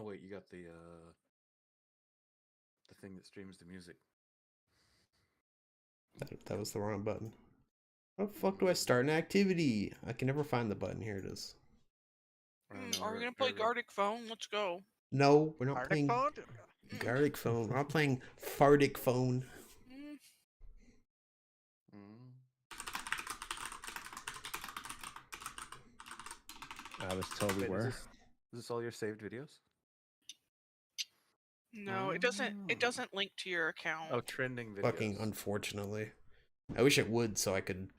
Oh wait, you got the thing that streams the music. That was the wrong button. How the fuck do I start an activity? I can never find the button. Here it is. Are we gonna play Gartic Phone? Let's go. No, we're not Arctic playing phone? Gartic Phone. We're not playing Fartic Phone. I was told we were. Is this all your saved videos? No, it doesn't. It doesn't link to your account. Oh, trending videos. Fucking unfortunately. I wish it would so I could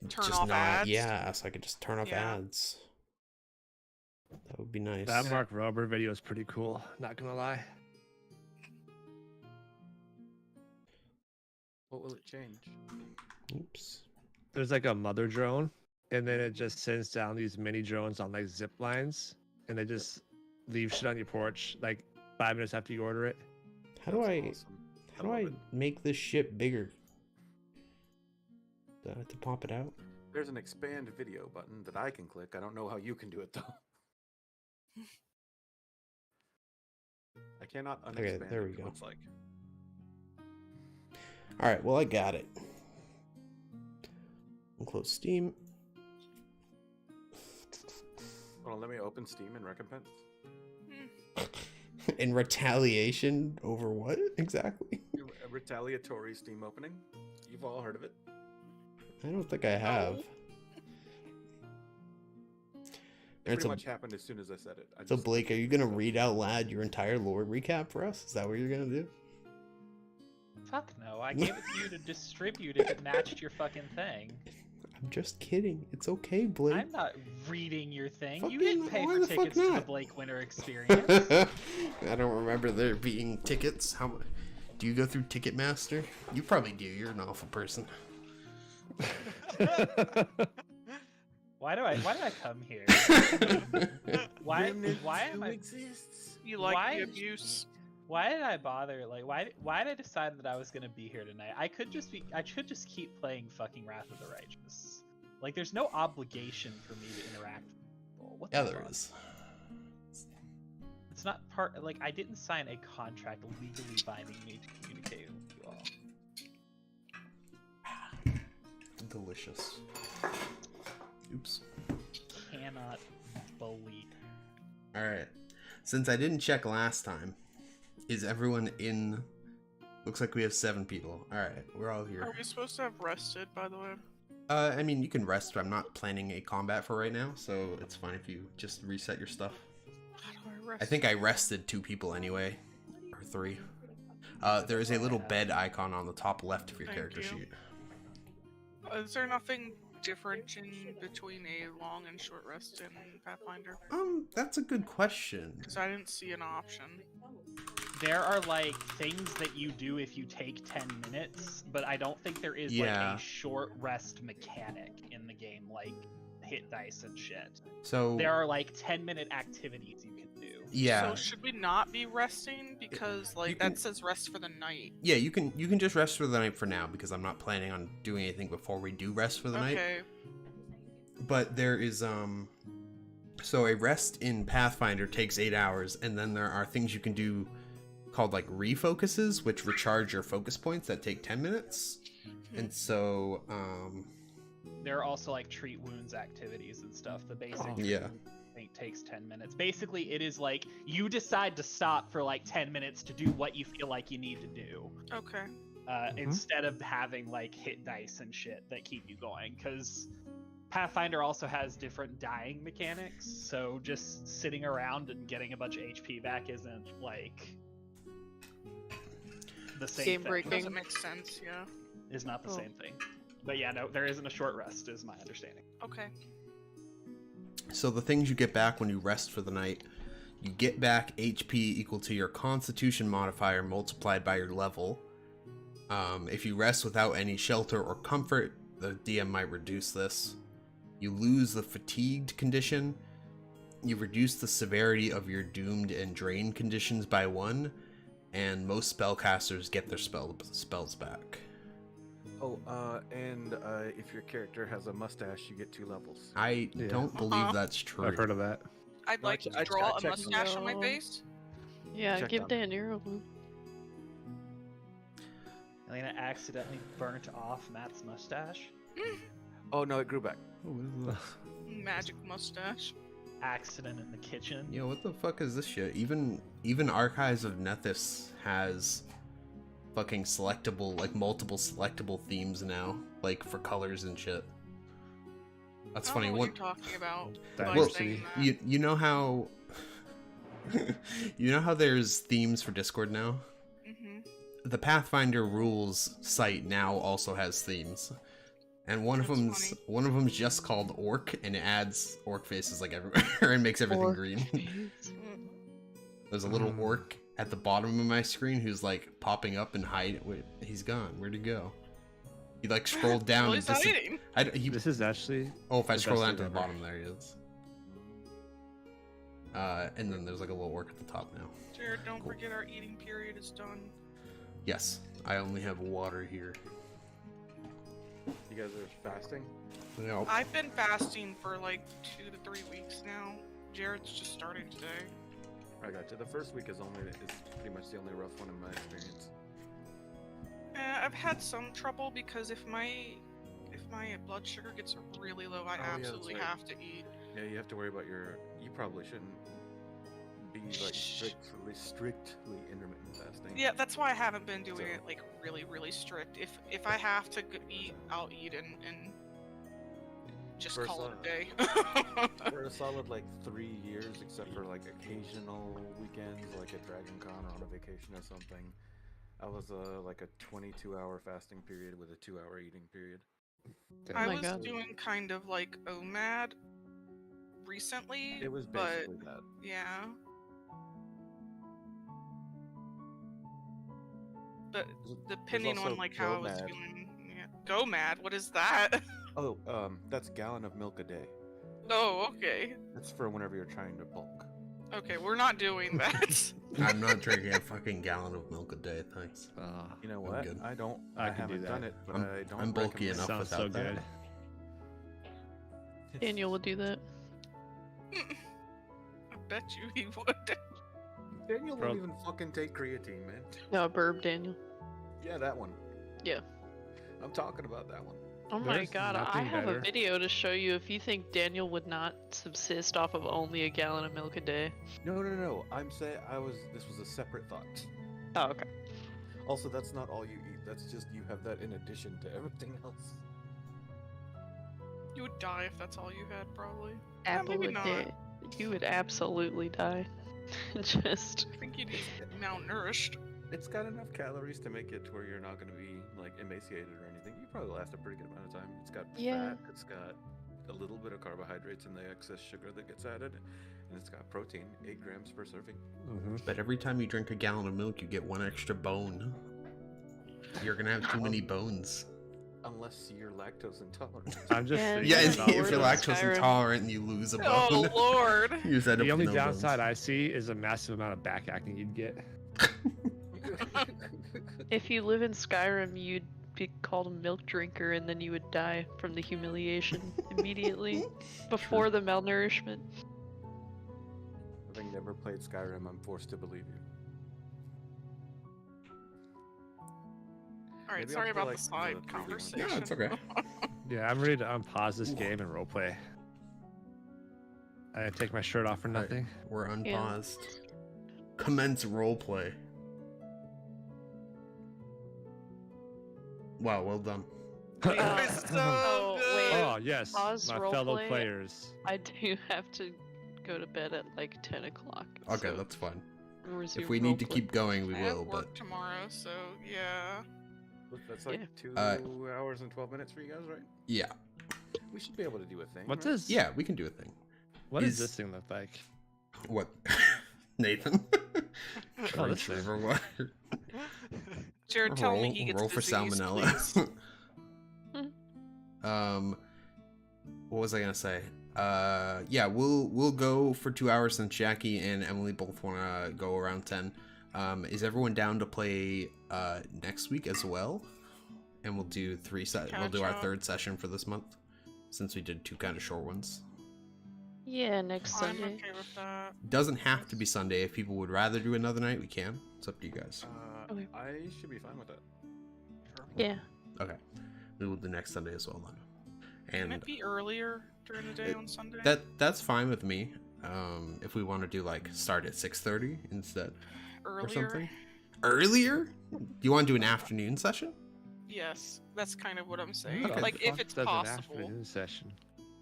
Turn just off not. ads? Yeah, so I could just turn off Yeah. ads. That would be nice. That Mark Rober video is pretty cool. Not gonna lie. What will it change? Oops. There's like a mother drone, and then it just sends down these mini drones on like zip lines, and they just leave shit on your porch like 5 minutes after you order it. How do I love it. make this shit bigger? Do I have to pop it out? There's an expand video button that I can click. I don't know how you can do it though. I cannot unexpand. Okay, there we it, go. Looks like. All right, well I got it. We'll close Steam. Hold on, let me open Steam and recompense. In retaliation over what exactly? A retaliatory Steam opening. You've all heard of it. I don't think I have. It pretty much happened as soon as I said it. So Blake, are you gonna read out loud your entire lore recap for us? Is that what you're gonna do? Fuck no, I gave it to you to distribute if it matched your fucking thing. I'm just kidding. It's okay, Blake. I'm not reading your thing. Fucking You didn't pay why for the fuck tickets to the not? Blake Winter experience. I don't remember there being tickets. How do you go through Ticketmaster? You probably do. You're an awful person. Why do I come here? why am I exists? You like Why- the abuse? Why did I bother? Like why did I decide that I was gonna be here tonight? I could just keep playing fucking Wrath of the Righteous. Like there's no obligation for me to interact with people. What Yeah, the there fuck? is. It's not part like I didn't sign a contract legally binding me to communicate with you all. Delicious. Oops. Cannot believe. All right. Since I didn't check last time, is everyone in? Looks like we have 7 people. All right, we're all here. Are we supposed to have rested, by the way? I mean, you can rest, but I'm not planning a combat for right now, so it's fine if you just reset your stuff. How do I rest? I think I rested 2 people anyway, or 3. There is a little bed icon on the top left of your Thank character you. sheet. Is there nothing different in between a long and short rest in Pathfinder? That's a good question. Because I didn't see an option. There are like things that you do if you take 10 minutes, but I don't think there is like Yeah. a short rest mechanic in the game like hit dice and shit. So There are like 10-minute activities you can do. yeah, So should we not be resting? Because like You can- that says rest for the night. yeah, you can just rest for the night for now because I'm not planning on doing anything before we do rest for the night. Okay. But there is so a rest in Pathfinder takes 8 hours, and then there are things you can do called like refocuses, which recharge your focus points that take 10 minutes. And so There are also like treat wounds activities and stuff. The basic treat yeah. wounds, I think takes 10 minutes. Basically, it is like you decide to stop for like 10 minutes to do what you feel like you need to do. Okay. Instead of having like hit dice and shit that keep you going, because Pathfinder also has different dying mechanics, so just sitting around and getting a bunch of HP back isn't like the same Game thing. breaking. Doesn't make sense, yeah. Is not the Oh. same thing. But yeah, no, there isn't a short rest, is my understanding. Okay. So the things you get back when you rest for the night, you get back HP equal to your Constitution modifier multiplied by your level. If you rest without any shelter or comfort, the DM might reduce this. You lose the fatigued condition. You reduce the severity of your doomed and drained conditions by 1, and most spellcasters get their spells back. Oh, and if your character has a mustache, you get 2 levels. I Yeah. don't believe that's true. I've heard of that. I'd No, like to I draw a checked on mustache on my No. face. Yeah, Checked give on Dan your one. Elena accidentally burnt off Matt's mustache. Oh no, it grew back. Oh, what is Magic mustache. Accident in the kitchen. Yo, what the fuck is this shit? Even Archives of Nethys has fucking selectable, like multiple selectable themes now, like for colors and shit. That's I don't funny. know what One, you're talking about. Well, by well, saying that. you know how you know how there's themes for Discord now? Mhm. The Pathfinder rules site now also has themes. And one of That's them's just called Orc, and it adds orc faces like everywhere and makes everything Orc green. face. There's a little orc at the bottom of my screen who's like popping up and hide. Wait, he's gone. Where'd he go? He like scrolled down Well, and he's hiding. This is actually Oh, if I the scroll best down to thing the ever. bottom, there he is. And then there's like a little orc at the top now. Jared, don't Cool. forget our eating period is done. Yes, I only have water here. You guys are fasting? No. I've been fasting for like 2 to 3 weeks now. Jared's just starting today. I got you. The first week is pretty much the only rough one in my experience. I've had some trouble because if my blood sugar gets really low, I Oh, yeah, that's absolutely right. have to eat. Yeah, you have to worry about you probably shouldn't be like strictly intermittent fasting. Yeah, that's why I haven't been doing So- it like really strict. If I have to eat, I'll eat and just For call it a day. For a solid like 3 years, except for like occasional weekends, like at Dragon Con or on a vacation or something, I was like a 22-hour fasting period with a 2-hour eating period. I Oh my was God. doing kind of like OMAD recently, It was but basically that. yeah. But depending on also like how I was GoMad. feeling, yeah. Go mad. What is that? Oh, that's gallon of milk a day. Oh, okay. That's for whenever you're trying to bulk. Okay, we're not doing that. I'm not drinking a fucking gallon of milk a day, thanks. You know I'm what? good. I don't. I I, can do haven't done that. it, but I'm- I don't. I'm bulky recommend enough it. Sounds so without that. good. Daniel will do that. I bet you he would. Daniel Bro. won't even fucking take creatine, man. No, burb Daniel. Yeah, that one. Yeah. I'm talking about that one. Oh my There's God, I nothing have better. a video to show you if you think Daniel would not subsist off of only a gallon of milk a day. No. I'm saying This was a separate thought. Oh, okay. Also, that's not all you eat. That's just you have that in addition to everything else. You would die if that's all you had, probably. Apple maybe a not. day. You would absolutely die. Just. I think you'd be malnourished. It's got enough calories to make it to where you're not going to be like emaciated or anything. You probably last a pretty good amount of time. It's got Yeah. fat. It's got a little bit of carbohydrates and the excess sugar that gets added, and it's got protein, 8 grams per serving. But every time you drink a gallon of milk, you get 1 extra bone. You're gonna have too many bones. Unless you're lactose intolerant. I'm just Yeah, thinking Yeah, It's if not about you're worth it. it. lactose Skyrim. intolerant and you lose a bone, Oh Lord! you just end up The only with no downside bones. I see is a massive amount of back acne you'd get. If you live in Skyrim, you'd be called a milk drinker and then you would die from the humiliation immediately before the malnourishment. Having never played Skyrim, I'm forced to believe you. Alright, Maybe sorry I'll play, about like, the side the 3D one. conversation. No, it's okay. Yeah, I'm ready to unpause this game and roleplay. I take my shirt off for Alright. nothing. We're unpaused. Commence roleplay. Wow, well done. It was so Oh, good. wait. Oh yes, Pause my fellow roleplay. players. I do have to go to bed at like 10 o'clock. Okay, so that's fine. resume If we need to roleplay. keep going, we I have will, work but tomorrow, so yeah. That's like Yeah. 2 hours and 12 minutes for you guys, right? yeah. We should be able to do a thing. What right? does Yeah, we can do a thing. what does is- this thing look like? What? Nathan? Oh, this Screensaver, thing. what? Jared, tell me he gets roll for disease, salmonella. please. What was I gonna say? Yeah, we'll go for 2 hours since Jackie and Emily both wanna go around 10. Is everyone down to play next week as well? And we'll do we'll do our Catch up. third session for this month, since we did 2 kind of short ones. Yeah, next I'm Sunday. okay with that. Doesn't have to be Sunday. If people would rather do another night, we can. It's up to you guys. Okay. I should be fine with that. Yeah. Okay. We will do next Sunday as well then. Can And it be earlier during the day on Sunday? that's fine with me. If we want to do like start at 6:30 instead Earlier? or something. Earlier? You want to do an afternoon session? Yes, that's kind of what I'm saying. Okay. Like, if it's Does an possible. afternoon session.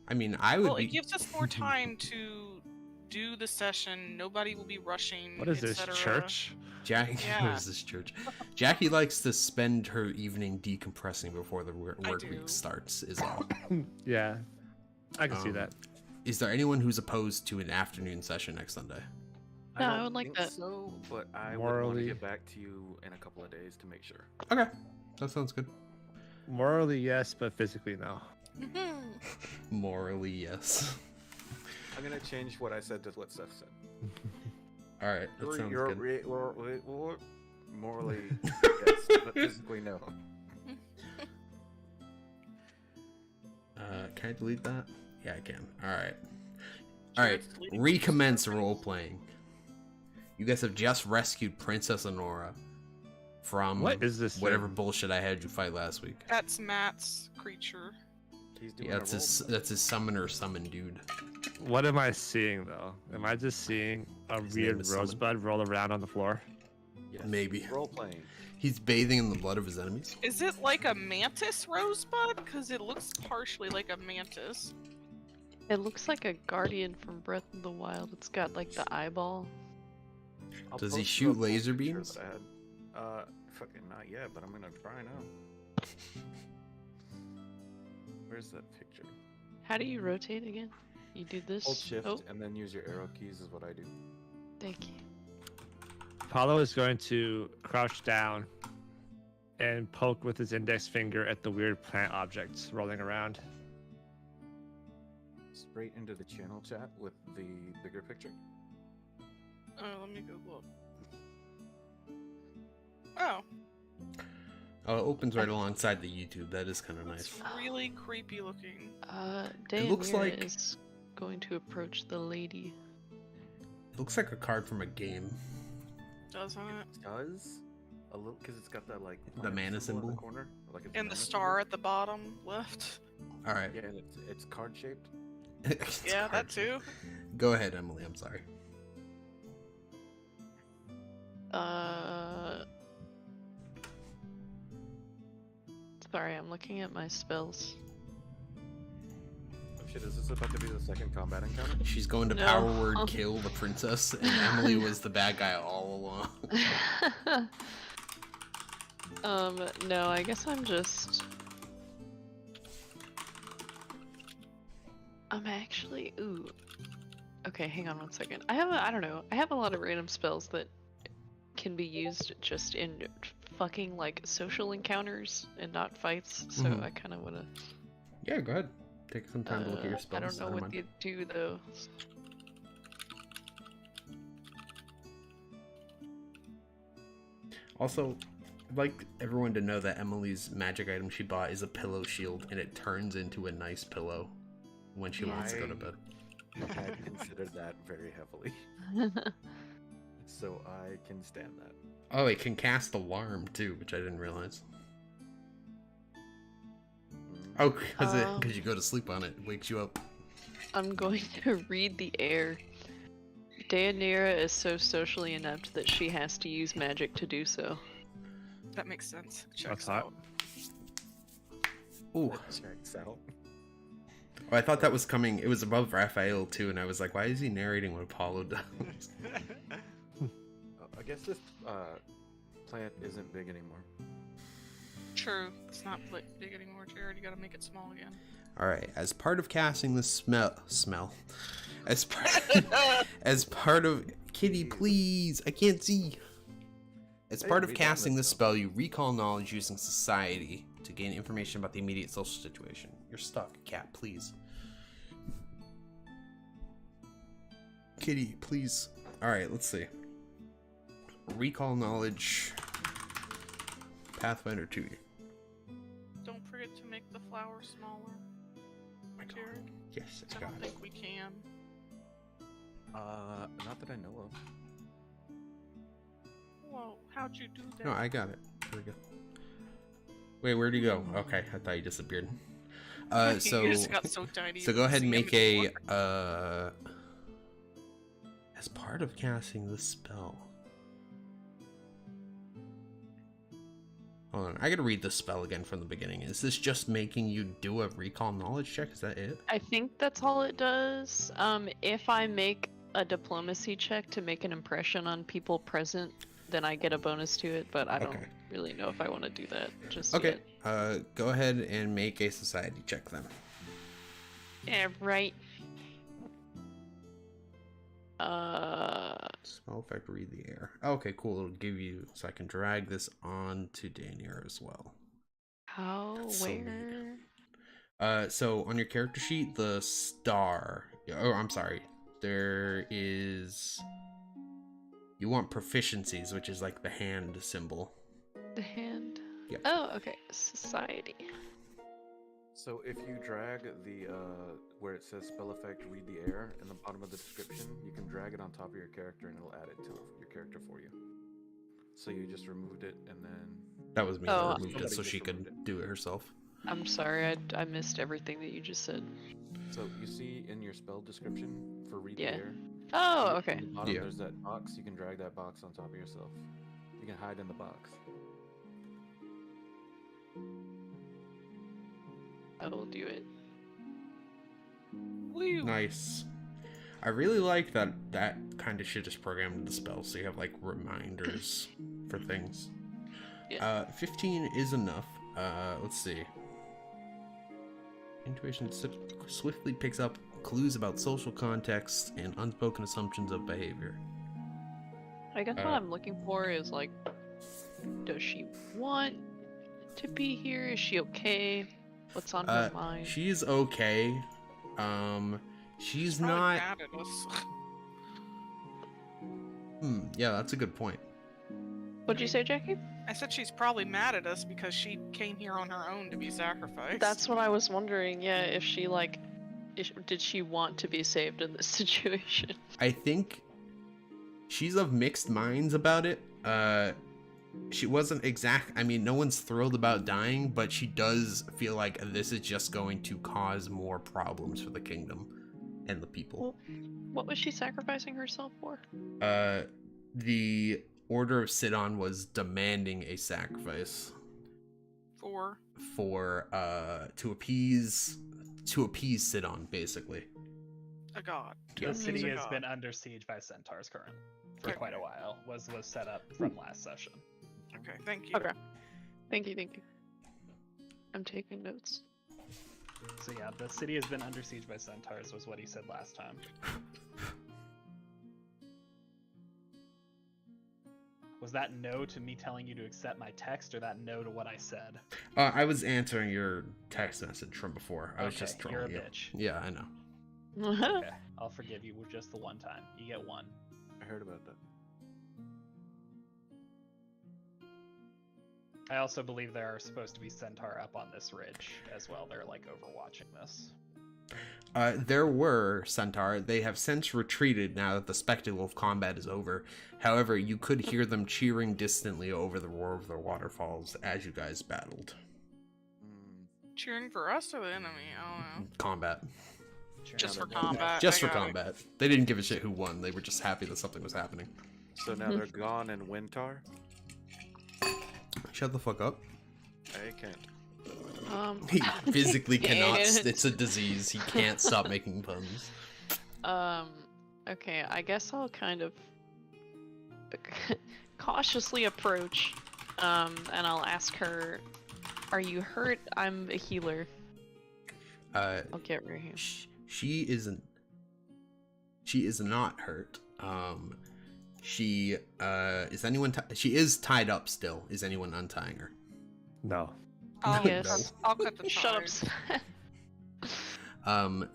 I mean, I would Well, be. it gives us more time to do the session. Nobody will be rushing. What is this, etc. church? Jackie, Yeah. what is this church? Jackie likes to spend her evening decompressing before the work do. week starts. Is all. Yeah, I can see Um, that. Is there anyone who's opposed to an afternoon session next Sunday? No, I don't would like think that. So, but I would want to Morally- get back to you in a couple of days to make sure. Okay, that sounds good. Morally, yes, but physically, no. Morally, yes. I'm gonna change what I said to what Seth said. All right, that sounds good. Morally, yes, but physically, no. Can I delete that? Yeah, I can. All right. Sure, All right. it's deleting Recommence things. role playing. You guys have just rescued Princess Honora from What is this whatever thing? bullshit I had you fight last week. That's Matt's creature. He's doing Yeah, a that's his summoner summon dude. What am I seeing though? Am I just seeing a His name weird is Summon. rosebud roll around on the floor? Yes. Maybe. Role playing. He's bathing in the blood of his enemies. Is it like a mantis rosebud? Because it looks partially like a mantis. It looks like a guardian from Breath of the Wild. It's got like the eyeball. I'll Does he post shoot the laser picture beams? that I had. Fucking not yet, but I'm gonna try now. Where's that picture? How do you rotate again? You do this? Hold shift Oh, and then use your arrow keys is what I do. thank you. Apollo is going to crouch down and poke with his index finger at the weird plant objects rolling around. Straight into the channel chat with the bigger picture. Oh, let me go look. Oh, Oh, it opens right alongside the YouTube. That is kind of it's nice. really creepy looking. looks Daenerys like- is going to approach the lady. It looks like a card from a game. Doesn't it? Does a little because it's got that like The planet mana in the symbol? corner, like it's a And the mana star at the bottom left. All right. symbol. Yeah, and it's card shaped. It's Yeah, card that too. Go ahead, Emily. I'm sorry. Sorry, I'm looking at my spells. Oh shit! Is this about to be the second combat encounter? She's going to No. power word kill the princess, and Emily was the bad guy all along. No, I guess I'm just... I'm actually... Ooh. Okay, hang on one second. I don't know. I have a lot of random spells that can be used just in fucking, like, social encounters and not fights, so Mhm. I kind of want to... Yeah, go ahead. Take some time to look at your I spells. don't know don't what mind. they do, though. Also, I'd like everyone to know that Emily's magic item she bought is a pillow shield, and it turns into a nice pillow when she wants to go to bed. I had considered that very heavily, so I can stand that. Oh, it can cast alarm too, which I didn't realize. Oh, because you go to sleep on it, it wakes you up. I'm going to read the air. Daenerys is so socially inept that she has to use magic to do so. That makes sense. Checks That's hot. out. Ooh, That checks out. oh, I thought that was coming. It was above Raphael too, and I was like, why is he narrating what Apollo does? I guess this plant isn't big anymore. True. It's not big anymore, Jared. You gotta make it small again. All right, as part of casting the smell, as part of Kitty, please, I can't see. As Hey, part of read casting that this stuff. spell, you recall knowledge using society to gain information about the immediate social situation. You're stuck, cat, please. Kitty, please. All right, let's see. Recall knowledge. Pathfinder 2. Don't forget to make the flower smaller, My God. Jared. Yes, I I got don't it. think we can. Not that I know of. Well, how'd you do that? No, I got it. There we go. Wait, where'd you go? Okay, I thought you disappeared. So You just got so tiny. so you go ahead and couldn't make see him a anymore. as part of casting the spell. Hold on, I gotta read the spell again from the beginning. Is this just making you do a recall knowledge check? Is that it? I think that's all it does. If I make a diplomacy check to make an impression on people present, then I get a bonus to it, but I don't Okay. really know if I want to do that just Okay. yet. Go ahead and make a society check then. Yeah, right. Spell effect, read the air. Okay, cool. It'll give you, so I can drag this on to Danier as well. How? That's so neat. Where? So on your character sheet, the star. Oh, I'm sorry. There is. You want proficiencies, which is like the hand symbol. The hand. Yeah. Oh, okay. Society. So if you drag the where it says spell effect, read the air, in the bottom of the description, you can drag it on top of your character and it'll add it to your character for you. So you just removed it and then That was me Oh, that removed it somebody so just she removed could it. do it herself. I'm sorry, I missed everything that you just said. So you see in your spell description for read Yeah. the air. Oh, in okay. the bottom, Yeah. there's that box. You can drag that box on top of yourself. You can hide in the box. I will do it. Woo. Nice. I really like that kind of shit is programmed in the spell, so you have like reminders for things. Yeah. 15 is enough. Let's see. Intuition swiftly picks up clues about social context and unspoken assumptions of behavior. I guess what I'm looking for is like, does she want to be here? Is she okay? What's on her mind? She's okay. She's Probably not. mad at us. Yeah, that's a good point. What'd you say, Jackie? I said she's probably mad at us because she came here on her own to be sacrificed. That's what I was wondering. Yeah, if she like, did she want to be saved in this situation? I think she's of mixed minds about it. She wasn't I mean, no one's thrilled about dying, but she does feel like this is just going to cause more problems for the kingdom and the people. Well, what was she sacrificing herself for? The Order of Sidon was demanding a sacrifice for to appease Sidon, basically. a god. The city He's a has god. been under siege by centaurs current for Okay. quite a while. Was set up from last session. Okay, thank you. Okay. Thank you. I'm taking notes. So yeah, the city has been under siege by centaurs was what he said last time. Was that no to me telling you to accept my text, or that no to what I said? I was answering your text message from before. I was Okay, just you're a trolling you. bitch. Yeah, I know. Okay, I'll forgive you with just the one time. You get one. I heard about that. I also believe there are supposed to be centaur up on this ridge as well. They're like overwatching this. There were centaur. They have since retreated now that the spectacle of combat is over. However, you could hear them cheering distantly over the roar of the waterfalls as you guys battled. Cheering for us or the enemy? I don't know. Combat. Just for they're dead. combat. Just I for got it. combat. They didn't give a shit who won. They were just happy that something was happening. So now they're gone in Wintar. Shut the fuck up. I can't. He physically cannot. can't. It's a disease. He can't stop making puns. Okay, I guess I'll kind of cautiously approach, and I'll ask her, "Are you hurt? I'm a healer." I'll get right here. She isn't. She is not hurt. She is anyone? She is tied up still. Is anyone untying her? No. I'll, Yes. I'll cut the Shut up. ties.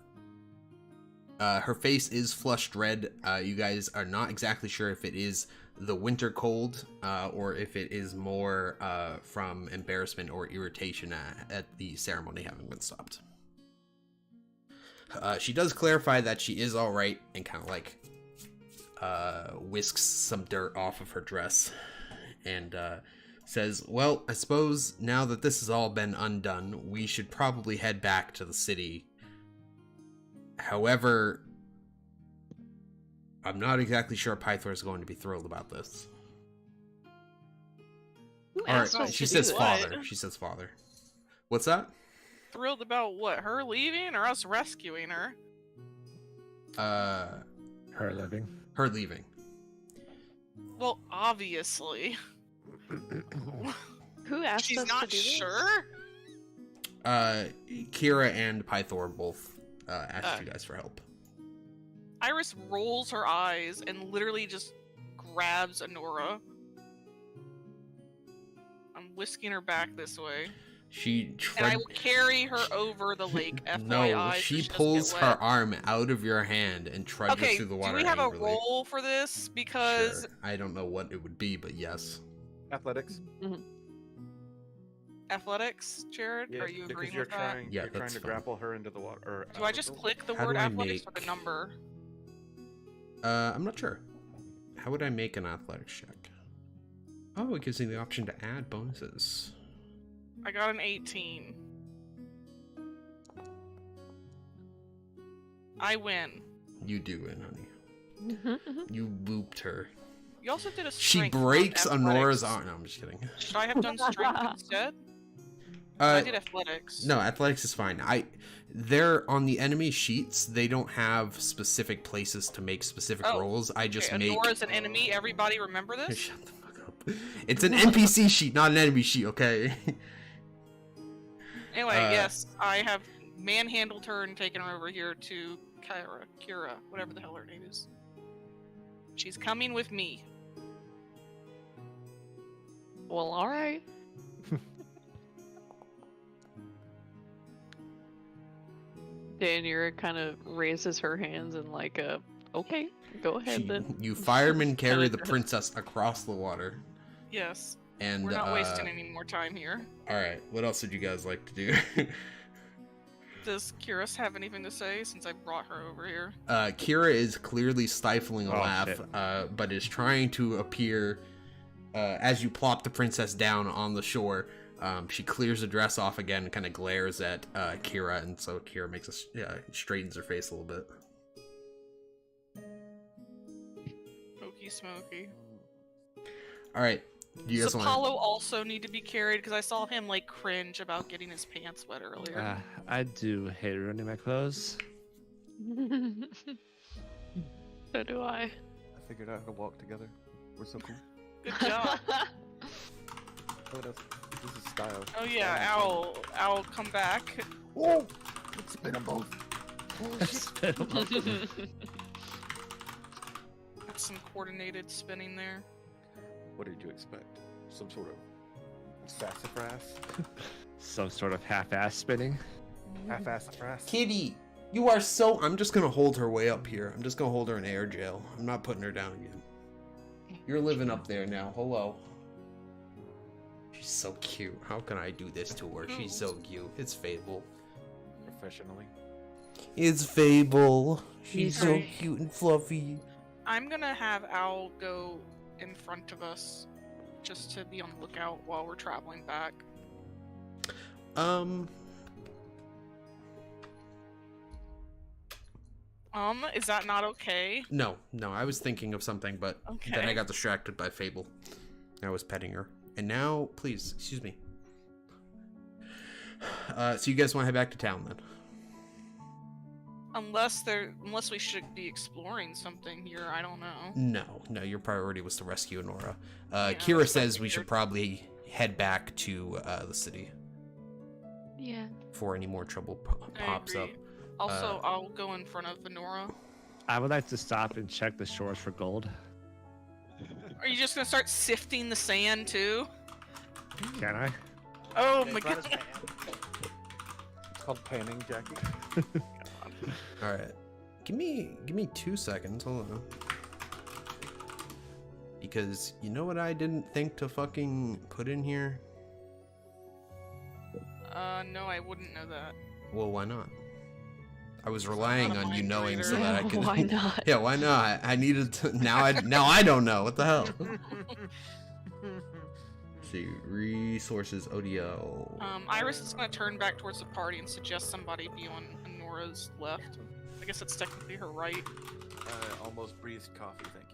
Her face is flushed red. You guys are not exactly sure if it is the winter cold, or if it is more from embarrassment or irritation at the ceremony having been stopped. She does clarify that she is all right and kind of like whisks some dirt off of her dress and says, well, I suppose now that this has all been undone, we should probably head back to the city. However, I'm not exactly sure Pythor is going to be thrilled about this. Who All asked right, us she to says do father. this? She says father. What's that? Thrilled about what? Her leaving or us rescuing her? Her living. Her leaving. Well, obviously. Who asked She's us not to do this? sure? Kira and Pythor both asked you guys for help. Iris rolls her eyes and literally just grabs Honora. I'm whisking her back this way. She And I will carry her over the lake, FYI. No, so she doesn't get pulls wet. her arm out of your hand and trudges Okay, through the do water we have angrily. a roll for this? Because Sure. I don't know what it would be, but yes. Athletics. athletics, Jared? Yeah, Are you because agreeing you're with that? trying, Yeah, you're trying that's to fine. grapple her into the water. Or Do I just click the How word do I athletics or make- the number? I'm not sure. How would I make an athletics check? Oh, it gives me the option to add bonuses. I got an 18. I win. You do win, honey. Mhm. You looped her. You also did a She strength, not breaks Honora's athletics. arm. No, I'm just kidding. Should I have done strength instead? I Uh, did athletics. no, athletics is fine. They're on the enemy sheets. They don't have specific places to make specific Oh, rolls. I just Okay, make. Honora's an enemy. Everybody remember this? Shut the fuck up. It's an NPC sheet, not an enemy sheet. Okay. Anyway, Uh, yes, I have manhandled her and taken her over here to Kira, whatever the hell her name is. She's coming with me. Well, alright. Daniela kind of raises her hands and like, okay, go ahead then. You firemen carry Kinda the does. princess across the water. Yes, And we're not wasting any more time here. All right, what else would you guys like to do? Does Kira have anything to say since I brought her over here? Kira is clearly stifling a Oh, laugh, shit. but is trying to appear as you plop the princess down on the shore. She clears the dress off again and kind of glares at Kira, and so Kira makes straightens her face a little bit. Smoky, smoky. All right, do you Does guys Apollo also need to be carried? Because I saw him like cringe about getting his pants wet earlier. I do hate ruining my clothes. So do I. I figured out how to walk together. We're so cool. Good job. Oh, this is style. Oh yeah, Owl, come back. Oh! Let's spin them both. Oh, shit. That's some coordinated spinning there. What did you expect? Some sort of sassafras? Some sort of half-ass spinning. Half-sassafras? Kitty, you are so. I'm just gonna hold her way up here. I'm just gonna hold her in air jail. I'm not putting her down again. You're living up there now. Hello. She's so cute. How can I do this to her? She's so cute. It's Fable. Professionally. It's Fable. She's He's so right. cute and fluffy. I'm gonna have Owl go in front of us, just to be on the lookout while we're traveling back. Is that not okay? No, I was thinking of something, but then I Okay. got distracted by Fable. I was petting her. And now, please, excuse me. So you guys want to head back to town then? Unless we should be exploring something here, I don't know. No, your priority was to rescue Nora. Yeah, Kira that's what I says we should figured. probably head back to the city Yeah. before any more trouble I pops up. agree. Also, I'll go in front of Venora. I would like to stop and check the shores for gold. Are you just gonna start sifting the sand too? Can I? Oh Okay, my brought his god! hand. It's called panning, Jackie. All right, give me 2 seconds. Hold on. Because you know what I didn't think to fucking put in here? No, I wouldn't know that. Well, why not? I was relying not a on you mind knowing so reader. that I could. Why not? Yeah, why not? I needed to. Now I don't know. What the hell? Let's see, resources ODL. Iris is going to turn back towards the party and suggest somebody be on Nora's left. I guess it's technically her right. I almost breathed coffee, thank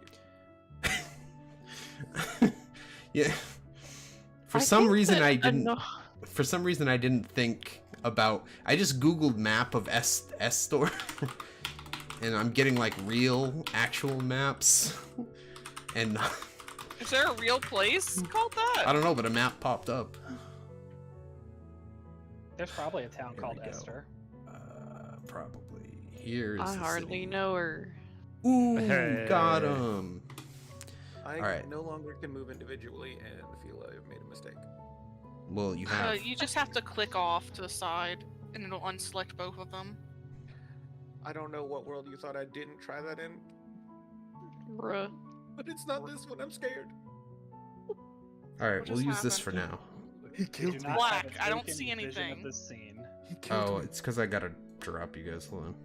you. Yeah. For I some think reason, that I didn't. no- For some reason, I didn't think about. I just googled map of S store, and I'm getting like real, actual maps, and Is there a real place called that? I don't know, but a map popped up. There's probably a town Here called we go. Esther. Probably here's. I the hardly city. know her. Ooh, Hey. got him. I Alright. no longer can move individually and feel I've made a mistake. Well, you have. You just have to click off to the side, and it'll unselect both of them. I don't know what world you thought I didn't try that in, Bruh. but it's not this one. I'm scared. All right, What we'll just use this for happened? now. He You killed do me. not Black, have a I don't vacant see vision anything. Of this scene. He killed Oh, me. it's because I gotta drop you guys. Hold on.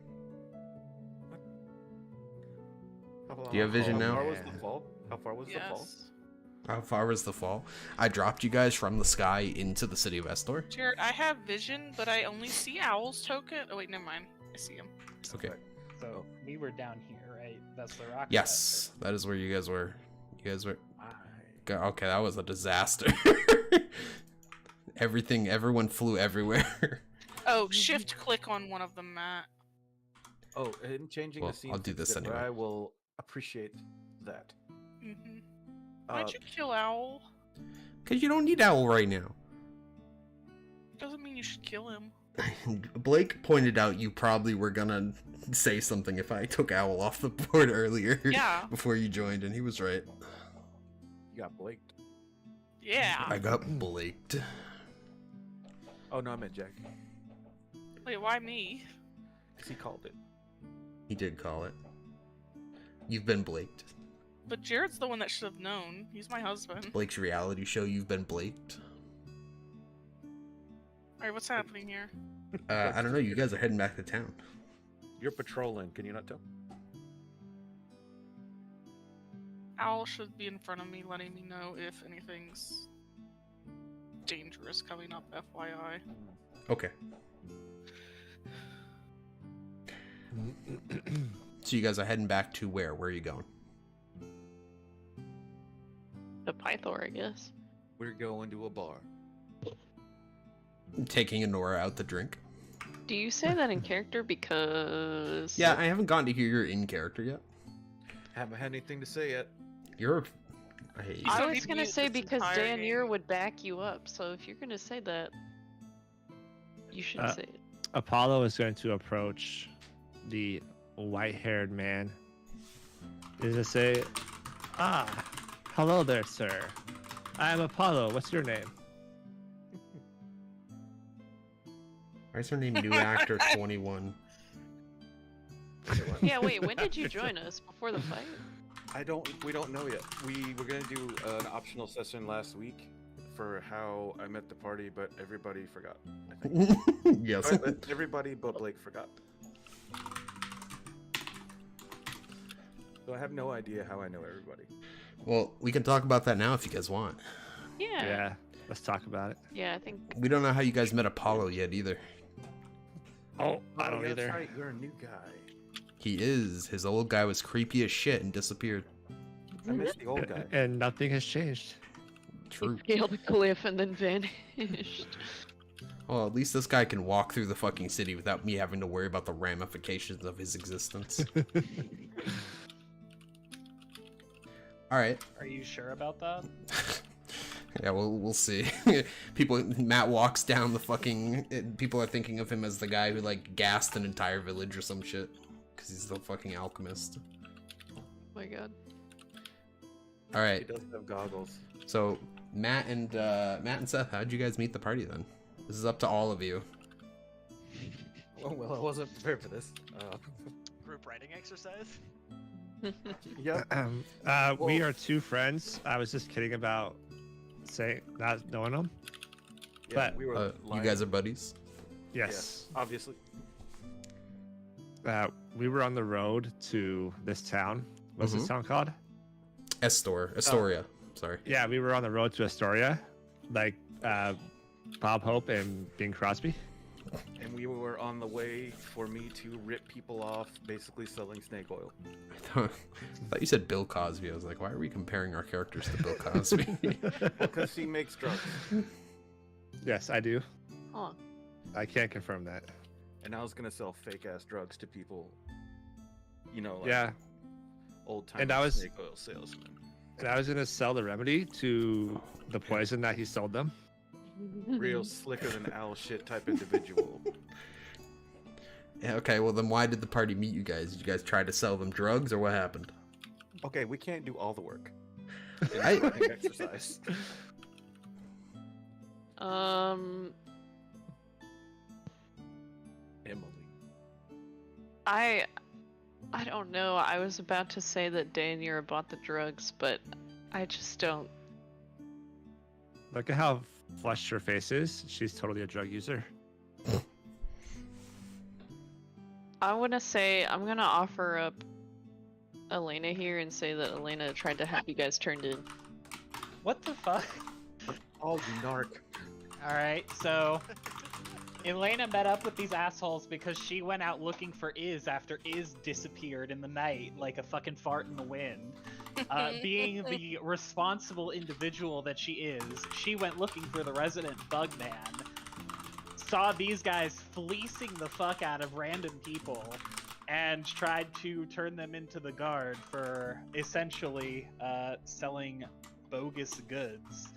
Do you have vision now? How far was the fall? How far was the fall? Yes. How far was the fall? I dropped you guys from the sky into the city of Estor. Jared, I have vision, but I only see Owl's token. Oh wait, never mind. I see him. Okay. So we were down here, right? That's the rock. Yes, that is where you guys were. You guys were. I... Okay, that was a disaster. Everyone flew everywhere. Oh, shift click on one of them, Matt. Oh, and changing Well, the scene. I'll do this fixed it, but anyway. I will appreciate that. Mm-hmm. Uh, Why'd you kill Owl? Because you don't need Owl right now. Doesn't mean you should kill him. Blake pointed out you probably were gonna say something if I took Owl off the board earlier. Yeah. Before you joined, and he was right. You got Blaked. Yeah. I got Blaked. Oh no, I meant Jack. Wait, why me? Because he called it. He did call it. You've been Blaked. But Jared's the one that should have known. He's my husband. Blake's reality show, You've Been Blaked. Alright, what's happening here? I don't know, you guys are heading back to town. You're patrolling. Can you not tell? Owl should be in front of me, letting me know if anything's dangerous coming up, FYI. Okay. So you guys are heading back to where? Where are you going? The Pythor, I guess. We're going to a bar. Taking Honora out to drink. Do you say that in character because... Yeah, I haven't gotten to hear your in character yet. Haven't had anything to say yet. You're. I hate you. You I don't was need to gonna mute say this because entire Danier game. would back you up, so if you're gonna say that, you should say it. Apollo is going to approach the white-haired man. Is to say, hello there, sir. I am Apollo. What's your name? Why is her name New Actor 21? Yeah, wait, when did you join us? Before the fight? We don't know yet. We were gonna do an optional session last week for how I met the party, but everybody forgot. I think. Yes. Sorry, but everybody but Blake forgot. So I have no idea how I know everybody. Well, we can talk about that now if you guys want. Yeah. Yeah, let's talk about it. Yeah, I think... We don't know how you guys met Apollo yet either. Oh, I don't yeah, that's either. right. You're a new guy. He is. His old guy was creepy as shit and disappeared. I miss the old guy. And nothing has changed. True. He scaled a cliff and then vanished. Well, at least this guy can walk through the fucking city without me having to worry about the ramifications of his existence. Alright. Are you sure about that? Yeah, we'll see. Matt walks down the fucking... People are thinking of him as the guy who, like, gassed an entire village or some shit. Because he's the fucking alchemist. Oh my god. He Alright, does have goggles. so Matt and Seth, how'd you guys meet the party then? This is up to all of you. Oh, well, I wasn't prepared for this. Group writing exercise? Yeah. We are two friends. I was just kidding about saying not knowing them. Yeah, But, we were You lying. guys are buddies? Yes. Obviously. We were on the road to this town. What's this town called? Astoria. Sorry. Yeah, we were on the road to Astoria, like Bob Hope and Bing Crosby. And we were on the way for me to rip people off, basically selling snake oil. I thought you said Bill Cosby. I was like, why are we comparing our characters to Bill Cosby? Because he makes drugs. Yes, I do. Huh. I can't confirm that. And I was gonna sell fake ass drugs to people. You know, like Yeah, old time And I was- snake oil salesman. and I was gonna sell the remedy to the poison that he sold them. Real slicker than owl shit type individual. Yeah, okay, well then why did the party meet you guys? Did you guys try to sell them drugs or what happened? Okay, we can't do all the work. I- In this exercise. Emily. I don't know. I was about to say that Daniel bought the drugs, but I just don't. Look at how flushed her face is. She's totally a drug user. I want to say I'm gonna offer up Elena here and say that Elena tried to have you guys turned in. What the fuck? Oh, you narc. Alright, so Elena met up with these assholes because she went out looking for Iz after Iz disappeared in the night like a fucking fart in the wind. Being the responsible individual that she is, she went looking for the resident Bugman, saw these guys fleecing the fuck out of random people, and tried to turn them into the guard for essentially selling bogus goods.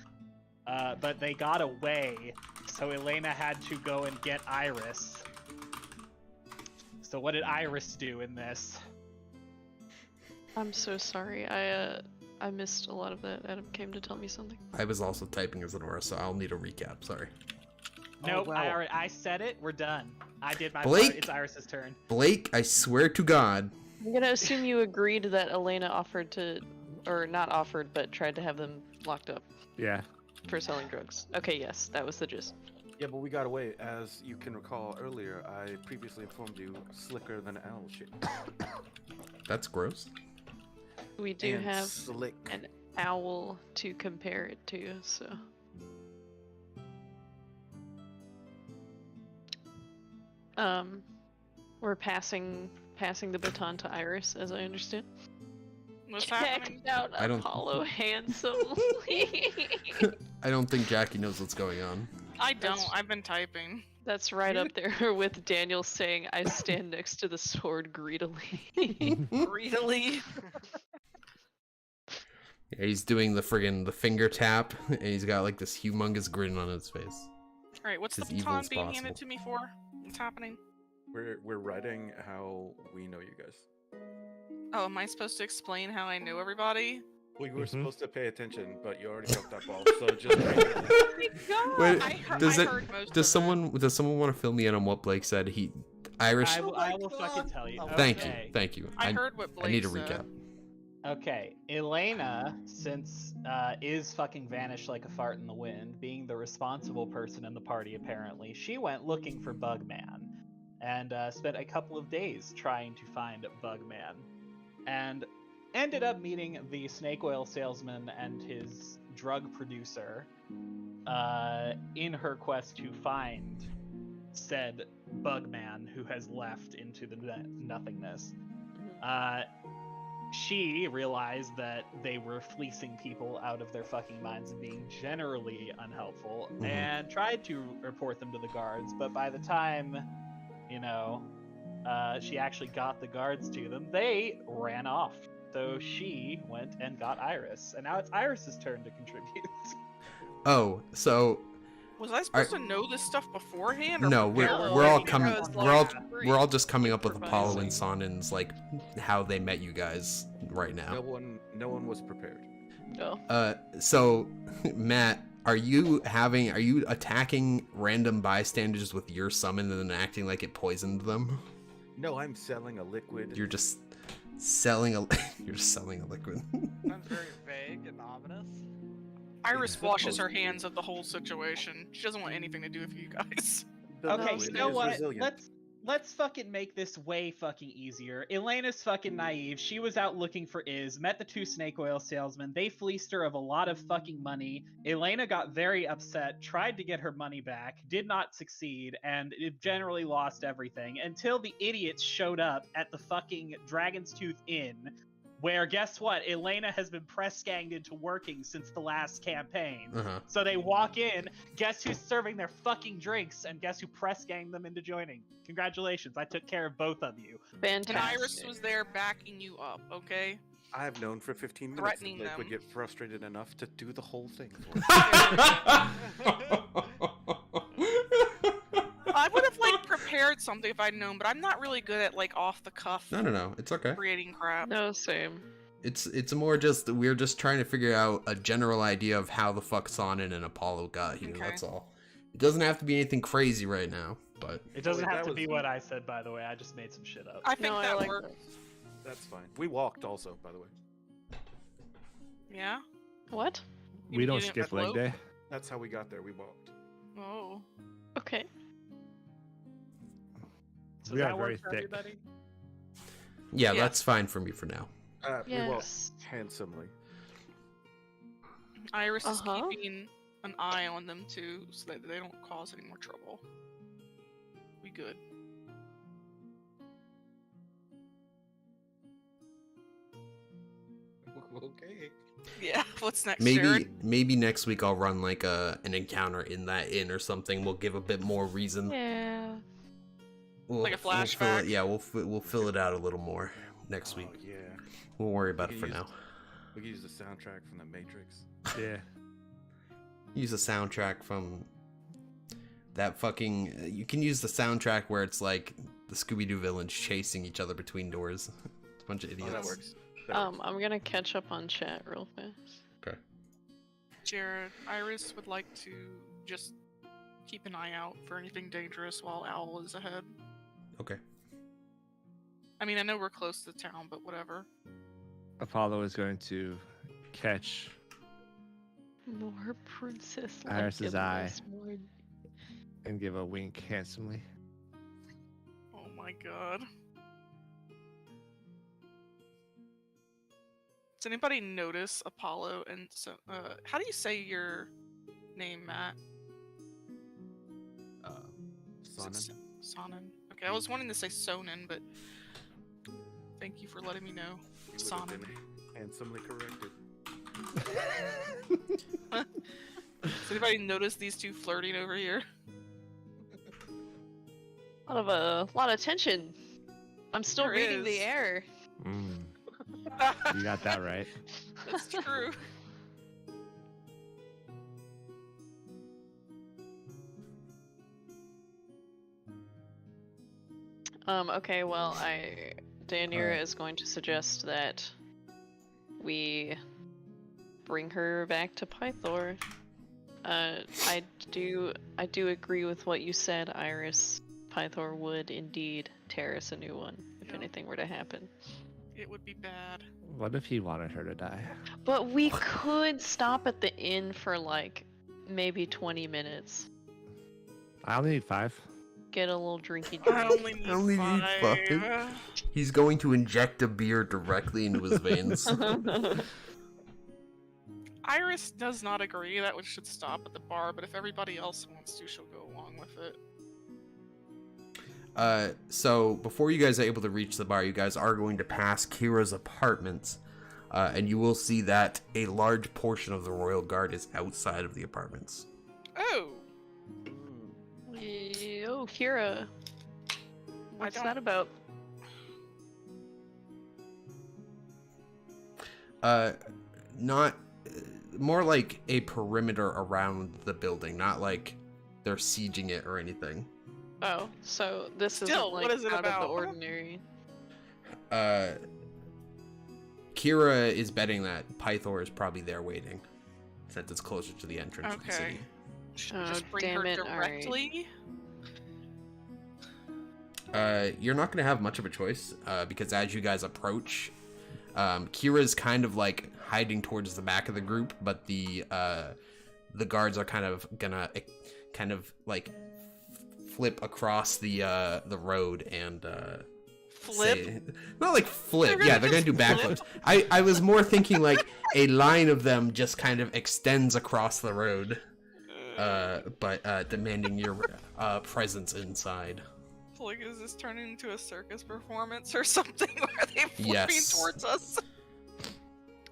But they got away, so Elena had to go and get Iris. So what did Iris do in this? I'm so sorry. I missed a lot of that. Adam came to tell me something. I was also typing as Lenora, so I'll need a recap, sorry. Nope, wow. I said it, we're done. I did my Blake? part, it's Iris's turn. Blake, I swear to God. I'm gonna assume you agreed that Elena offered to, or not offered, but tried to have them locked up Yeah. for selling drugs. Okay, yes, that was the gist. Yeah, but we got away. As you can recall earlier, I previously informed you, slicker than owl shit. That's gross. We do And have slick. an owl to compare it to, so. We're passing the baton to Iris, as I understand. What's happening? Checked out I don't- Apollo handsomely. I don't think Jackie knows what's going on. I don't. That's- I've been typing. That's right up there with Daniel saying, "I stand next to the sword greedily." Greedily. Yeah, he's doing the finger tap, and he's got like this humongous grin on his face. Alright, what's It's the as evil baton as being possible. handed to me for? What's happening? We're writing how we know you guys. Oh, am I supposed to explain how I know everybody? Well, you were Mhm. supposed to pay attention, but you already dropped that ball. So just Oh my god! Wait, I heard most does of it. someone want to fill me in on what Blake said? Irish. I will fucking tell you. Thank Okay. you, thank you. I heard what Blake I need a said. recap. Okay, Elena, since is fucking vanished like a fart in the wind, being the responsible person in the party apparently, she went looking for Bugman, and spent a couple of days trying to find Bugman, and ended up meeting the snake oil salesman and his drug producer in her quest to find said Bugman who has left into the nothingness. She realized that they were fleecing people out of their fucking minds and being generally unhelpful, Mhm. and tried to report them to the guards, but by the time, you know, she actually got the guards to them, they ran off. So she went and got Iris, and now it's Iris's turn to contribute. Oh, so Was I supposed to know this stuff beforehand? Or no, prepare we're we're all for it? coming Because, we're all just coming up with Apollo and improvising. Sonen's like how they met you guys right now. no one was prepared. No. So Matt, are you attacking random bystanders with your summon and then acting like it poisoned them? No, I'm selling a liquid. You're just selling a liquid. Sounds very vague and ominous. Iris It's washes her supposed to be. hands of the whole situation. She doesn't want anything to do with you guys. The Okay, liquid you know is what? resilient. let's fucking make this way fucking easier. Elena's fucking naive. She was out looking for Iz, met the two snake oil salesmen. They fleeced her of a lot of fucking money. Elena got very upset, tried to get her money back, did not succeed, and it generally lost everything until the idiots showed up at the fucking Dragon's Tooth Inn, where guess what? Elena has been press ganged into working since the last campaign. So they walk in, guess who's serving their fucking drinks, and guess who press ganged them into joining? Congratulations, I took care of both of you. And Fantastic. Iris was there backing you up, okay? I have known for 15 minutes Threatening that Blake would them. get frustrated enough to do the whole thing for us. I would have like prepared something if I'd known, but I'm not really good at like off the cuff No, it's okay. creating crap. No, same. It's more just we're just trying to figure out a general idea of how the fuck Sonnen and Apollo got here. Okay. That's all. It doesn't have to be anything crazy right now, but It doesn't Wait, have that to be was- what I said, by the way. I just made some shit up. I think No, I that like works. That's fine. We walked also, by the way. Yeah. What? We You don't didn't skip leg elope? day. That's how we got there. We walked. Oh. Okay. So We does are that very work for thick. everybody? yeah, Yeah. that's fine for me for now. We walked Yes. handsomely. Iris is Uh-huh. keeping an eye on them too, so that they don't cause any more trouble. We good. Okay. Yeah. What's next, Maybe Jared? maybe next week I'll run like an encounter in that inn or something. We'll give a bit more reason. Yeah. Like a We'll fill flashback? it, yeah, we'll fill it out a little more next week. Oh, yeah. We'll worry about We it for can now. We can use the soundtrack from The Matrix. Yeah. Use a soundtrack from that fucking. You can use the soundtrack where it's like the Scooby-Doo villains chasing each other between doors. It's a bunch of Oh, idiots. that works. That works. I'm gonna catch up on chat real fast. Okay. Jared, Iris would like to just keep an eye out for anything dangerous while Owl is ahead. Okay. I mean, I know we're close to town, but whatever. Apollo is going to catch More princess. Iris's eye. More... and give a wink handsomely. Oh my god. Does anybody notice Apollo and so how do you say your name, Matt? Is it Sonnen. Sonnen. Okay, I was wanting to say Sonnen, but thank you for letting me know. You would have Sonnen. been handsomely corrected. Does anybody notice these two flirting over here? A lot of tension. I'm still There reading the is. air. You got that right. That's true. Okay, well, Daenerys is going to suggest that we bring her back to Pythor. I do agree with what you said, Iris. Pythor would indeed tear us a new one if Yeah. anything were to happen. It would be bad. What if he wanted her to die? But we could stop at the inn for like maybe 20 minutes. I only need 5. Get a little drinky I drink. only need Only need five. He's going to inject a beer directly into his veins. Iris does not agree that we should stop at the bar, but if everybody else wants to, she'll go along with it. So before you guys are able to reach the bar, you guys are going to pass Kira's apartments, and you will see that a large portion of the royal guard is outside of the apartments. Oh! Oh, Kira. What's don't- that about? Not more like a perimeter around the building, not like they're sieging it or anything. Oh, so this Still, isn't like what is it out about? of the ordinary. Kira is betting that Pythor is probably there waiting, since it's closer to the entrance of the Okay. city. Should we Oh, just bring damn her it, alright. directly? You're not gonna have much of a choice, because as you guys approach, Kira's kind of like hiding towards the back of the group, but the guards are kind of gonna like flip across the road and Flip. not like flip. They're Yeah, gonna they're gonna do just backflips. I was more thinking like a line of them just kind of extends across the road, but demanding your presence inside. Like, is this turning into a circus performance or something? Where they flipping Yes. towards us?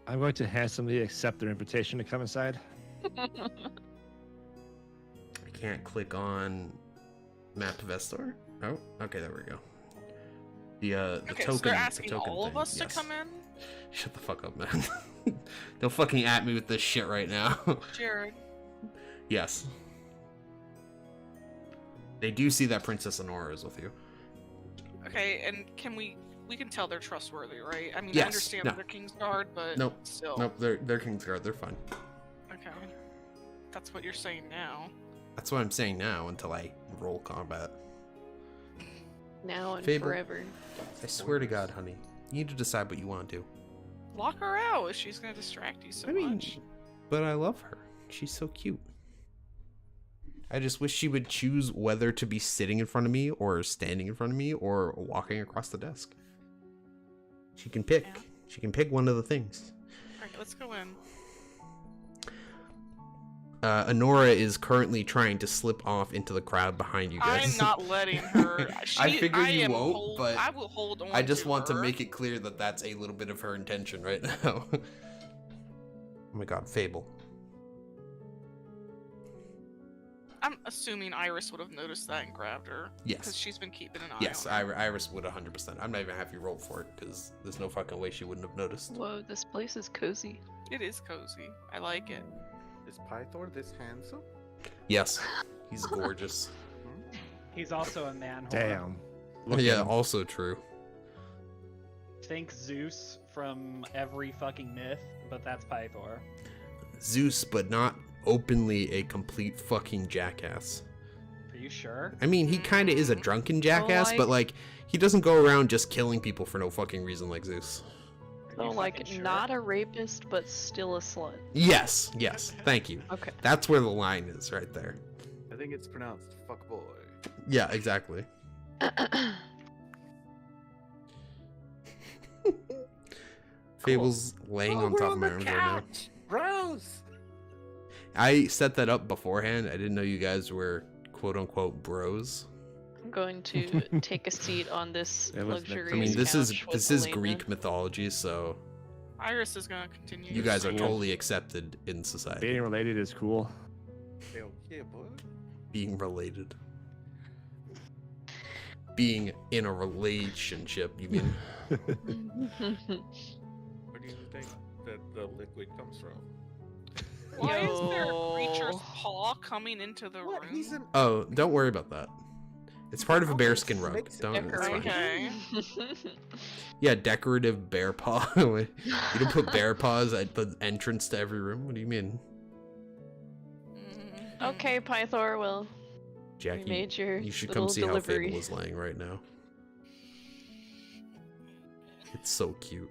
I'm going to handsomely accept their invitation to come inside. I can't click on map Vestor. Oh, okay, there we go. The Okay, token. so they're the asking token all of thing, us yes. to come in? Shut the fuck up, man. Don't fucking at me with this shit right now. Jared. Yes. They do see that Princess Honora is with you. Okay, and can we can tell they're trustworthy, right? I mean, I Yes, understand no. they're Kingsguard, but Nope, still. Nope, they're Kingsguard. They're fine. Okay. That's what you're saying now. That's what I'm saying now until I roll combat. Now and Fable. forever. I swear to God, honey, you need to decide what you want to do. Lock her out if she's gonna distract you so I mean, much. but I love her. She's so cute. I just wish she would choose whether to be sitting in front of me or standing in front of me or walking across the desk. She can pick. Yeah. She can pick one of the things. Alright, let's go in. Honora is currently trying to slip off into the crowd behind you guys. I'm not letting her. I figure you am won't, but I will hold on. I just want to her. make it clear that that's a little bit of her intention right now. Oh my God, Fable. I'm assuming Iris would have noticed that and grabbed her. Because Yes. she's been keeping an eye Yes, on her. Iris would 100%. I'm not even happy you rolled for it because there's no fucking way she wouldn't have noticed. Whoa, this place is cozy. It is cozy. I like it. Is Pythor this handsome? Yes, he's gorgeous. He's also a man. whore. Damn. Yeah, also true. Think Zeus from every fucking myth, but that's Pythor. Zeus, but not openly a complete fucking jackass. Are you sure? I mean, he kind of is a drunken jackass, but like, he doesn't go around just killing people for no fucking reason like Zeus. Are So, you like, fucking sure? not a rapist, but still a slut. Yes, yes, thank you. Okay. That's where the line is, right there. I think it's pronounced fuck boy. Yeah, exactly. Fable's laying on top of my arms right now. Bros! I set that up beforehand. I didn't know you guys were quote unquote bros. I'm going to take a seat on this It was luxurious I mean, this is couch with Elena. Greek mythology, so Iris is gonna continue. you to guys are sleep. totally accepted in society. Being related is cool. Hell yeah, boy. Being related. Being in a relationship, you mean? Where do you think that the liquid comes from? Why is there a Yo. creature's paw coming into the What? room? He's an Oh, don't worry about that. It's part of a bearskin rug. Makes it Don't. It's fine. Okay. Yeah, decorative bear paw. You don't put bear paws at the entrance to every room. What do you mean, Mhm. Okay, Pythor, well, we Jackie? made your You should little come see delivery. how Fable is laying right now. It's so cute.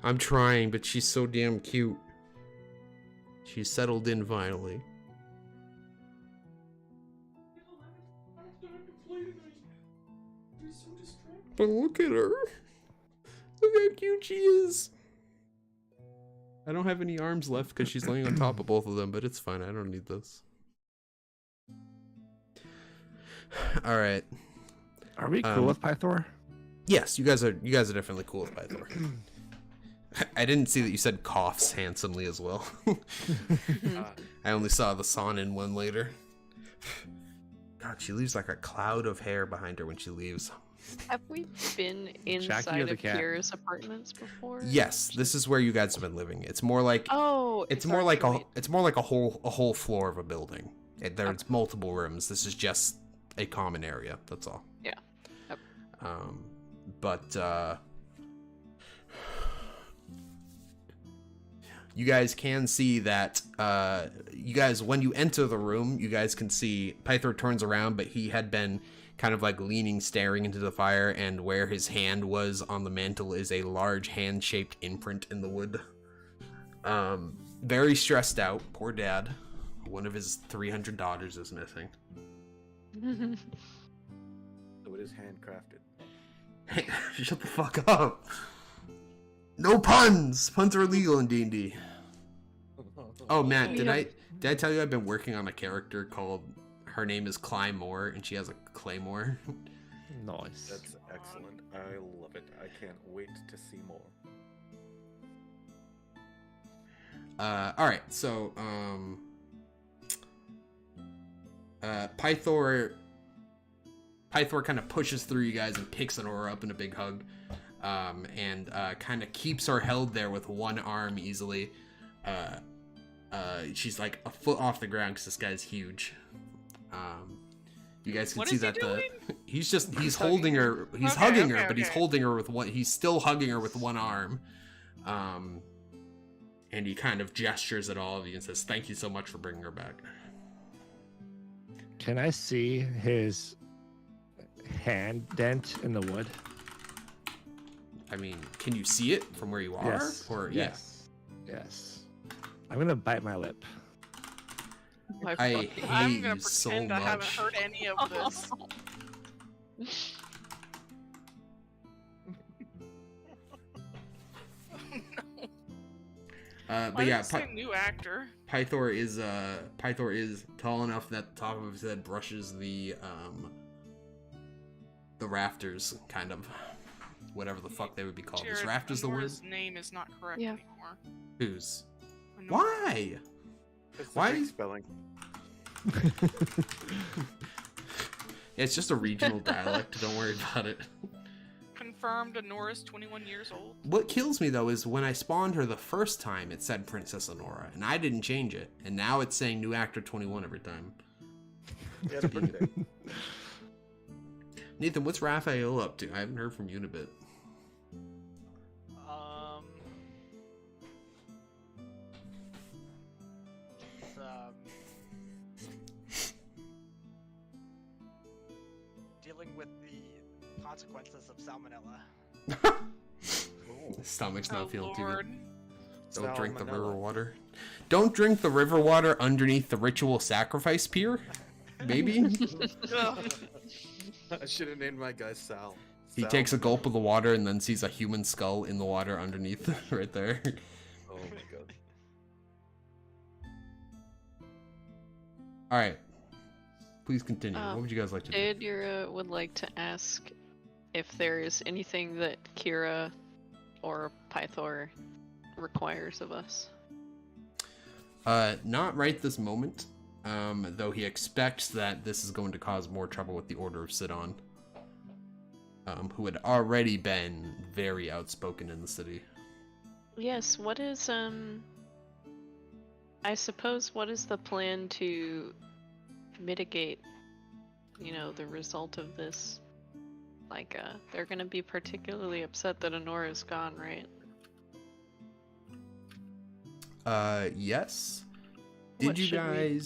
I'm trying, but she's so damn cute. She's settled in finally. But look at her. Look how cute she is. I don't have any arms left because she's laying on top of both of them, but it's fine. I don't need this. All right. Are we cool with Pythor? Yes, you guys are definitely cool with Pythor. I didn't see that you said coughs handsomely as well. I only saw the Sonnen one later. God, she leaves like a cloud of hair behind her when she leaves. Have we been or inside the of cat? Kira's apartments before? Yes, this is where you guys have been living. It's more like Oh, it's more like actually- a whole floor of a building. There's multiple rooms. This is just a common area. That's all. Yeah. Yep. But you guys can see that you guys, when you enter the room, you guys can see Pythor turns around, but he had been kind of like leaning, staring into the fire, and where his hand was on the mantle is a large hand-shaped imprint in the wood. Very stressed out, poor dad. One of his 300 daughters is missing. So it is handcrafted. Hey, shut the fuck up. No puns. Puns are illegal in D&D. Oh, Matt, did I tell you I've been working on a character called, her name is Claymore, and she has a claymore? Nice. That's excellent. I love it. I can't wait to see more. Alright, so, Pythor kind of pushes through you guys and picks Honora up in a big hug, and kind of keeps her held there with one arm easily. She's like a foot off the ground because this guy's huge. You guys can What see is he that doing? he's holding her, he's Okay, hugging her, okay, but he's okay. holding her with one, he's still hugging her with one arm. And he kind of gestures at all of you and says, "Thank you so much for bringing her back." Can I see his hand dent in the wood? I mean, can you see it from where you are? Yes. Or Yes. Yes. I'm gonna bite my lip. My I fucking- hate I'm gonna you so pretend I haven't much. heard any of this. But Why yeah, did it say new actor? Pythor is tall enough that the top of his head brushes the rafters, kind of, whatever the fuck they would be called. Is Jared, rafters the word? Honora's name is not correct Yeah. anymore. Whose? Honora. Why? It's Why the Greek is- spelling? It's just a regional dialect. Don't worry about it. Confirmed Honora's 21 years old. What kills me though is when I spawned her the first time, it said Princess Honora, and I didn't change it, and now it's saying new actor 21 every time. He had a birthday. Nathan, what's Raphael up to? I haven't heard from you in a bit. It's, dealing with the consequences of salmonella. Stomach's not Oh, feeling too good. Lord. Don't drink the river Salmonella. water. Don't drink the river water underneath the ritual sacrifice pier? Maybe? Ugh. I should have named my guy Sal. He takes a gulp of the water and then sees a human skull in the water underneath right there. Oh my god. Alright. Please continue. Um, What would you guys like to do? Adira would like to ask if there is anything that Kira or Pythor requires of us. Not right this moment. Though he expects that this is going to cause more trouble with the Order of Sidon. Who had already been very outspoken in the city. Yes, what is, I suppose, what is the plan to mitigate, the result of this? Like, they're gonna be particularly upset that Honora's gone, right? Yes. What should we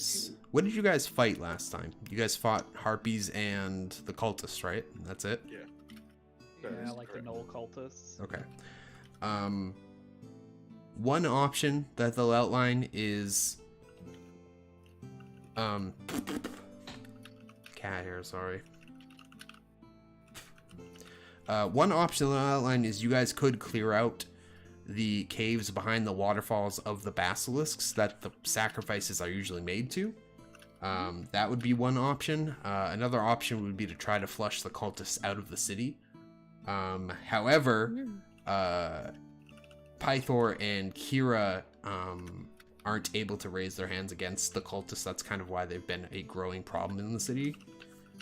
What did you guys fight last time? You guys fought Harpies and the cultists, right? That's it? Yeah. That Yeah, is like correct. the Knoll cultists. Okay. One option that they'll outline is cat hair, sorry. One option they'll outline is you guys could clear out the caves behind the waterfalls of the basilisks that the sacrifices are usually made to. That would be one option. Another option would be to try to flush the cultists out of the city. However, Pythor and Kira aren't able to raise their hands against the cultists. That's kind of why they've been a growing problem in the city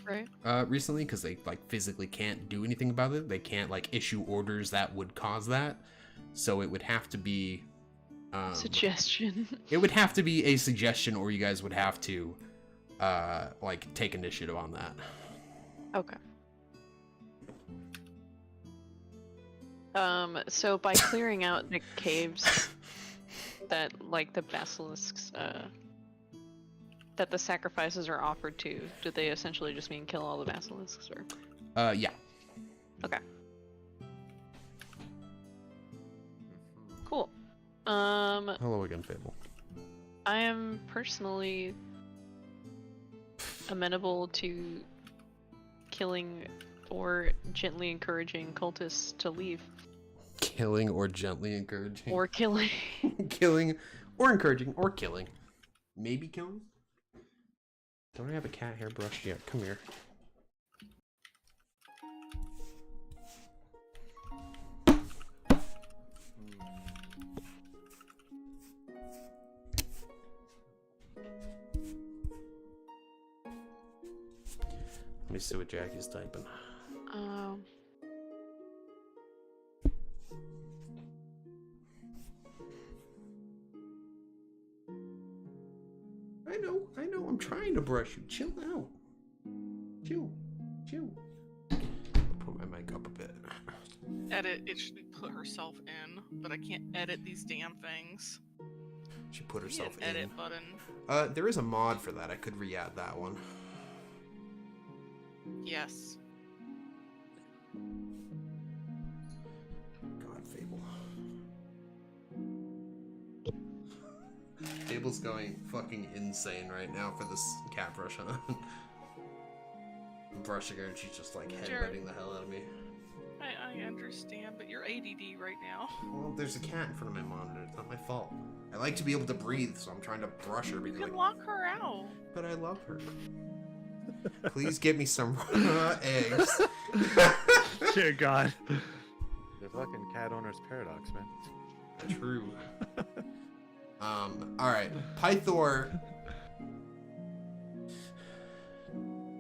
Right. recently, because they physically can't do anything about it. They can't issue orders that would cause that. So it would have to be Suggestion. it would have to be a suggestion, or you guys would have to take initiative on that. Okay. So by clearing out the caves that, the basilisks, that the sacrifices are offered to, do they essentially just mean kill all the basilisks, or? Yeah. Okay. Cool. Hello again, Fable. I am personally amenable to killing or gently encouraging cultists to leave. Killing or gently encouraging. Or killing. Killing or encouraging or killing. Maybe killing? Don't I have a cat hair brush yet? Come here. Let me see what Jackie's typing. I know, I'm trying to brush you. Chill out. Chill. I'll put my mic up a bit. Edit, it should put herself in, but I can't edit these damn things. She put Need herself an in. edit button. There is a mod for that. I could re-add that one. Yes. God, Fable. Fable's going fucking insane right now for this cat brush on. I'm brushing her and she's just like headbutting the hell out of me. I understand, but you're ADD right now. Well, there's a cat in front of my monitor. It's not my fault. I like to be able to breathe, so I'm trying to brush her You because can lock her out. But I love her. Please get me some eggs. Dear God. The fucking cat owner's paradox, man. True. Alright. Pythor.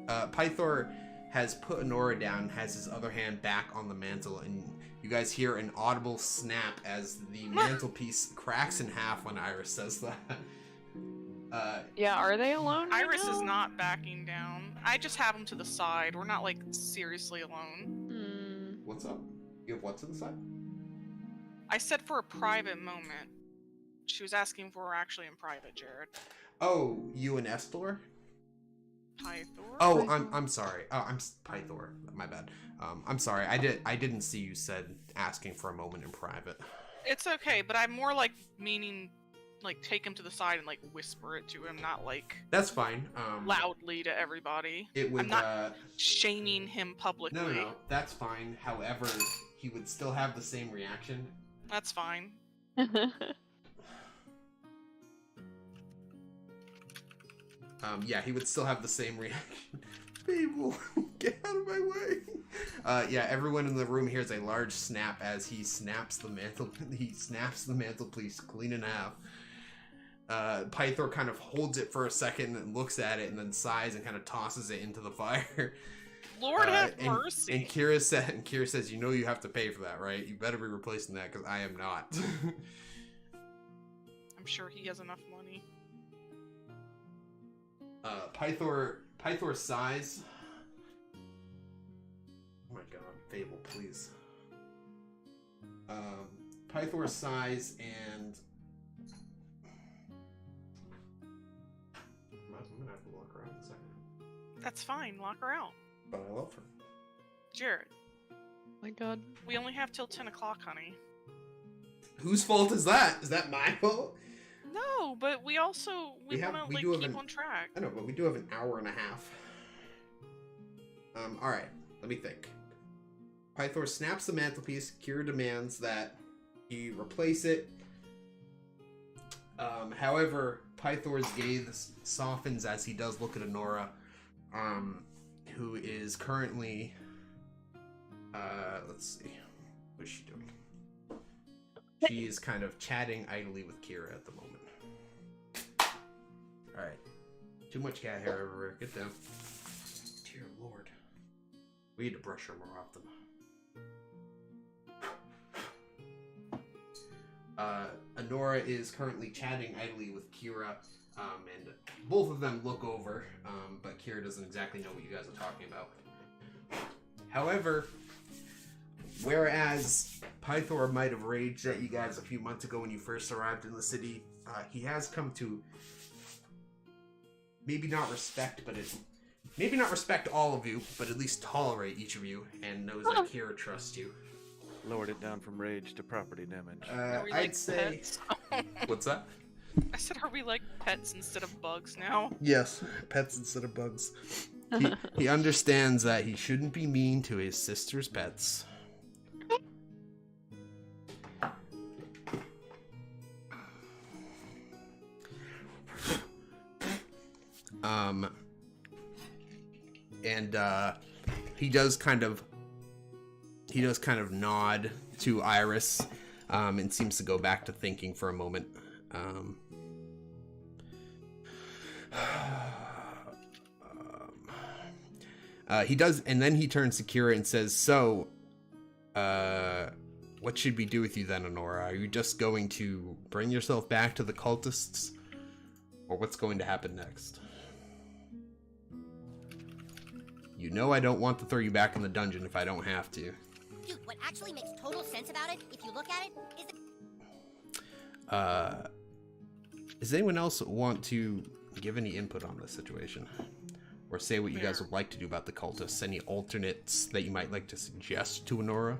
Pythor has put Honora down, has his other hand back on the mantle, and you guys hear an audible snap as the mantelpiece cracks in half when Iris says that. Yeah, are they alone? right Iris is now? not backing down. I just have him to the side. We're not, like, seriously alone. What's up? You have what to the side? I said for a private moment. She was asking if we're actually in private, Jared. Oh, you and Estor? Pythor? Oh, I'm sorry. I'm Pythor. My bad. I'm sorry. I didn't see you said asking for a moment in private. It's okay, but I'm more like meaning, like, take him to the side and, like, whisper it to him, not, like, That's fine. loudly to everybody. It would. I'm not shaming him publicly. No, that's fine. However, he would still have the same reaction. That's fine. Yeah, he would still have the same reaction. Fable, get out of my way. Yeah, everyone in the room hears a large snap as he snaps the mantle. He snaps the mantelpiece clean in half. Pythor kind of holds it for a second and looks at it and then sighs and kind of tosses it into the fire. Lord have mercy. And Kira says, "You know you have to pay for that, right? You better be replacing that because I am not." I'm sure he has enough money. Pythor sighs. Oh my god, Fable, please. Pythor sighs and I'm gonna have to lock her out in a second. That's fine. Lock her out. But I love her. Jared, My God. we only have till 10 o'clock, honey. Whose fault is that? Is that my fault? No, but we also we We want to like do have keep an- on track. I know, but we do have an hour and a half. Alright, let me think. Pythor snaps the mantelpiece. Kira demands that he replace it. However, Pythor's gaze softens as he does look at Honora, who is currently, let's see, what is she doing? She is kind of chatting idly with Kira at the moment. Alright. Too much cat hair everywhere. Get down. Dear Lord. We need to brush her more often. Honora is currently chatting idly with Kira, and both of them look over, but Kira doesn't exactly know what you guys are talking about. However, whereas Pythor might have raged at you guys a few months ago when you first arrived in the city, he has come to maybe not respect all of you, but at least tolerate each of you, and knows that Kira trusts you. Lowered it down from rage to property damage. Are we, I'd like, say. pets? What's that? I said, are we like pets instead of bugs now? Yes, pets instead of bugs. He understands that he shouldn't be mean to his sister's pets. And he does kind of nod to Iris, and seems to go back to thinking for a moment. He does, and then he turns to Kira and says, "So, what should we do with you then, Honora? Are you just going to bring yourself back to the cultists, or what's going to happen next? You know I don't want to throw you back in the dungeon if I don't have to." Dude, what actually makes total sense about it, if you look at it, is Does anyone else want to give any input on this situation? Or say what you guys would like to do about the cultists? Any alternates that you might like to suggest to Honora?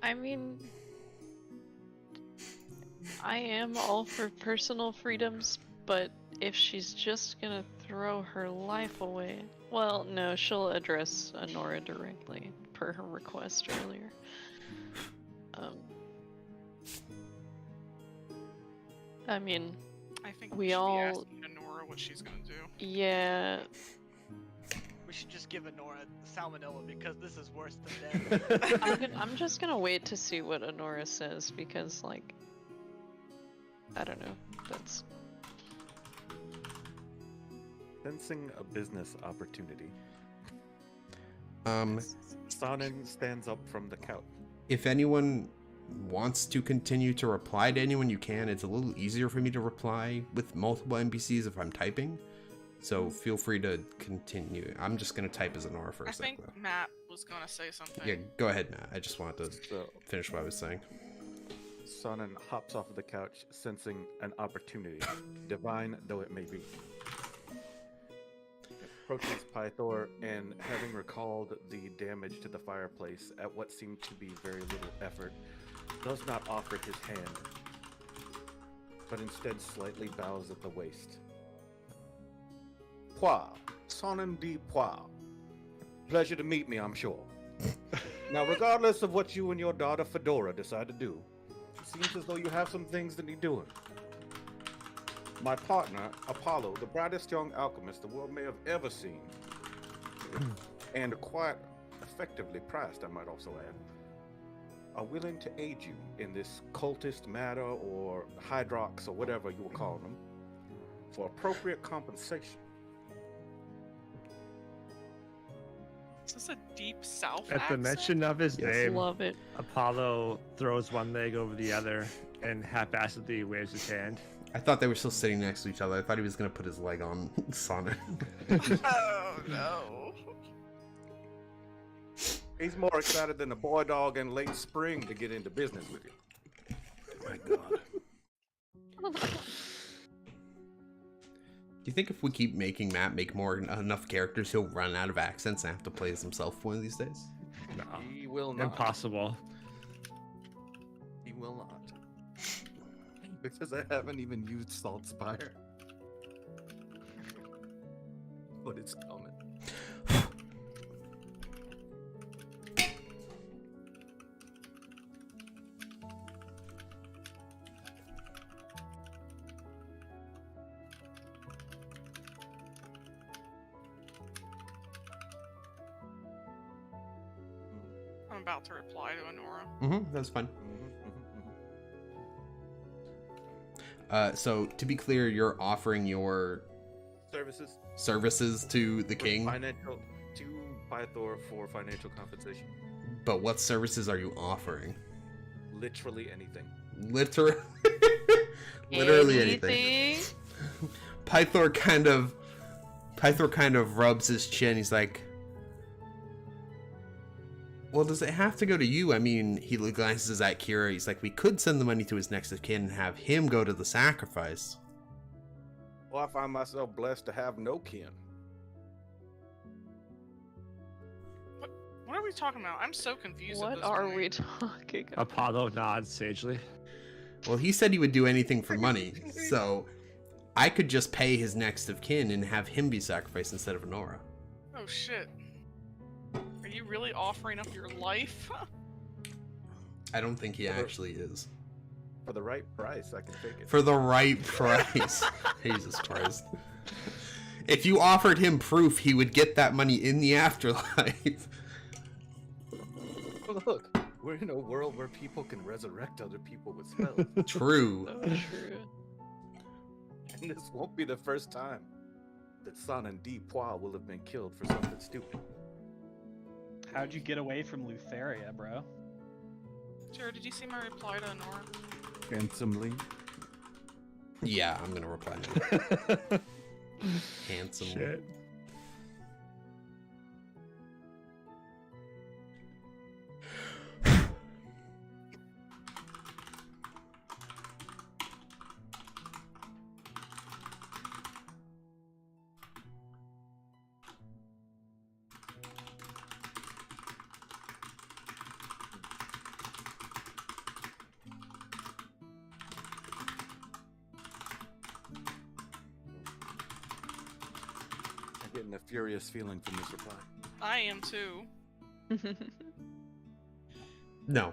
I mean, I am all for personal freedoms, but if she's just gonna throw her life away, well, no, she'll address Honora directly, per her request earlier. I mean, I think we should be all- asking Nora what she's gonna do. yeah, We should just give Honora salmonella because this is worse than death. I'm just gonna wait to see what Honora says because, like, I don't know. That's Sensing a business opportunity, Um, Sonnen stands up from the couch. if anyone wants to continue to reply to anyone, you can. It's a little easier for me to reply with multiple NPCs if I'm typing. So feel free to continue. I'm just going to type as Honora for a I sec, think though. Matt was gonna say something. Yeah, go ahead, Matt. I just wanted to So finish what I was saying. Sonnen hops off of the couch, sensing an opportunity, divine though it may be. Approaches Pythor, and having recalled the damage to the fireplace at what seemed to be very little effort, does not offer his hand, but instead slightly bows at the waist. Pois, Sonnen de Pois. Pleasure to meet me, I'm sure. Now, regardless of what you and your daughter Fedora decide to do, it seems as though you have some things that need doing. My partner, Apollo, the brightest young alchemist the world may have ever seen, and quite effectively priced, I might also add, are willing to aid you in this cultist matter, or hydrox, or whatever you will call them, for appropriate compensation. Is this a deep south At the accent? mention of his name, love it. Apollo throws one leg over the other and half-assedly waves his hand. I thought they were still sitting next to each other. I thought he was going to put his leg on Sonnen. Oh no. He's more excited than a boy dog in late spring to get into business with you. My God. Do you think if we keep making Matt make enough characters, he'll run out of accents and have to play as himself one of these days? No, He will not. impossible. He will not. Because I haven't even used Saltspire. But it's coming. I'm about to reply to Honora. That's fine. So to be clear, you're offering your services to the king, Financial to Pythor for financial compensation. but what services are you offering? Literally anything. Literally anything. Pythor kind of rubs his chin. He's like, well, does it have to go to you? I mean, he glances at Kira. He's like, we could send the money to his next of kin and have him go to the sacrifice. Well, I find myself blessed to have no kin. What are we talking about? I'm so confused. What at this are point. we talking about? Apollo nods sagely. Well, he said he would do anything for money, so I could just pay his next of kin and have him be sacrificed instead of Honora. Oh shit. Are you really offering up your life? I don't think he actually is. For the right price, I can take it. For the right price. Jesus Christ. If you offered him proof, he would get that money in the afterlife. Look, we're in a world where people can resurrect other people with spells. True. So true. And this won't be the first time that San and Pois will have been killed for something stupid. How'd you get away from Lutheria, bro? Jared, did you see my reply to Nora? Handsomely. Yeah, I'm gonna reply now. Handsome. Shit. I'm getting a furious feeling from this reply. I am too. No,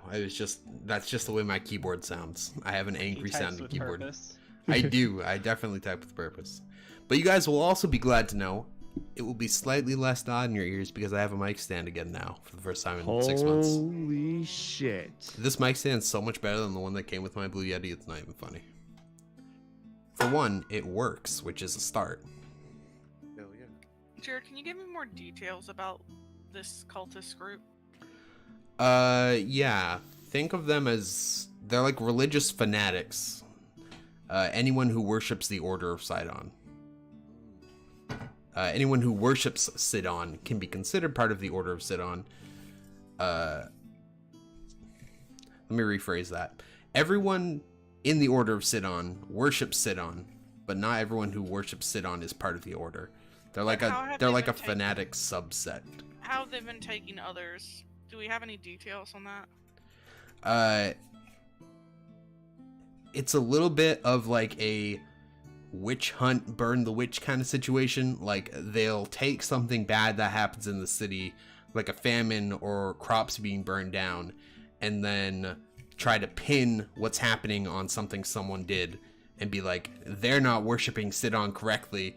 that's just the way my keyboard sounds. I have an angry He types sounding with keyboard. purpose. I do. I definitely type with purpose. But you guys will also be glad to know it will be slightly less odd in your ears because I have a mic stand again now for the first time in 6 months. Holy shit. This mic stand is so much better than the one that came with my Blue Yeti, it's not even funny. For one, it works, which is a start. Hell yeah. Jared, can you give me more details about this cultist group? Yeah. Think of them as they're like religious fanatics. Anyone who worships the Order of Sidon. Anyone who worships Sidon can be considered part of the Order of Sidon. Let me rephrase that. Everyone in the Order of Sidon worships Sidon, but not everyone who worships Sidon is part of the Order. They're like How have a they been taken? fanatic subset. How have they been taking others? Do we have any details on that? It's a little bit of like a witch hunt, burn the witch kind of situation. Like they'll take something bad that happens in the city, like a famine or crops being burned down, and then try to pin what's happening on something someone did and be like, they're not worshiping Sidon correctly.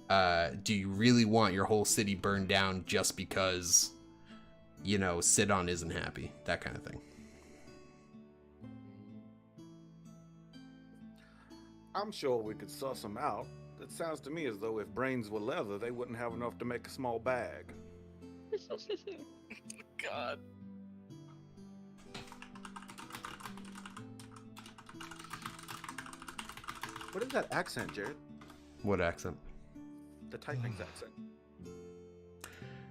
Do you really want your whole city burned down just because, you know, Sidon isn't happy? That kind of thing. I'm sure we could suss them out. It sounds to me as though if brains were leather, they wouldn't have enough to make a small bag. God. What is that accent, Jared? What accent? The typing's accent.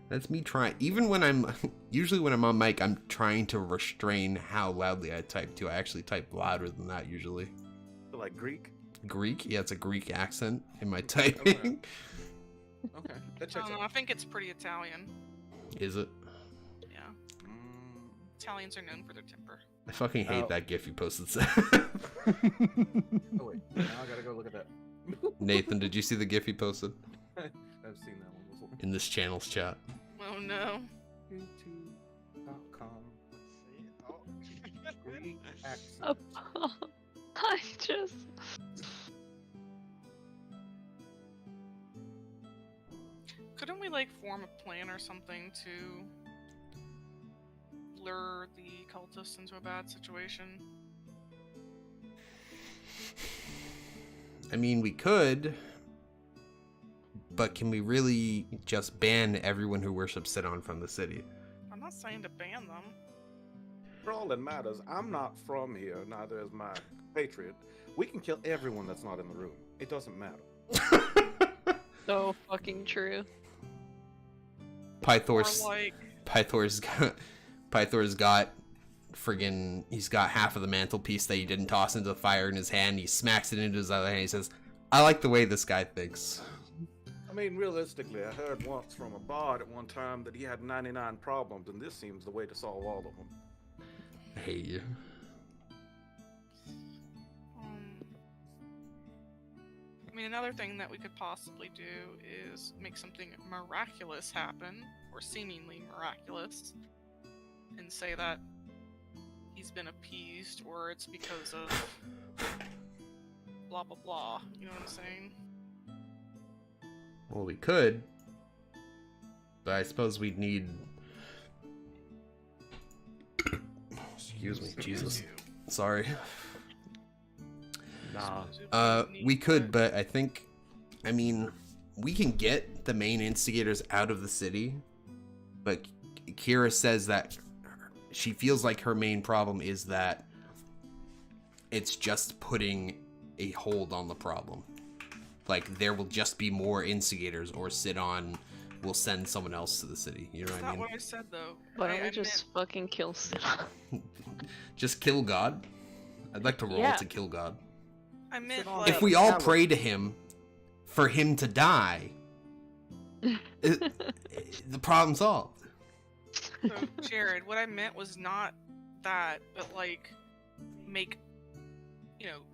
That's me trying. Even when usually when I'm on mic, I'm trying to restrain how loudly I type too. I actually type louder than that usually. So like Greek? Greek? Yeah, it's a Greek accent in my typing. Okay, that I checks don't know. I out. think it's pretty Italian. Is it? Yeah. Mm, Italians are known for their temper. I fucking hate Oh. that GIF you posted. oh wait, now I gotta go look at that. Nathan, did you see the GIF you posted I've seen that one before. in this channel's chat? Oh no. YouTube.com. Let's see. Oh. Greek accent. I just. Couldn't we like form a plan or something to lure the cultists into a bad situation? I mean, we could, but can we really just ban everyone who worships Sidon from the city? I'm not saying to ban them. For all that matters, I'm not from here, neither is my patriot. We can kill everyone that's not in the room. It doesn't matter. So fucking true. Pythor's Or like, Pythor's got friggin' he's got half of the mantelpiece that he didn't toss into the fire in his hand. He smacks it into his other hand. He says, "I like the way this guy thinks." I mean, realistically, I heard once from a bard at one time that he had 99 problems, and this seems the way to solve all of them. I hate you. mean, another thing that we could possibly do is make something miraculous happen, or seemingly miraculous, and say that he's been appeased, or it's because of blah blah blah. You know what I'm saying? Well, we could, but I suppose we'd need. Excuse me, Jesus. Sorry. Nah. We could, but I think, I mean, we can get the main instigators out of the city, but Kira says that she feels like her main problem is that it's just putting a hold on the problem. Like, there will just be more instigators, or Sidon will send someone else to the city. You know what I mean? That's not what I said, though. Why don't I we just fucking kill Sidon? Just kill God? I'd like to roll Yeah. to kill God. I meant Sidon- like, If we all pray to him for him to die, the problem's solved. so, Jared, what I meant was not that, but like make,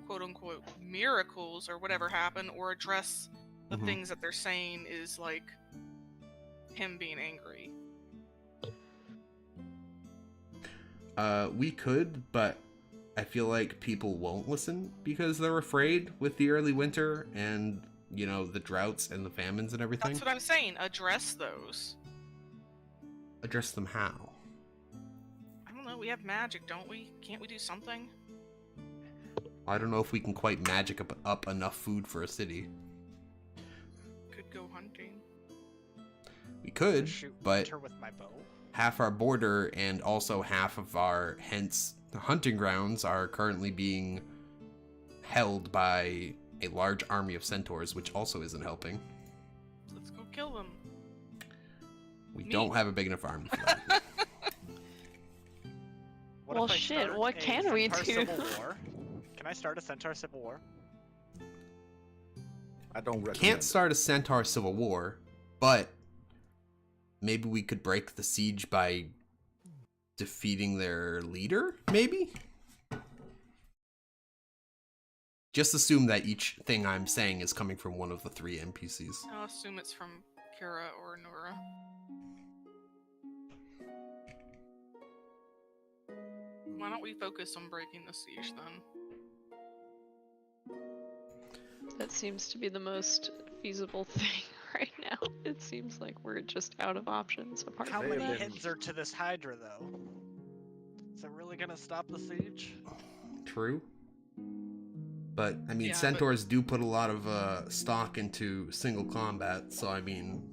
quote unquote miracles or whatever happen, or address the Mhm. things that they're saying is like him being angry. We could, but I feel like people won't listen because they're afraid with the early winter and, the droughts and the famines and everything. That's what I'm saying. Address those. Address them how? I don't know. We have magic, don't we? Can't we do something? I don't know if we can quite magic up enough food for a city. Could go hunting. We could, Shoot but winter with my bow. half our border and also half of our hunting grounds are currently being held by a large army of centaurs, which also isn't helping. Let's go kill them. We Me. don't have a big enough army for that. What Well, if I shit, start what a can we Centaur do? Civil War? Can I start a Centaur Civil War? I don't recommend. Can't start a centaur civil war, but maybe we could break the siege by defeating their leader, maybe? Just assume that each thing I'm saying is coming from one of the 3 NPCs. I'll assume it's from Kira or Nora. Why don't we focus on breaking the siege then? That seems to be the most feasible thing right now. It seems like we're just out of options apart How They from have many been- heads are to this Hydra, though? Is it really gonna stop the siege? True. But, I mean, Yeah, but- centaurs do put a lot of stock into single combat, so, I mean,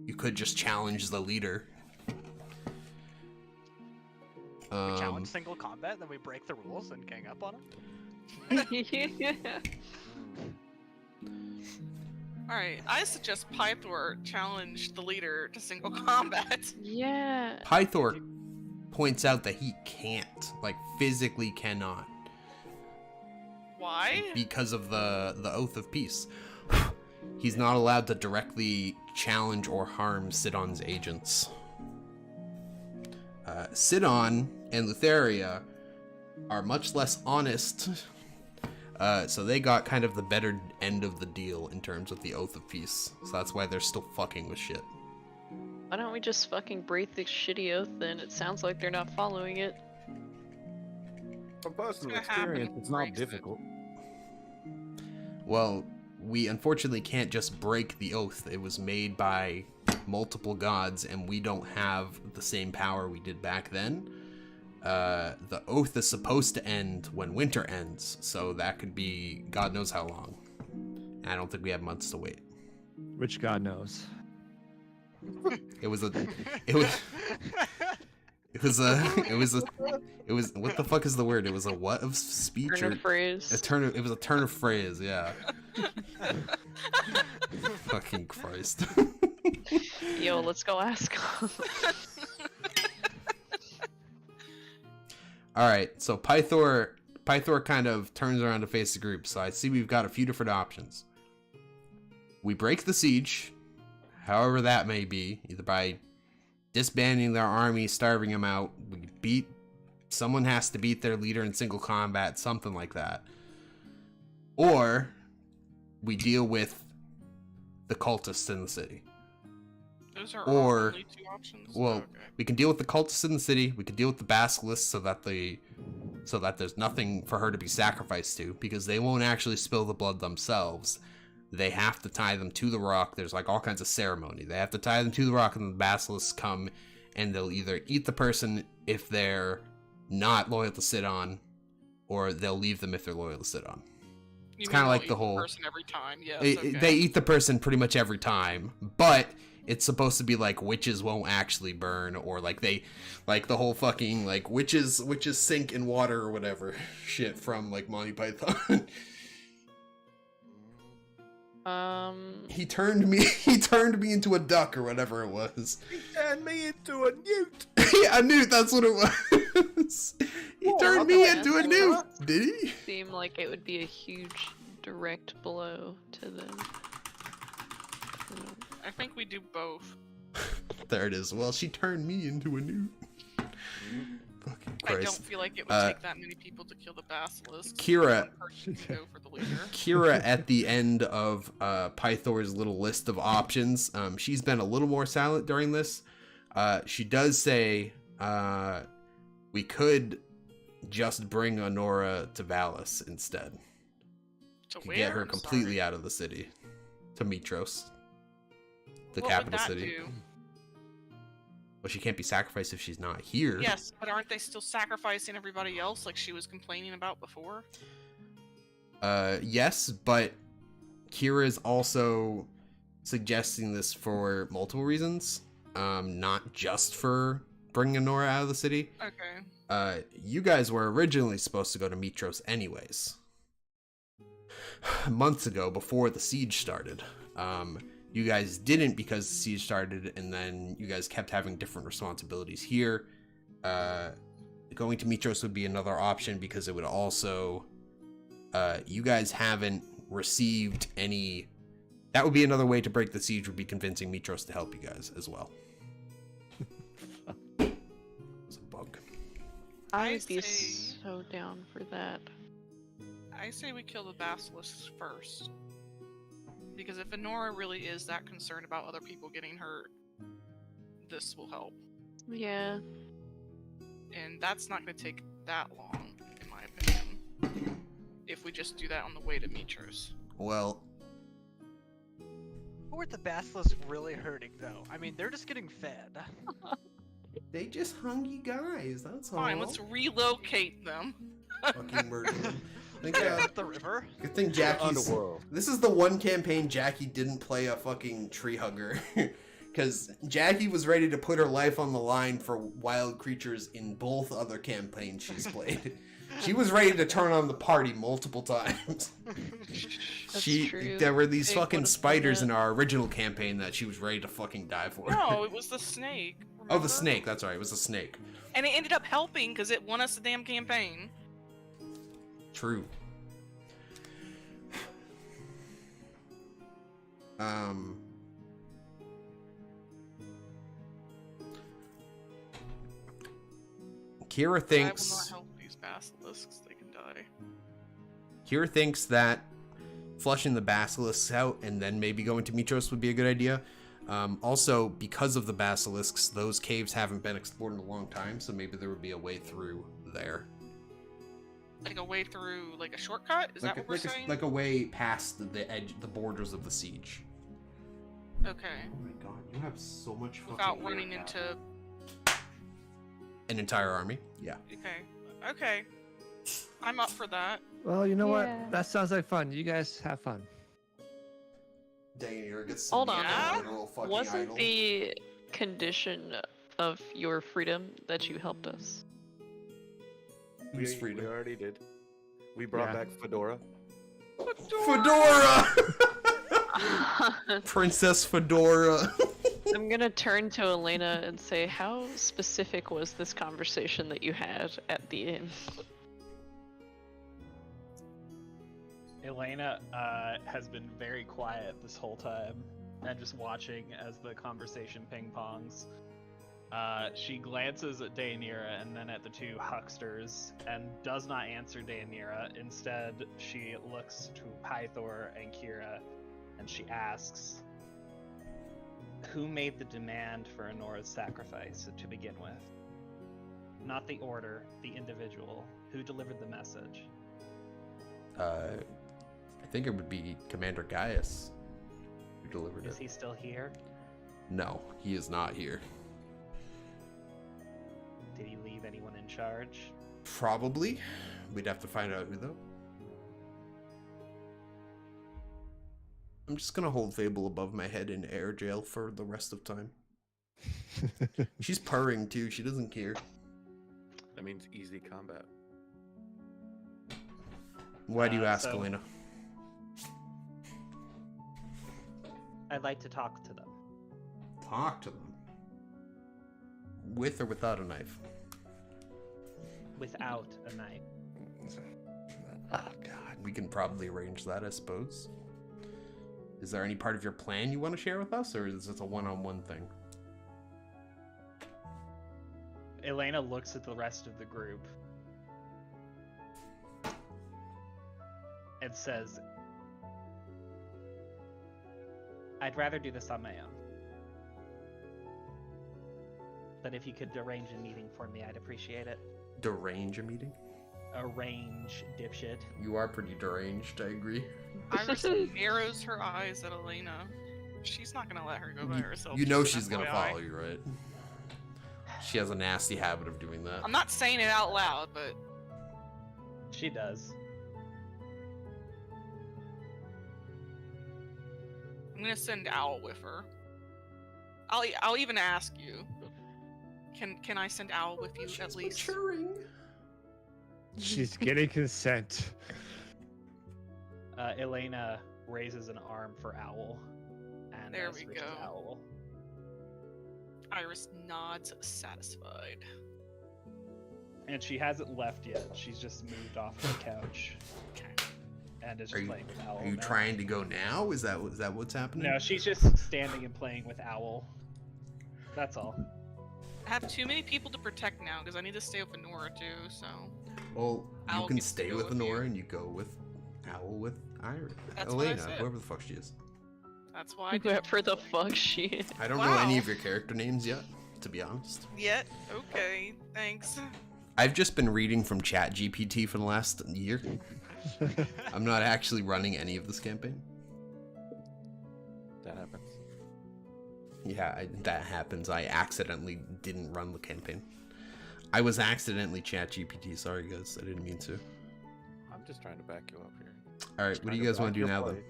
you could just challenge the leader. We challenge single combat, then we break the rules and gang up on him? yeah. Alright, I suggest Pythor challenge the leader to single combat. Yeah. Pythor points out that he can't, like, physically cannot, Why? because of the Oath of Peace. He's not allowed to directly challenge or harm Sidon's agents. Sidon and Lutheria are much less honest, so they got kind of the better end of the deal in terms of the Oath of Peace. So that's why they're still fucking with shit. Why don't we just fucking break the shitty oath then? It sounds like they're not following it. From personal gonna happen experience, if it's he not breaks it. difficult. Well, we unfortunately can't just break the oath. It was made by multiple gods, and we don't have the same power we did back then. The oath is supposed to end when winter ends, so that could be God knows how long. I don't think we have months to wait. Which God knows. It was what the fuck is the word? It was a what of speech Turn or of phrase. it was a turn of phrase, yeah. Fucking Christ. Yo, let's go ask. Alright, so Pythor kind of turns around to face the group, so I see we've got a few different options. We break the siege, however that may be, either by disbanding their army, starving them out, someone has to beat their leader in single combat, something like that. Or we deal with the cultists in the city. Those are Or- our only two options. Well, Okay. we can deal with the cultists in the city. We can deal with the basilisks so that there's nothing for her to be sacrificed to, because they won't actually spill the blood themselves. They have to tie them to the rock. There's like all kinds of ceremony. They have to tie them to the rock, and the basilisks come, and they'll either eat the person if they're not loyal to Sidon, or they'll leave them if they're loyal to Sidon. You kinda mean like they'll the eat whole- person every time. Yes. They- okay. They eat the person pretty much every time, but it's supposed to be like witches won't actually burn, or like the whole fucking like witches sink in water or whatever shit from like Monty Python. He turned me into a duck or whatever it was. He turned me into a newt. Yeah, a newt, that's what it was. He turned me into a newt, did he? Seem like it would be a huge direct blow to them. I think we do both. There it is. Well, she turned me into a newt. Fucking I don't Christ. feel like it would take that many people to kill the basilisk. Kira- One person can go for the leader. Kira, at the end of Pythor's little list of options, she's been a little more silent during this. She does say we could just bring Honora to Valis instead. To To where? get her I'm completely sorry. out of the city. To Mitros. The What capital would that city. do? Well, she can't be sacrificed if she's not here. Yes, but aren't they still sacrificing everybody else like she was complaining about before? Yes, but Kira is also suggesting this for multiple reasons. Not just for bringing Honora out of the city. Okay. You guys were originally supposed to go to Mitros anyways. Months ago, before the siege started. You guys didn't because the siege started, and then you guys kept having different responsibilities here. Going to Mitros would be another option because it would also... you guys haven't received any... That would be another way to break the siege, would be convincing Mitros to help you guys as well. It's a bug. I would be say- so down for that. I say we kill the basilisks first. Because if Honora really is that concerned about other people getting hurt, this will help. Yeah. And that's not going to take that long, in my opinion. If we just do that on the way to Mitros. Well, Who are the basilisks really hurting, though? I mean, they're just getting fed. they just hungry guys, that's all. Fine, let's relocate them. Fucking murder them. Think, At the river? good thing Jackie's... Underworld. This is the one campaign Jackie didn't play a fucking tree hugger. Because Jackie was ready to put her life on the line for wild creatures in both other campaigns she's played. She was ready to turn on the party multiple times. That's true. There were these They fucking would've spiders done in our original campaign that she was ready to fucking die for. No, it was the snake. Oh, remember? the snake. That's right. It was the snake. And it ended up helping because it won us the damn campaign. True. Kira I will thinks... not help these basilisks. They can die. Kira thinks that flushing the basilisks out and then maybe going to Mitros would be a good idea. Also, because of the basilisks, those caves haven't been explored in a long time, so maybe there would be a way through there. Like a way through, like a shortcut? Is that what we're saying? Like a way past the edge, the borders of the siege. Okay. Oh my god, you have so much fucking Without hair, running Kat. into. An entire army? Yeah. Okay. Okay. I'm up for that. Well, you know Yeah. what? That sounds like fun. You guys have fun. Dang, you're gets Hold on. Yeah? Wasn't the condition of your freedom that you helped us? Who's We freedom? already did. We brought Yeah. back Fedora. Fedora! Princess Fedora. I'm gonna turn to Elena and say, how specific was this conversation that you had at the inn? Elena has been very quiet this whole time and just watching as the conversation ping pongs. She glances at Deianira and then at the two hucksters and does not answer Deianira. Instead, she looks to Pythor and Kira and she asks, who made the demand for Anora's sacrifice to begin with? Not the order, the individual. Who delivered the message? I think it would be Commander Gaius who delivered it. Is he still here? No, he is not here. Did he leave anyone in charge? Probably. We'd have to find out who, though. I'm just gonna hold Fable above my head in air jail for the rest of time. She's purring too, she doesn't care. That means easy combat. Why do you ask, so- Elena? I'd like to talk to them. Talk to them. With or without a knife? Without a knife. Oh god, we can probably arrange that, I suppose. Is there any part of your plan you want to share with us, or is this a one-on-one thing? Elena looks at the rest of the group and says, I'd rather do this on my own. But if you could arrange a meeting for me, I'd appreciate it. Derange a meeting? Arrange, dipshit. You are pretty deranged, I agree. Iris narrows her eyes at Elena. She's not gonna let her go by herself. You know just an she's gonna FYI. follow you, right? She has a nasty habit of doing that. I'm not saying it out loud, but She does. I'm gonna send Owl with her. I'll even ask you. Can I send Owl with you at least? Maturing. She's getting consent. Elena raises an arm for Owl. And There we switches go. to Owl. Iris nods, satisfied. And she hasn't left yet. She's just moved off the couch. Okay. And is Are just you, playing with Owl. are you now. trying to go now? Is that what's happening? No, she's just standing and playing with Owl. That's all. I have too many people to protect now because I need to stay with Nora too. So Well, you Owl can gets to stay go with with you. Honora and you go with Owl with Iris. That's what I Elena, said. whoever the fuck she is. that's why I did. Whoever the fuck she is. I don't know any Wow. of your character names yet, to be honest. Yet. Okay. Thanks. I've just been reading from ChatGPT for the last year. I'm not actually running any of this campaign. That happens. Yeah, that happens. I accidentally didn't run the campaign. I was accidentally ChatGPT. Sorry, guys. I didn't mean to. I'm just trying to back you up here. All right, what do you guys want to do now, then?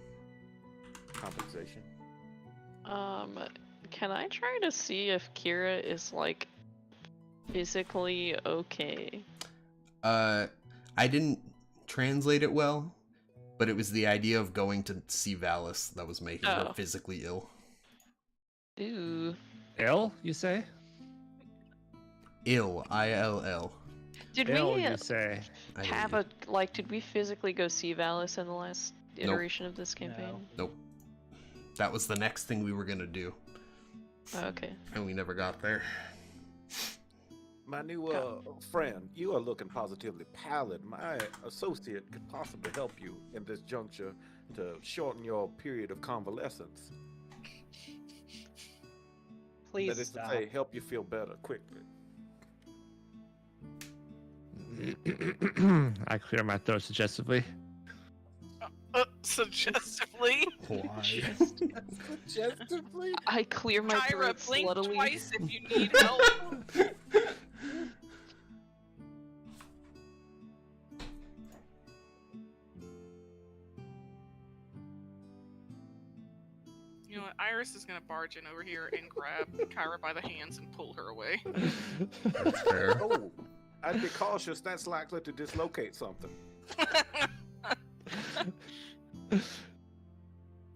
Compensation. Can I try to see if Kira is like physically okay? I didn't translate it well, but it was the idea of going to see Valis that was making her Oh. physically ill. Ooh. Ill, you say? Ill. I-L-L. Did Ill, we you say? I hate have you. did we physically go see Valis in the last iteration of this campaign? Nope. That was the next thing we were gonna do, Oh, okay. and we never got there. My new friend, you are looking positively pallid. My associate could possibly help you in this juncture to shorten your period of convalescence. Please That is to stop. say, help you feel better quickly. I clear my throat suggestively. Suggestively. Why? Suggestively? I clear my Kyra, throat blink sluttily. twice if you need help. You know what? Iris is gonna barge in over here and grab Kyra by the hands and pull her away. That's fair. Oh, I'd be cautious. That's likely to dislocate something.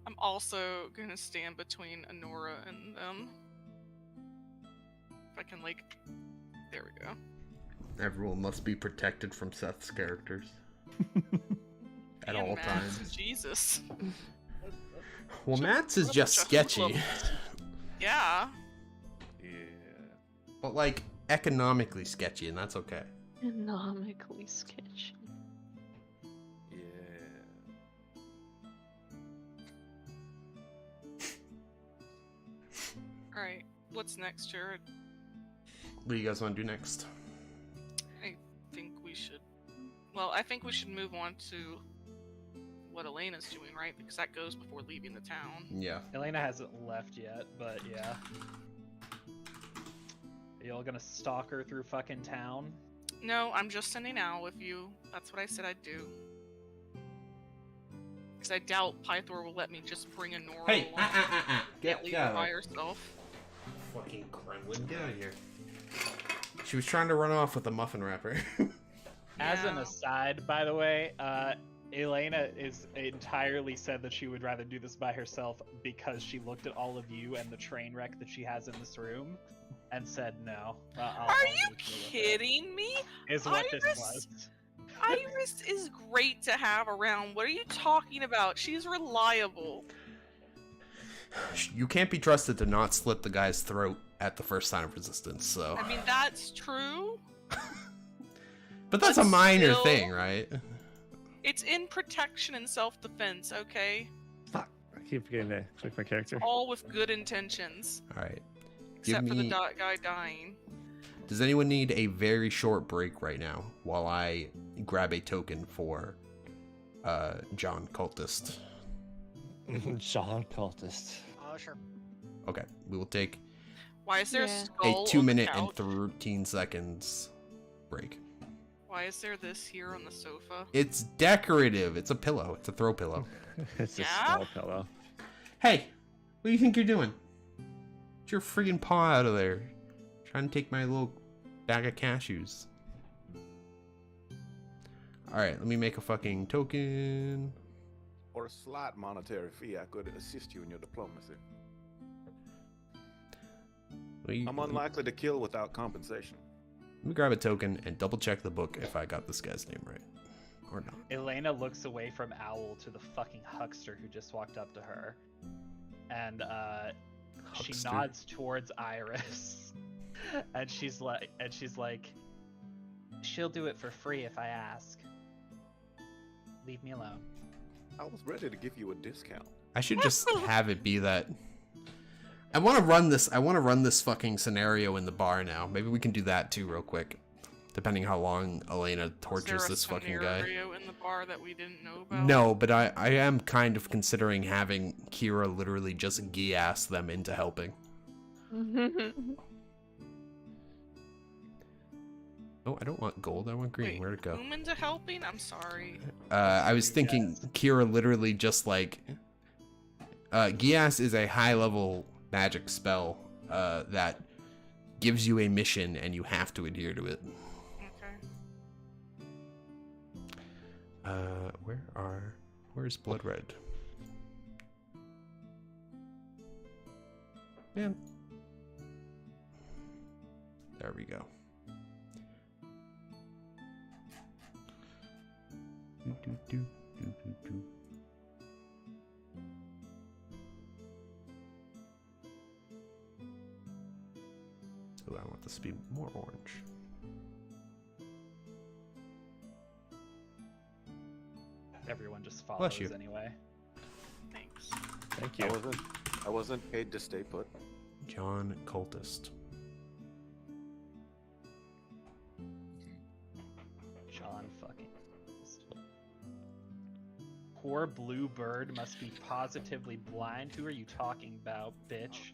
I'm also gonna stand between Honora and them. If I can, like, there we go. Everyone must be protected from Seth's characters at And all Max, times. Jesus. Well, Matt's is just sketchy. Yeah. Yeah. But like economically sketchy, and that's okay. Economically sketchy. Yeah. Alright, what's next, Jared? What do you guys want to do next? I think we should. Well, I think we should move on to what Elena's doing, right? Because that goes before leaving the town. Yeah. Elena hasn't left yet, but yeah. Are y'all gonna stalk her through fucking town? No, I'm just sending Al with you. That's what I said I'd do. Because I doubt Pythor will let me just bring a Nora Hey, along. get Leave her by herself. Fucking Kremlin, get out of here. She was trying to run off with a muffin wrapper. As an Yeah. aside, by the way, Elena is entirely said that she would rather do this by herself because she looked at all of you and the train wreck that she has in this room and said no. I'll Are leave you you with it. kidding me? Is what this Iris? was. Iris is great to have around. What are you talking about? She's reliable. You can't be trusted to not slit the guy's throat at the first sign of resistance, so. I mean, that's true. But that's but a minor still- thing, right? It's in protection and self-defense, okay? Fuck. I keep forgetting to click my character. All with good intentions. Alright. Except for the me- guy dying. Does anyone need a very short break right now while I grab a token for John Cultist? John Cultist. Sure. Okay, we will take Why is there a Yeah. skull a on 2 the minute and couch? 13 seconds break. Why is there this here on the sofa? It's decorative. It's a pillow. It's a throw pillow. It's a Yeah? small pillow. Hey, what do you think you're doing? Get your friggin' paw out of there. Trying to take my little bag of cashews. Alright, let me make a fucking token. For a slight monetary fee, I could assist you in your diplomacy. I'm unlikely to kill without compensation. Let me grab a token and double check the book if I got this guy's name right. Or not. Elena looks away from Owl to the fucking huckster who just walked up to her. And she Huckster. nods towards Iris. and she's like she'll do it for free if I ask. Leave me alone. I was ready to give you a discount. I should just have it be that. I want to run this fucking scenario in the bar now. Maybe we can do that too real quick. Depending how long Elena tortures Is there a this fucking guy. scenario in the bar that we didn't know about? No, but I am kind of considering having Kira literally just gee-ass them into helping. Oh, I don't want gold. I want green. Wait, Where'd it go? whom into helping? I'm sorry. I was thinking Kira literally just like... Gias is a high-level magic spell that gives you a mission and you have to adhere to it. Okay. Where's Blood Red? Man. There we go. So I want this to be more orange. Everyone just follows Bless you. anyway. Thanks. Thank you. I wasn't paid to stay put. John Cultist. John fucking. Poor blue bird must be positively blind. Who are you talking about, bitch?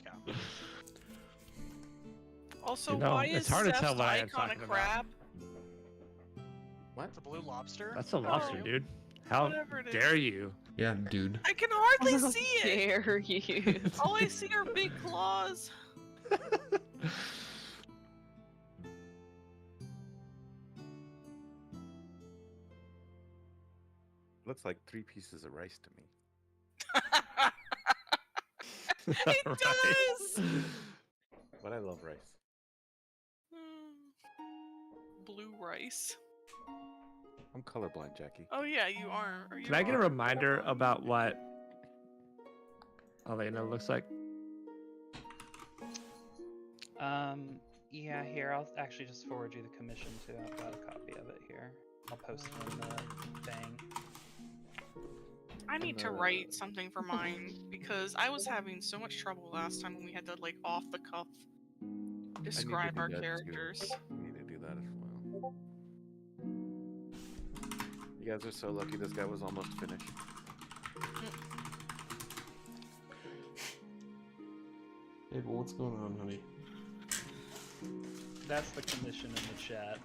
Also, You know, why it's is hard to Steph's tell what I am icon a talking about. crab? It's a blue lobster. That's a lobster, Oh, dude. How whatever it is. dare you? Yeah, dude. I can hardly How see it. dare you? All I see are big claws. Looks like 3 pieces of rice to me. It Right. does. But I love rice. Blue rice. I'm colorblind, Jackie. Oh yeah, you are. Or you Can I get a are. reminder about what Elena looks like? Yeah, here, I'll actually just forward you the commission too. I've got a copy of it here. I'll post it in the thing. I need to write something for mine because I was having so much trouble last time when we had to like off the cuff describe our characters. I need to do that as well. You guys are so lucky this guy was almost finished. Hey, but what's going on, honey? That's the commission in the chat.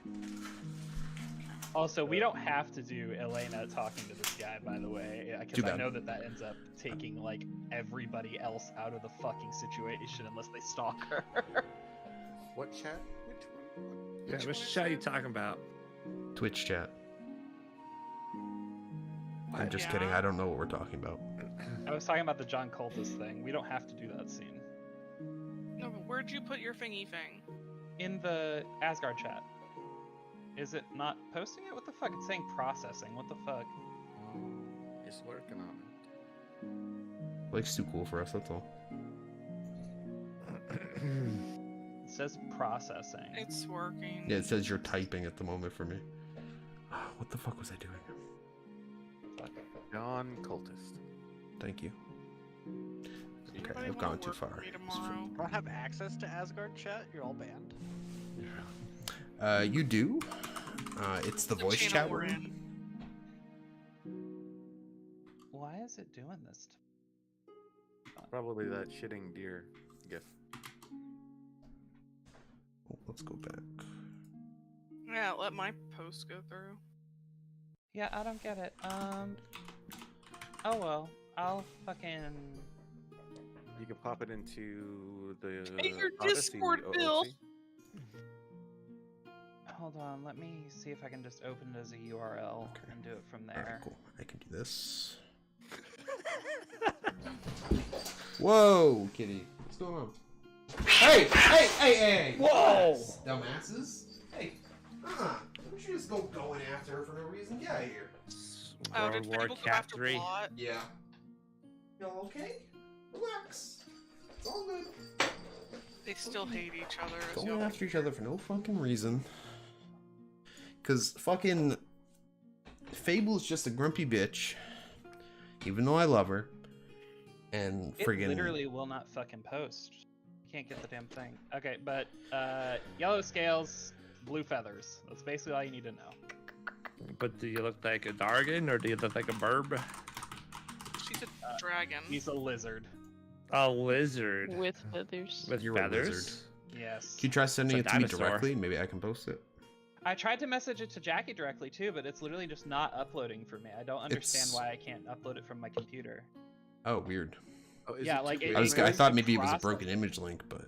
Also, we don't have to do Elena talking to this guy, by the way, because I know that ends up taking like everybody else out of the fucking situation unless they stalk her. What chat? Yeah, which chat are you talking about? Twitch chat. I'm just kidding. I don't know what we're talking about. I was talking about the John Cultus thing. We don't have to do that scene. No, but where'd you put your thingy thing? In the Asgard chat. Is it not posting it? What the fuck? It's saying processing. What the fuck? It's working on it. Blake's too cool for us, that's all. It says processing. It's working. Yeah, it says you're typing at the moment for me. What the fuck was I doing? John Cultist. Thank you. Okay, Anybody I've wanna gone too work for far. me tomorrow? I don't have access to Asgard chat. You're all banned. You do. It's the voice channel chat we're room. in. Why is it doing this? Probably that shitting deer gif. Oh, let's go back. Yeah, let my post go through. Yeah, I don't get it. Oh well. I'll fucking... You can pop it into the Hey, your Odyssey Discord, Bill. OOC. Hold on, let me see if I can just open it as a URL and do it from Alright, there. cool. I can do this. Whoa, kitty. What's going on? Hey! Hey! Hey! Hey! Whoa! Dumbasses. Hey. Don't you just go going after her for no reason? Get out of here. Oh, did World War Fable go Cat after 3. Plot? Yeah. Y'all okay? Relax. It's all good. They still hate each other. As Going y'all- after each other for no fucking reason. Cause fucking Fable's just a grumpy bitch. Even though I love her. And It friggin' literally will not fucking post. You can't get the damn thing. Okay, but yellow scales, blue feathers. That's basically all you need to know. But do you look like a Dargan or do you look like a burb? She's a dragon. He's a lizard. A lizard With feathers. with You're a feathers. lizard. Yes. Can you try sending It's it a to me dinosaur. directly? Maybe I can post it. I tried to message it to Jackie directly too, but it's literally just not uploading for me. I don't understand It's- why I can't upload it from my computer. Oh, weird. Oh, is Yeah, it like, too it- big? I goes thought to maybe it was a process. broken image link, but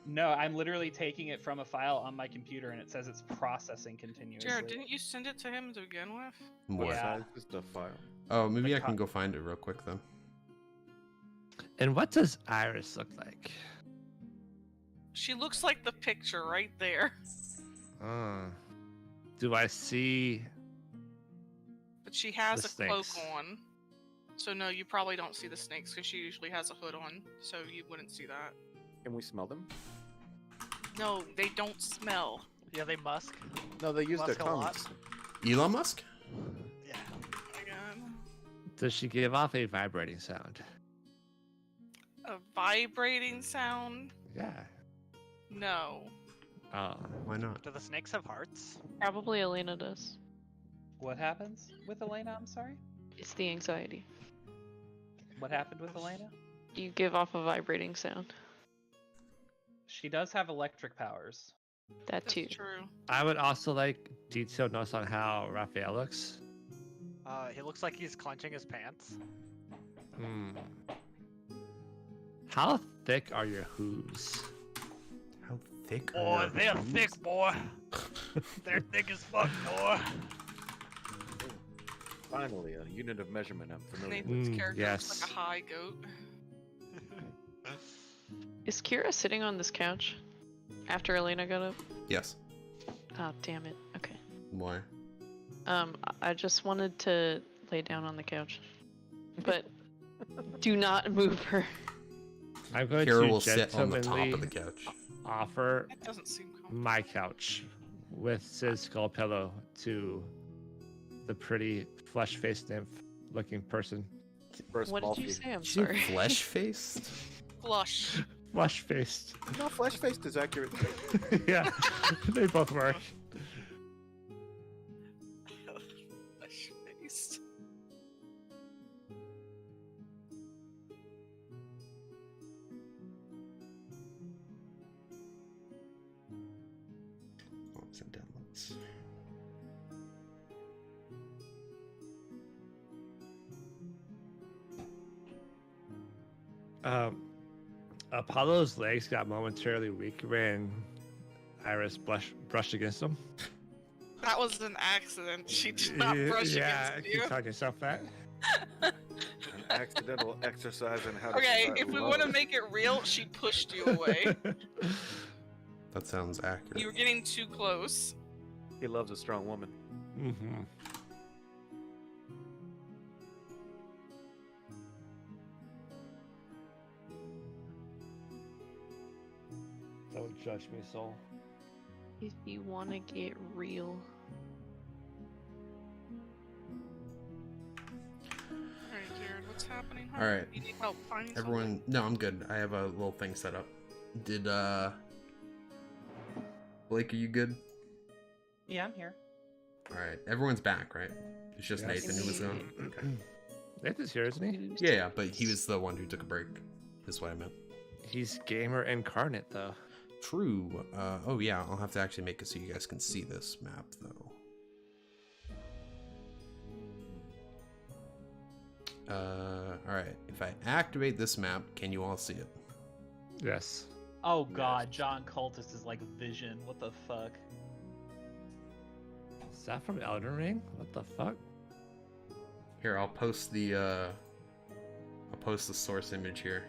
No, I'm literally taking it from a file on my computer and it says it's processing continuously. Jared, didn't you send it to him to begin with? what? What Yeah. size is the file? Oh, maybe I Like can go find it real quick then. And what does Iris look like? She looks like the picture right there. Do I see? But she has The a cloak snakes. on. So no, you probably don't see the snakes because she usually has a hood on. So you wouldn't see that. Can we smell them? No, they don't smell. Yeah, they musk. No, they use their Musk a lot. tongues. Elon Musk? Yeah. Oh my god. Does she give off a vibrating sound? A vibrating sound? Yeah. No. Oh. Why not? Do the snakes have hearts? Probably Elena does. What happens with Elena? I'm sorry. It's the anxiety. What happened with Elena? You give off a vibrating sound. She does have electric powers. That That's too. true. I would also like detailed notes on how Raphael looks. He looks like he's clenching his pants. Hmm. How thick are your hooves? How thick Boy, are they're your thick, hooves? boy. They're thick as fuck, boy. Finally, a unit of measurement I'm familiar with. Nathan's character yes. looks like a high goat. Is Kira sitting on this couch after Elena got up? Yes. Oh, damn it. Okay. Why? I just wanted to lay down on the couch. But do not move her. I'm going Kara to will sit on the top gentlemanly of the couch. offer That doesn't seem comfortable. my couch with Sid's skull pillow to the pretty flesh-faced nymph-looking person. For a What small did you fee. say? I'm Did you sorry. flesh faced? Flush. Flesh-faced. No, flesh faced is accurate. Yeah, they both work. Flush faced. Ops and downloads. Apollo's legs got momentarily weak when Iris brushed against them. That was an accident. She did not brush Yeah, against keep you. telling yourself that. An accidental exercise in how to Okay, survive if we love. want to make it real, she pushed you away. That sounds accurate. You were getting too close. He loves a strong woman. Mm-hmm. Don't judge me, soul. If you want to get real. Alright, Jared, what's happening? All right. You need help finding Everyone, no, I'm good. I have a little thing set up. Did Blake, are you good? Yeah, I'm here. All right, everyone's back, right? It's just Yes. Nathan who was gone. Okay. Nathan's here, isn't he? Yeah, but he was the one who took a break. Is what I meant. He's gamer incarnate, though. True. Oh yeah, I'll have to actually make it so you guys can see this map, though. All right. If I activate this map, can you all see it? Yes. Oh god, John Cultist is like Vision. What the fuck? Is that from Elden Ring? What the fuck? Here, I'll post the source image here.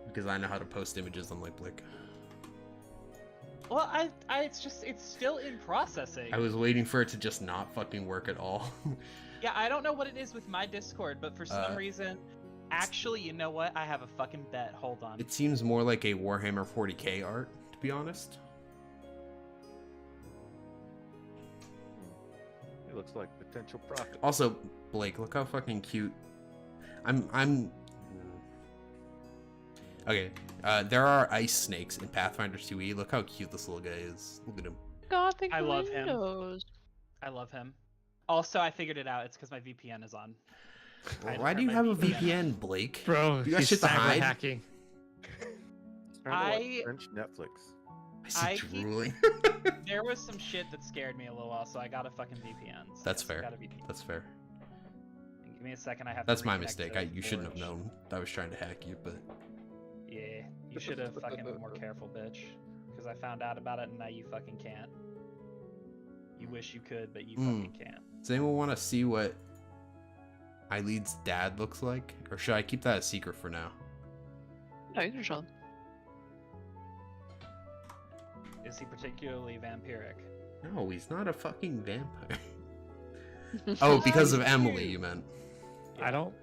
Because I know how to post images unlike Blake. Well, it's still in processing. I was waiting for it to just not fucking work at all. Yeah, I don't know what it is with my Discord, but for some reason, actually, you know what? I have a fucking bet. Hold on. It seems more like a Warhammer 40k art, to be honest. It looks like potential profit. Also, Blake, look how fucking cute. Okay, there are ice snakes in Pathfinder 2e. Look how cute this little guy is. Look at him. Gothic I love him. windows. I love him. Also, I figured it out. It's because my VPN is on. I had to Why turn do you my have a VPN on. VPN, Blake? Bro, You got he's shit to hide? hacking. Trying to I- watch French Netflix. I see I keep- drooling. There was some shit that scared me a little while, so I got a fucking VPN. So That's yes, I fair. got a VPN. That's fair. Give me a second. I have. That's to my reconnect mistake. to You shouldn't have storage. known I was trying to hack you, but Yeah, you should have fucking been more careful, bitch. Because I found out about it, and now you fucking can't. You wish you could, but you fucking can't. does anyone want to see what Eileen's dad looks like? Or should I keep that a secret for now? No, you can show them. Is he particularly vampiric? No, he's not a fucking vampire. Oh, because of Emily, you meant. I don't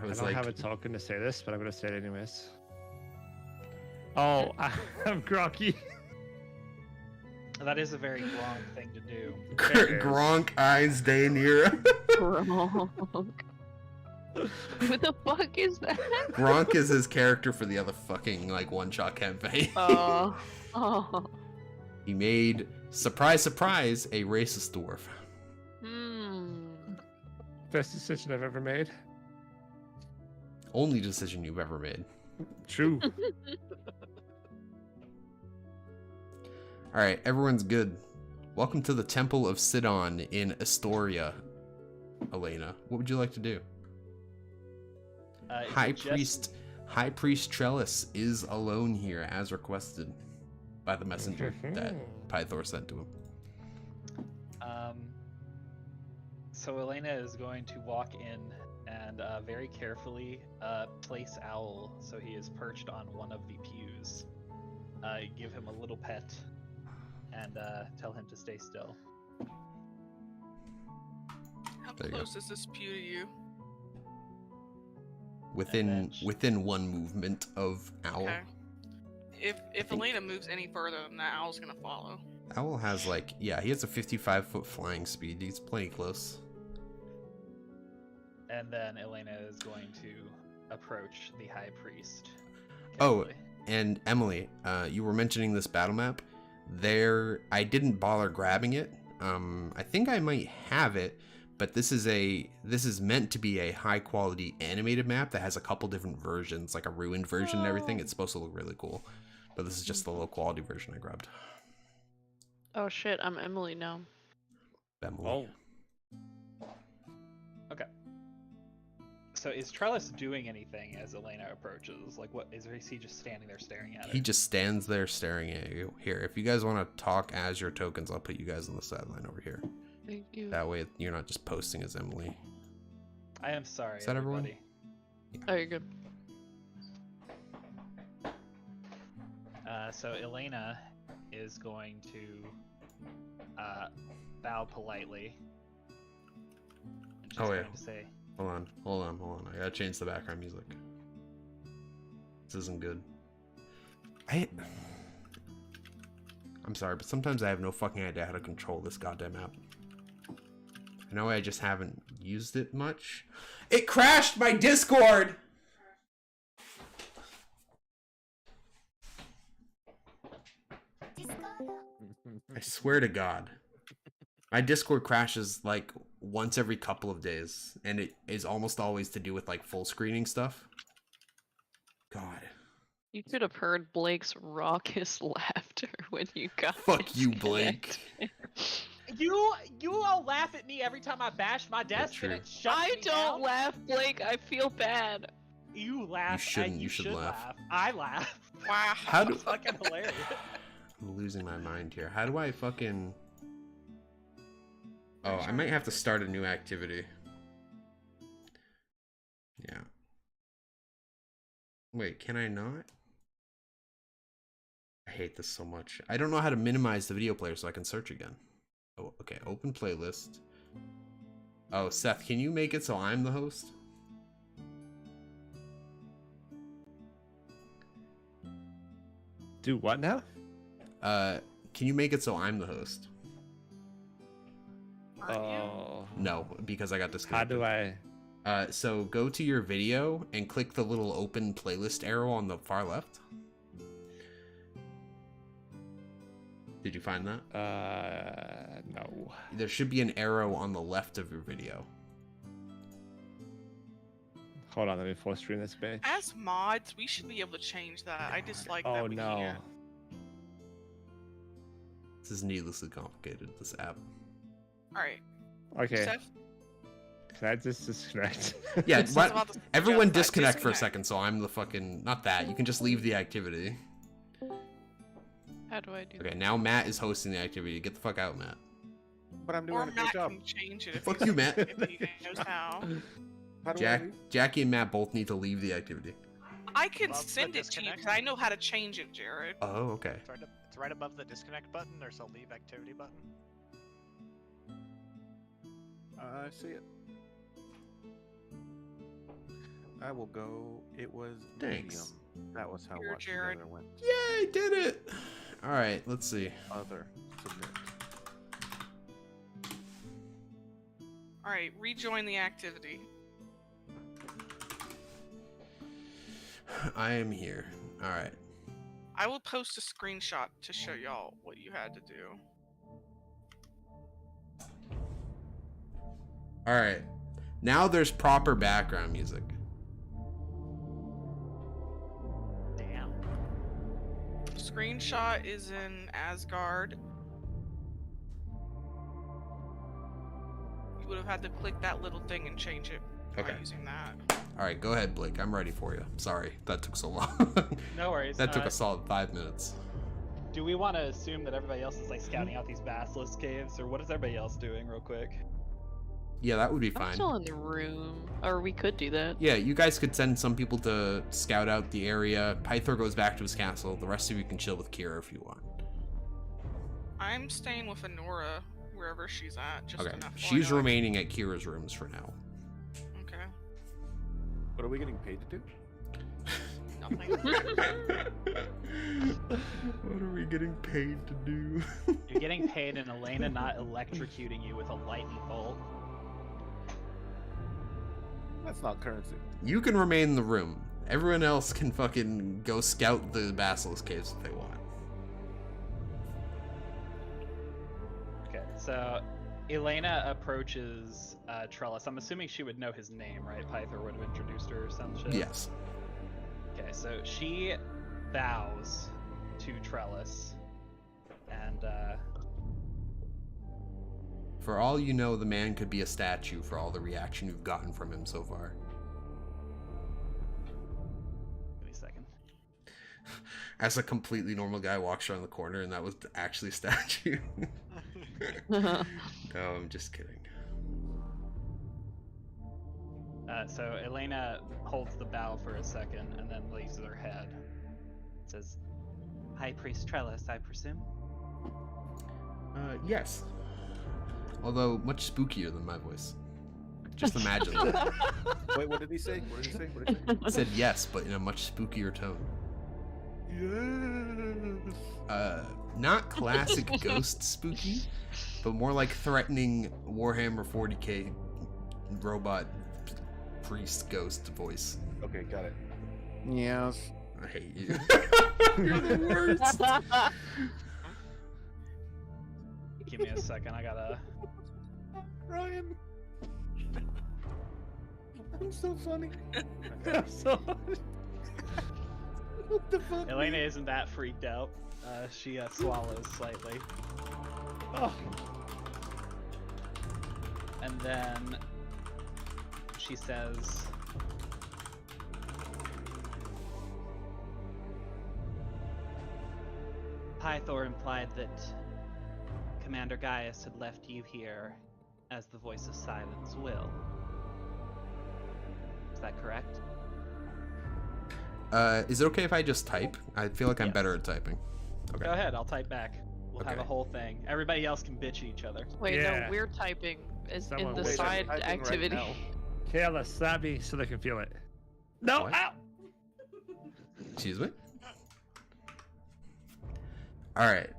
I was don't like, have a token to say this, but I'm gonna say it anyways. Oh, I'm groggy. That is a very wrong thing to do. Gronk eyes Daenerys. Gronk. Who the fuck is that? Gronk is his character for the other fucking like one-shot campaign. Oh. He made, surprise, surprise, a racist dwarf. Best decision I've ever made. Only decision you've ever made. True. All right, everyone's good. Welcome to the Temple of Sidon in Astoria, Elena. What would you like to do? Is High it just- High Priest Trellis is alone here, as requested by the messenger that Pythor sent to him. So Elena is going to walk in and very carefully place Owl so he is perched on one of the pews. Give him a little pet and tell him to stay still. How There you go. close is this pew to you? Within bench. within one movement of Owl. Okay. If Elena moves any further than that, Owl's gonna follow. Owl has like, yeah, he has a 55-foot flying speed. He's plenty close. And then Elena is going to approach the High Priest. Oh, carefully. and Emily, you were mentioning this battle map. There, I didn't bother grabbing it. I think I might have it, but this is meant to be a high quality animated map that has a couple different versions, like a ruined version and everything. It's supposed to look really cool, but this is just the low quality version I grabbed. Oh shit, I'm Emily now. Emily. Okay. So is Trellis doing anything as Elena approaches? Like, what is he just standing there staring at her? He just stands there staring at you. Here, if you guys want to talk as your tokens, I'll put you guys on the sideline over here. Thank you. That way you're not just posting as Emily. I am sorry. Is that everyone? everybody. Oh, you're good. So Elena is going to bow politely. And she's Oh, yeah. going to say, Hold on. I gotta change the background music. This isn't good. I'm sorry, but sometimes I have no fucking idea how to control this goddamn app. I know I just haven't used it much. It crashed my Discord! I swear to God. My Discord crashes like once every couple of days, and it is almost always to do with like full screening stuff. God. You could have heard Blake's raucous laughter when you got Fuck you, Blake. You all laugh at me every time I bash my desk true. and it shuts I me don't down. laugh, Blake. I feel bad. You laugh. You shouldn't, You you should should laugh. I laugh. Wow. How do It's fucking hilarious. I'm losing my mind here. How do I fucking... Oh, I might have to start a new activity. Yeah. Wait, can I not? I hate this so much. I don't know how to minimize the video player so I can search again. Oh, okay. Open playlist. Oh, Seth, can you make it so I'm the host? Do what now? Can you make it so I'm the host? Oh. No, because I got How disconnected. do I? So go to your video and click the little open playlist arrow on the far left. Did you find that? No. There should be an arrow on the left of your video. Hold on, let me full screen this bitch. As mods, we should be able to change that. I dislike Oh that we no. can't. This is needlessly complicated, this app. Alright. Okay. Seth, Can I just disconnect? Yeah, This is what? about to Everyone suggest that disconnect for a disconnect. second, so I'm the fucking... Not that, you can just leave the activity. How do I do Okay, now Matt is hosting the activity. Get the fuck out, Matt. But I'm doing Or a great Matt job. can change it if Fuck he- you, Matt. if he knows how. How do I leave? Jackie and Matt both need to leave the activity. I can Love the send it to you disconnect. because I know how to change it, Jared. Oh, okay. It's right above the disconnect button. There's a leave activity button. I see it. I will go. It was Thanks. medium. That was how Here, watching Jared. together went. Yay, I did it! Alright, let's see. Other. Submit. Alright, rejoin the activity. I am here. Alright. I will post a screenshot to show y'all what you had to do. Alright. Now there's proper background music. Damn. The screenshot is in Asgard. You would have had to click that little thing and change it by Okay. using that. Alright, go ahead, Blake. I'm ready for you. Sorry, that took so long. No worries. That took a solid 5 minutes. Do we want to assume that everybody else is like scouting out these basilisk caves, or what is everybody else doing, real quick? Yeah, that would be I'm fine. still in the room. Or we could do that. Yeah, you guys could send some people to scout out the area. Pythor goes back to his castle. The rest of you can chill with Kira if you want. I'm staying with Honora wherever she's at. Just Okay, enough she's FYI. remaining at Kira's rooms for now. Okay. What are we getting paid to do? What are we getting paid to do? You're getting paid and Elena not electrocuting you with a lightning bolt. That's not currency. You can remain in the room. Everyone else can fucking go scout the Basilisk Caves if they want. Okay, so Elena approaches Trellis. I'm assuming she would know his name, right? Pythor would have introduced her or some shit. Yes. Okay, so she bows to Trellis, and For all you know, the man could be a statue for all the reaction you've gotten from him so far. give me a second. As a completely normal guy walks around the corner and that was actually a statue. No, I'm just kidding. So Elena holds the bow for a second and then raises her head. Says, "High Priest Trellis, I presume." Yes. Although much spookier than my voice. Just imagine that. Wait, what did he say? What did he say? What did he say? I said yes, but in a much spookier tone. Yes. Not classic ghost spooky, but more like threatening Warhammer 40k robot priest ghost voice. Okay, got it. Yes. I hate you. You're the worst. Give me a second, I gotta... Ryan. I'm so funny. I'm so. What the fuck? Elena isn't that freaked out. She swallows slightly. Oh. And then she says, Pythor implied that Commander Gaius had left you here as the voice of silence will. Is that correct? Is it okay if I just type? I feel like I'm Yes. better at typing. Okay. Go ahead, I'll type back. We'll have a Okay. whole thing. Everybody else can bitch at each other. Wait, Yeah. no, we're typing in Someone the wait, I'm side typing right activity. now. Kayla, slap me so they can feel it. No, What? ow! Excuse me? Alright.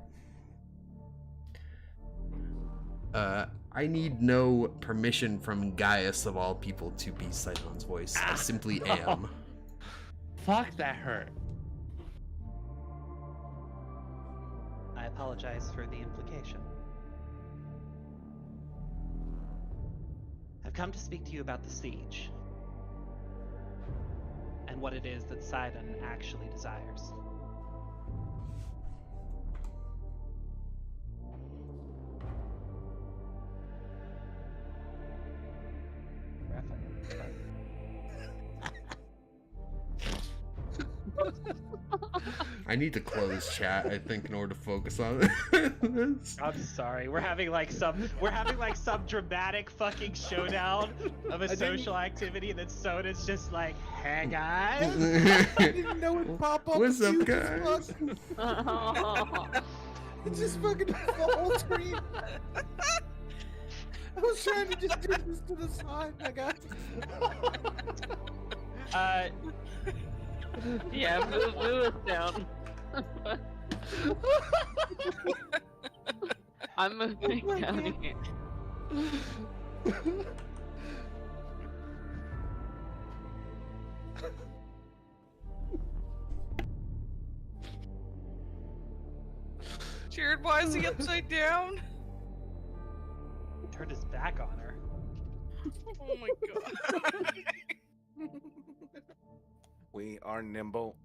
I need no permission from Gaius of all people to be Sidon's voice. I simply am. Fuck, that hurt. I apologize for the implication. I've come to speak to you about the siege. And what it is that Sidon actually desires. I need to close chat, I think, in order to focus on this. I'm sorry. We're having like some dramatic fucking showdown of a social activity, and then Soda's just like, "Hey guys." I didn't know it pop up. What's up, huge guys? as fuck. It just fucking the whole screen. I was trying to just do this to the side, my guy. Yeah, move us down. I'm moving my down God. here. Jared, why is he upside down? Turned his back on her. Oh my god. We are nimble.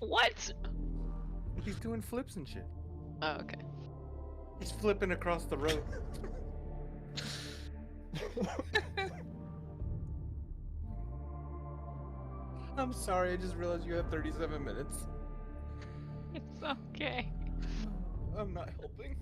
What? He's doing flips and shit. Oh, okay. He's flipping across the road. I'm sorry, I just realized you have 37 minutes. It's okay. I'm not helping.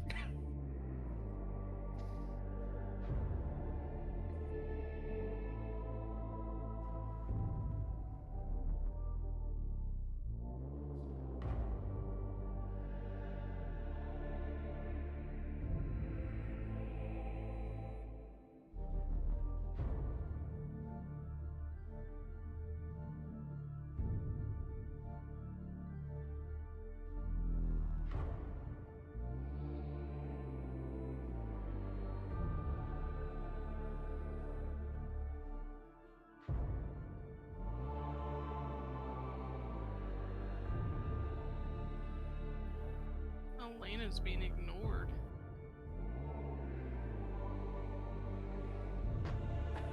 is being ignored.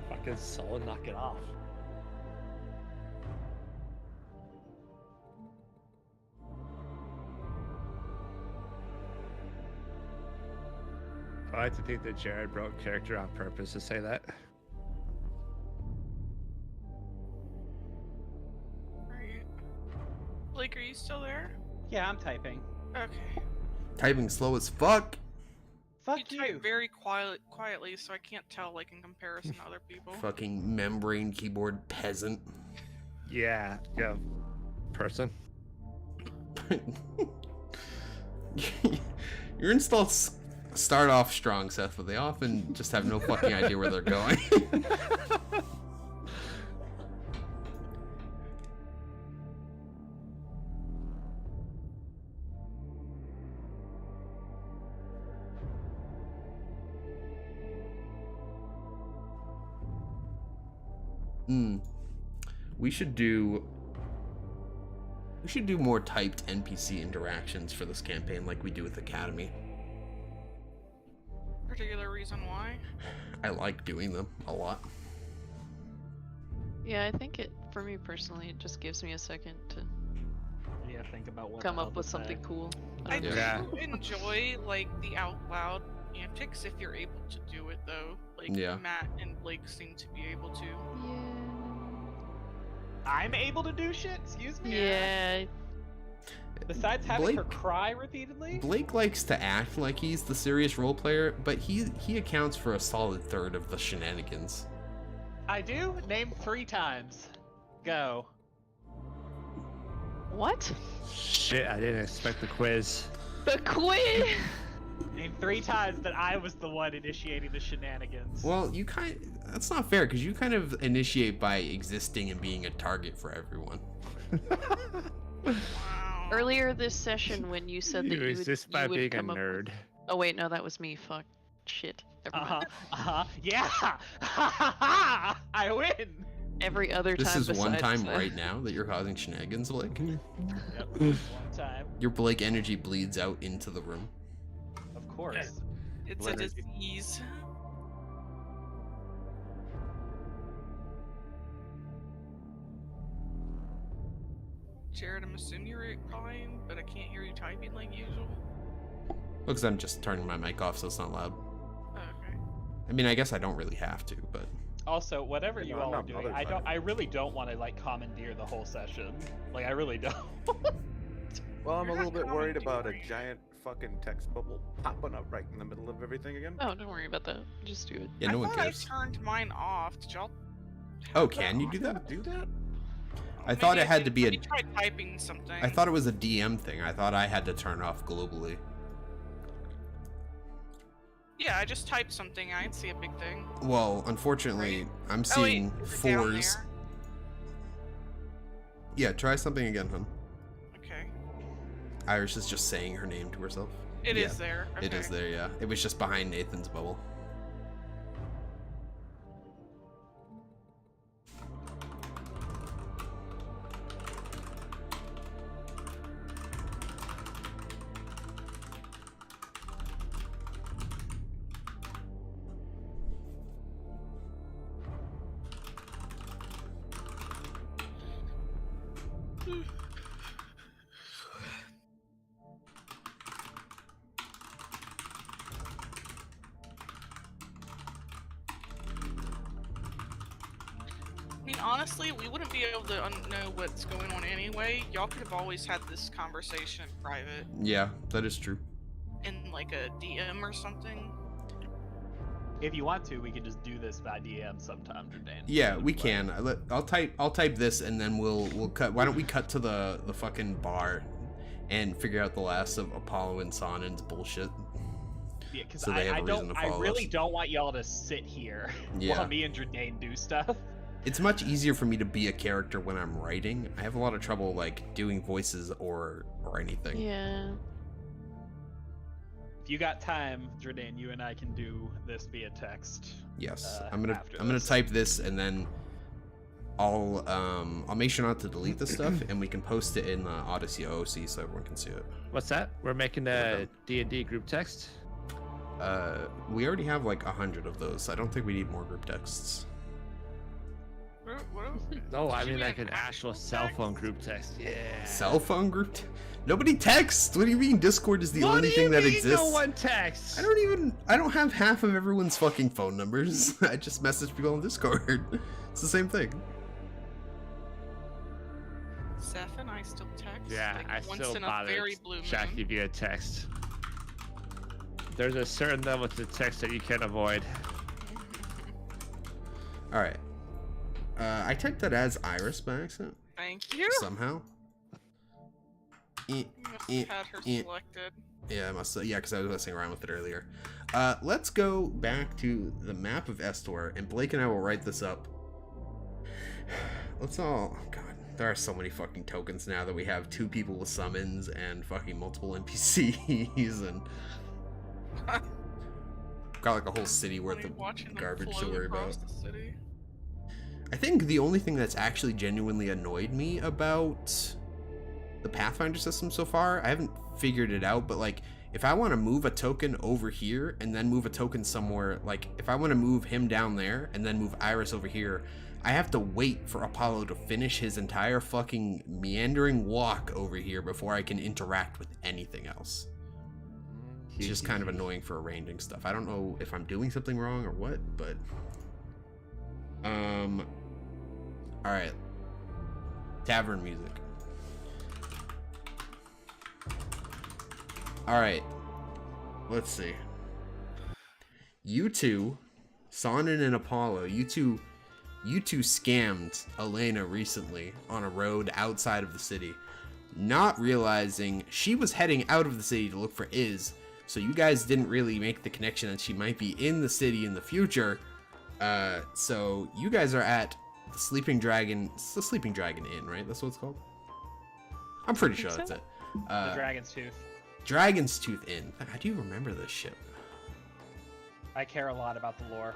Fucking soul, knock it off. I like to think that Jared broke character on purpose to say that. Right. Blake, are you still there? Yeah, I'm typing. Okay. Typing slow as fuck. Fuck you type very quietly, so I can't tell, like, in comparison to other people. Fucking membrane keyboard peasant. Yeah, person. Your installs start off strong, Seth, but they often just have no fucking idea where they're going. We should do more typed NPC interactions for this campaign like we do with Academy. Particular reason why? I like doing them a lot. Yeah, I think for me personally, it just gives me a second to Yeah, think about what come the up hell with to something say. cool. I don't know. Yeah. do enjoy, like, the out loud antics if you're able to do it, though. Like, Yeah. Matt and Blake seem to be able to. I'm able to do shit? Excuse me? Yeah. Besides having her Blake- cry repeatedly? Blake likes to act like he's the serious role player, but he accounts for a solid third of the shenanigans. I do? Name 3 times. Go. What? Shit, I didn't expect the quiz. The quiz. Name 3 times that I was the one initiating the shenanigans. Well, that's not fair because you kind of initiate by existing and being a target for everyone. Wow. Earlier this session, when you said that You you would, resist by you would being a come up with- nerd. Oh wait, no, that was me. Fuck. Shit. Never mind. Yeah! I win! Every other This time is one besides time that. right now that you're causing shenanigans, Blake. Yep, one time. Your Blake energy bleeds out into the room. Of course. It's a Leonard. disease. Jared, I'm assuming you're replying, but I can't hear you typing like usual. Because I'm just turning my mic off so it's not loud. Okay. I mean, I guess I don't really have to, but Also, whatever you No, I'm all are not doing, bothered by I really don't want to like commandeer the whole session. Like, I really don't. Well, I'm a You're little not bit worried about a commandeering. giant fucking text bubble popping up right in the middle of everything again. Oh, don't worry about that. Just do it. yeah, no I one thought cares. I turned mine off. Did y'all? Oh, have can you do on? that? Do that? I thought Maybe it had did. to be Let a. me try typing something. I thought it was a DM thing. I thought I had to turn off globally. Yeah, I just typed something. I didn't see a big thing. Well, unfortunately, I'm Oh, wait, seeing is it down 4s. there? Yeah, try something again, hon. Okay. Iris is just saying her name to herself. It is Yeah, there. Okay. It is there, yeah. It was just behind Nathan's bubble. I mean, honestly, we wouldn't be able to know what's going on anyway. Y'all could have always had this conversation in private, Yeah, that is true. in like a DM or something. If you want to, we can just do this by DM sometime, Jordan. Yeah, we can. I'll type this and then we'll cut. Why don't we cut to the fucking bar and figure out the last of Apollo and Sonen's bullshit? Yeah, because So they have I a reason don't. to I follow really us. don't want y'all to sit here Yeah. while me and Jordan do stuff. It's much easier for me to be a character when I'm writing. I have a lot of trouble like doing voices or anything. Yeah. If you got time, Jordan, you and I can do this via text. Yes, after I'm gonna this. type this and then I'll make sure not to delete this stuff, and we can post it in Odyssey OC so everyone can see it. What's that? We're making a D&D group text? We already have like 100 of those. I don't think we need more group texts. No, I mean like an actual cell phone group text. Yeah. Cell phone group? Nobody texts. What do you mean? Discord is the only thing that exists. No one texts. I don't have half of everyone's fucking phone numbers. I just message people on Discord. It's the same thing. Seth and I still text. Yeah, like, I once still in a bother very blue moon. Jackie via text. There's a certain level to text that you can't avoid. All right. I typed that as Iris by accident. Thank you. Somehow. You must have had her selected. Yeah, I must. Yeah, because I was messing around with it earlier. Let's go back to the map of Estor, and Blake and I will write this up. Let's all. Oh God, there are so many fucking tokens now that we have 2 people with summons and fucking multiple NPCs and got like a whole city worth of garbage to worry about. I think the only thing that's actually genuinely annoyed me about the Pathfinder system so far, I haven't figured it out, but like if I want to move a token over here and then move a token somewhere, like if I want to move him down there and then move Iris over here, I have to wait for Apollo to finish his entire fucking meandering walk over here before I can interact with anything else. It's just kind of annoying for arranging stuff. I don't know if I'm doing something wrong or what, but all right. Tavern music. All right. Let's see. You two, Sonnen and Apollo, you two scammed Elena recently on a road outside of the city, not realizing she was heading out of the city to look for Iz. So you guys didn't really make the connection that she might be in the city in the future. So you guys are at the Sleeping Dragon. It's the Sleeping Dragon Inn, right? That's what it's called. I'm pretty sure that's it. The Dragon's Tooth. Dragon's Tooth Inn. How do you remember this shit? I care a lot about the lore.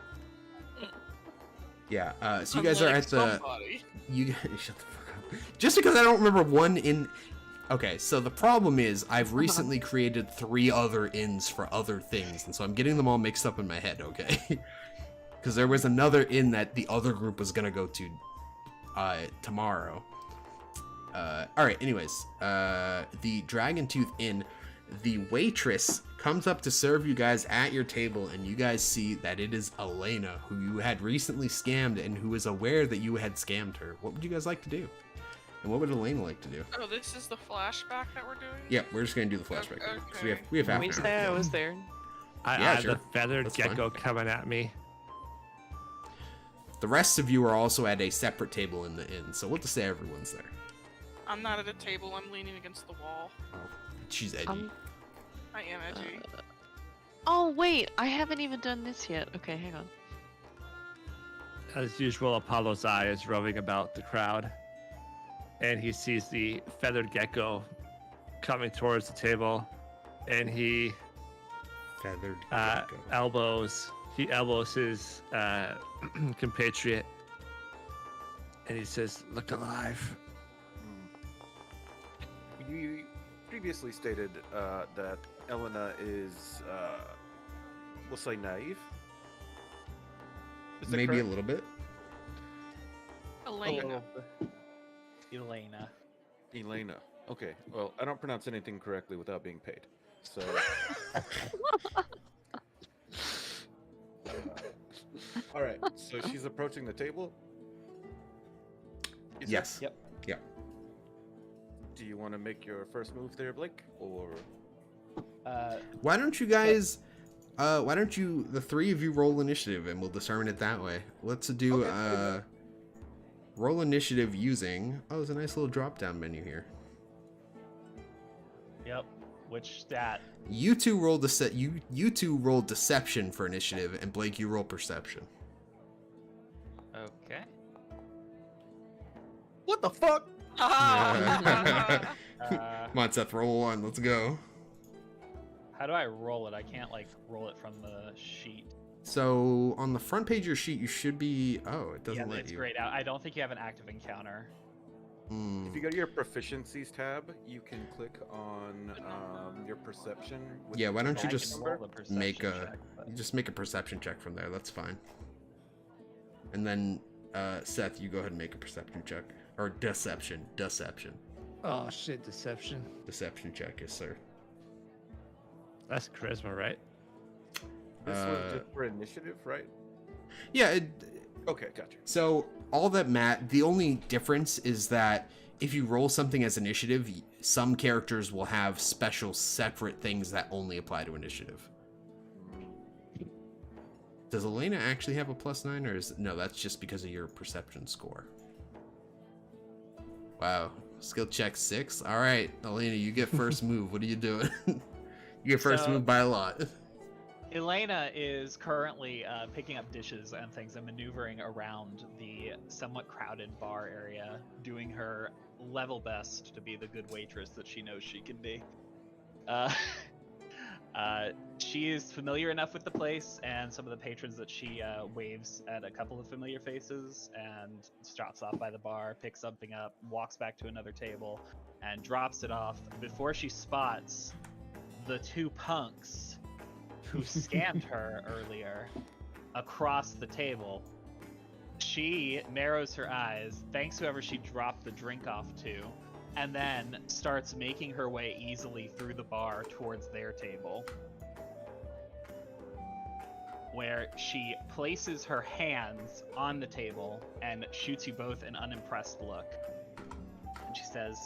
Yeah. So you guys are at the. Somebody. You guys shut the fuck up. Just because I don't remember one inn. Okay, so the problem is I've recently created 3 other inns for other things, and so I'm getting them all mixed up in my head. Okay. Because there was another inn that the other group was gonna go to tomorrow. Alright, anyways. The Dragon Tooth Inn, the waitress comes up to serve you guys at your table, and you guys see that it is Elena, who you had recently scammed and who is aware that you had scammed her. What would you guys like to do? And what would Elena like to do? Oh, this is the flashback that we're doing? Yeah, we're just gonna do the flashback. Okay. So we have half an hour. I was there. Yeah, sure. The feathered That's gecko coming at me. The rest of you are also at a separate table in the inn, so we'll just say everyone's there. I'm not at a table, I'm leaning against the wall. Oh, she's edgy. I am edgy. Oh wait, I haven't even done this yet. Okay, hang on. As usual, Apollo's eye is roving about the crowd, and he sees the feathered gecko coming towards the table, and he Feathered elbows his compatriot, and he says, "Look alive." You previously stated that Elena is, we'll say, naive. Is that Maybe correct? a little bit. Elena. Elena. Elena. Okay. Well, I don't pronounce anything correctly without being paid. So. All right. So she's approaching the table. Is Yes. Yep. Yeah. Do you want to make your first move there, Blake, or? Why don't you guys? Why don't you, the 3 of you, roll initiative, and we'll determine it that way. Let's do roll initiative using. Oh, there's a nice little drop-down menu here. Yep. Which stat? You two roll you two roll deception for initiative, and Blake, you roll perception. Okay. What the fuck? Uh, Come on, Seth, roll 1. Let's go. How do I roll it? I can't like roll it from the sheet. So on the front page of your sheet, you should be. Oh, it doesn't Yeah, let it's you. grayed out. I don't think you have an active encounter. Hmm. If you go to your proficiencies tab, you can click on your perception. with Yeah, why don't the you I can just roll the perception make a check, but- you just make a perception check from there. That's fine. And then Seth, you go ahead and make a perception check or deception Oh shit, deception. check, yes sir. That's charisma, right? This was just for initiative, right? Yeah. Okay, gotcha. So all that the only difference is that if you roll something as initiative, some characters will have special separate things that only apply to initiative. Does Elena actually have a +9, or no? That's just because of your perception score. Wow, skill check 6. All right, Elena, you get first move. What are you doing? You get first So- move by a lot. Elena is currently picking up dishes and things and maneuvering around the somewhat crowded bar area, doing her level best to be the good waitress that she knows she can be. She is familiar enough with the place and some of the patrons that she waves at a couple of familiar faces and stops off by the bar, picks something up, walks back to another table, and drops it off before she spots the two punks who scammed her earlier across the table. She narrows her eyes, thanks whoever she dropped the drink off to, and then starts making her way easily through the bar towards their table, where she places her hands on the table and shoots you both an unimpressed look. And she says,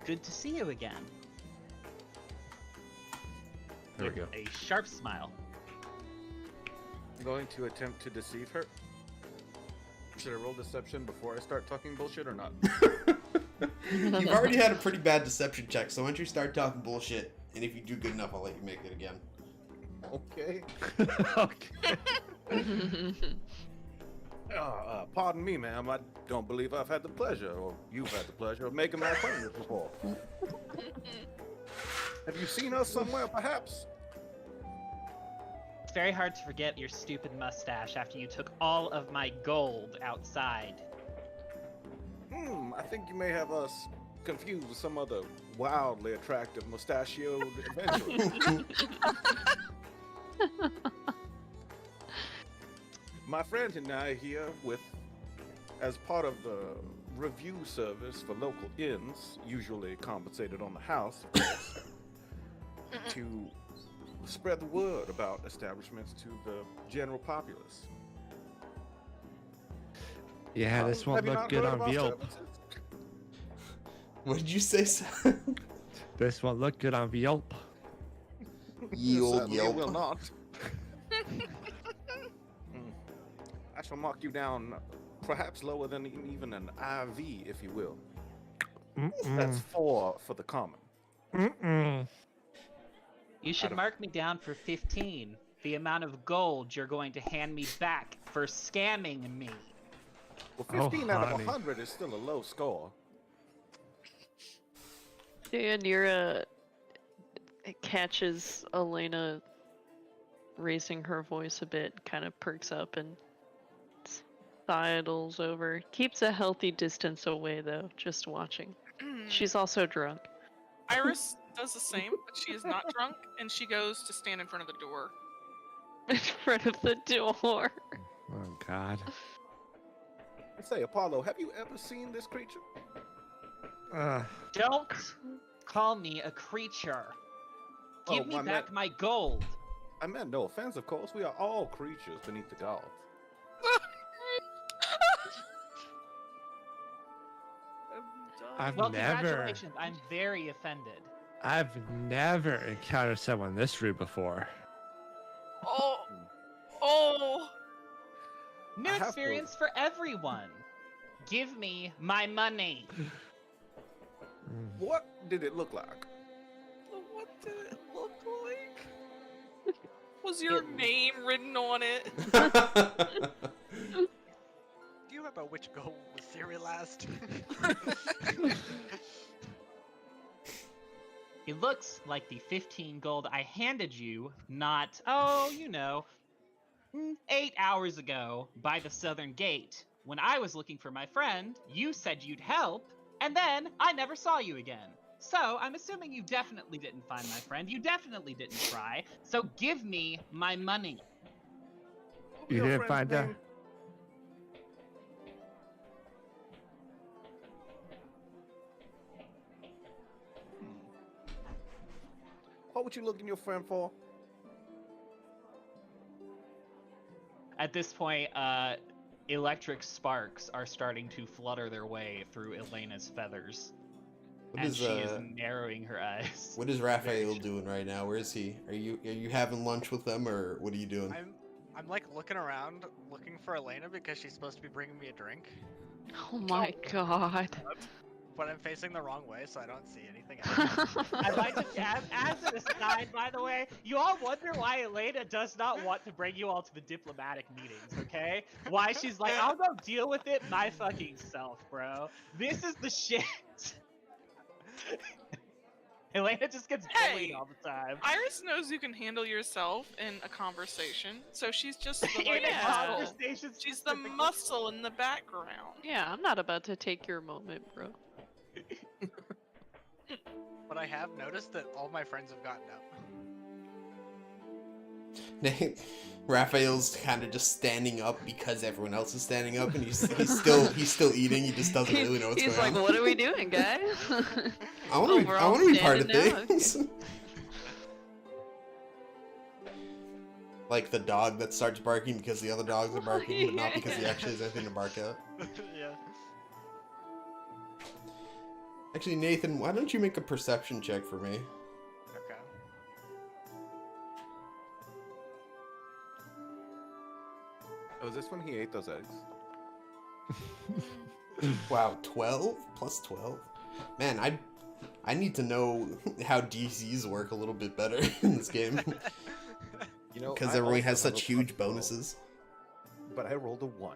"Good to see you again." There we With go. a sharp smile. I'm going to attempt to deceive her. Should I roll deception before I start talking bullshit or not? You've already had a pretty bad deception check, so once you start talking bullshit, and if you do good enough, I'll let you make it again. Okay. Okay. Pardon me, ma'am. I don't believe I've had the pleasure, or you've had the pleasure, of making my acquaintance before. Have you seen us somewhere, perhaps? It's very hard to forget your stupid mustache after you took all of my gold outside. I think you may have us confused with some other wildly attractive mustachioed adventurer. My friend and I are here as part of the review service for local inns, usually compensated on the house, of course, to spread the word about establishments to the general populace. Yeah, this won't Have you look not good heard on of our Yelp. services? What did you say, Seth? This won't look good on Yelp. Certainly it will not. I shall mark you down perhaps lower than even an IV, if you will. That's 4 for the common. You should mark me down for 15, the amount of gold you're going to hand me back for scamming me. Well, 15 out of honey. 100 is still a low score. Nira catches Elena raising her voice a bit, kind of perks up and sidles over. Keeps a healthy distance away though, just watching. She's also drunk. Iris does the same, but she is not drunk, and she goes to stand in front of the door. In front of the door. Oh God. I say, Apollo, have you ever seen this creature? Don't call me a creature. Give me back my gold. I meant no offense, of course. We are all creatures beneath the gods. I've Well, never, congratulations. I'm very offended. I've never encountered someone this rude before. Oh, oh! New I have to- experience for everyone. Give me my money. What did it look like? What did it look like? Was your name written on it? Do you remember which goal was serialized? It looks like the 15 gold I handed you, not, oh, you know, 8 hours ago, by the southern gate, when I was looking for my friend, you said you'd help, and then I never saw you again. So, I'm assuming you definitely didn't find my friend. You definitely didn't try. So, give me my money. You Your didn't friend's find her? name? What would you looking your friend for? At this point, electric sparks are starting to flutter their way through Elena's feathers. What And is she is narrowing her eyes. what is Raphael doing right now? Where is he? Are you having lunch with them, or what are you doing? I'm like looking around, looking for Elena because she's supposed to be bringing me a drink, Oh my god. but I'm facing the wrong way, so I don't see anything else. I'd like to, as an aside, by the way, you all wonder why Elena does not want to bring you all to the diplomatic meetings, okay? Why she's like, I'll go deal with it my fucking self, bro. This is the shit. Elena just gets bullied Hey! all the time. Iris knows you can handle yourself in a conversation, so she's just the In like, a muscle. conversation She's the specifically. muscle in the background. Yeah, I'm not about to take your moment, bro. But I have noticed that all my friends have gotten up. Raphael's kind of just standing up because everyone else is standing up, and he's still eating. He just doesn't really know what's He's going like, on. what are we doing, guys? I want to be part of standing now? things. Like the dog that starts barking because the other dogs are barking, but not because he actually has anything to bark at. Yeah. Actually, Nathan, why don't you make a perception check for me? Okay. Oh, is this when he ate those eggs? Wow, 12 plus 12. Man, I need to know how DCs work a little bit better in this game You know, because I everyone also has have such a huge plus 12, bonuses. But I rolled a 1.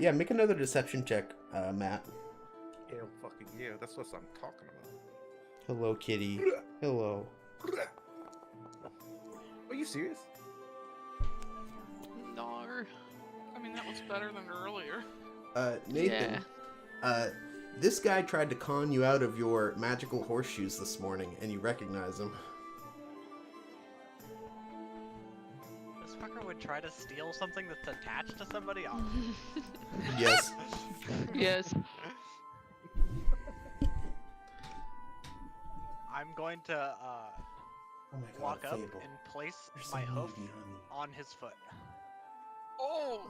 Yeah, make another deception check, Matt. Yeah, fucking yeah, that's what I'm talking about. Hello, kitty. Hello. Are you serious? No. I mean, that was better than earlier. Nathan. This guy tried to con you out of your magical horseshoes this morning, and you recognize him. This fucker would try to steal something that's attached to somebody else. Yes. Yes. I'm going to walk up and place my hoof on his foot. Oh!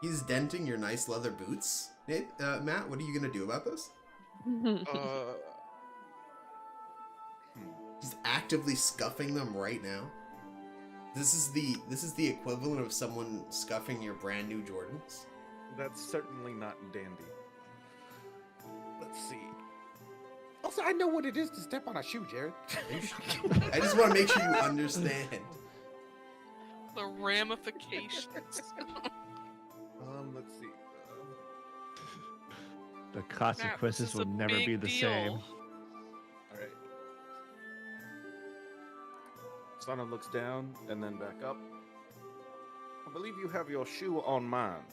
He's denting your nice leather boots. Nate, Matt, what are you gonna do about this? He's actively scuffing them right now. This is the equivalent of someone scuffing your brand new Jordans. That's certainly not dandy. Let's see. Also, I know what it is to step on a shoe, Jared. I just want to make sure you understand. The ramifications. Let's see. The Matt, consequences this is will a never be big the deal. same. Alright. Sana looks down and then back up. I believe you have your shoe on mine.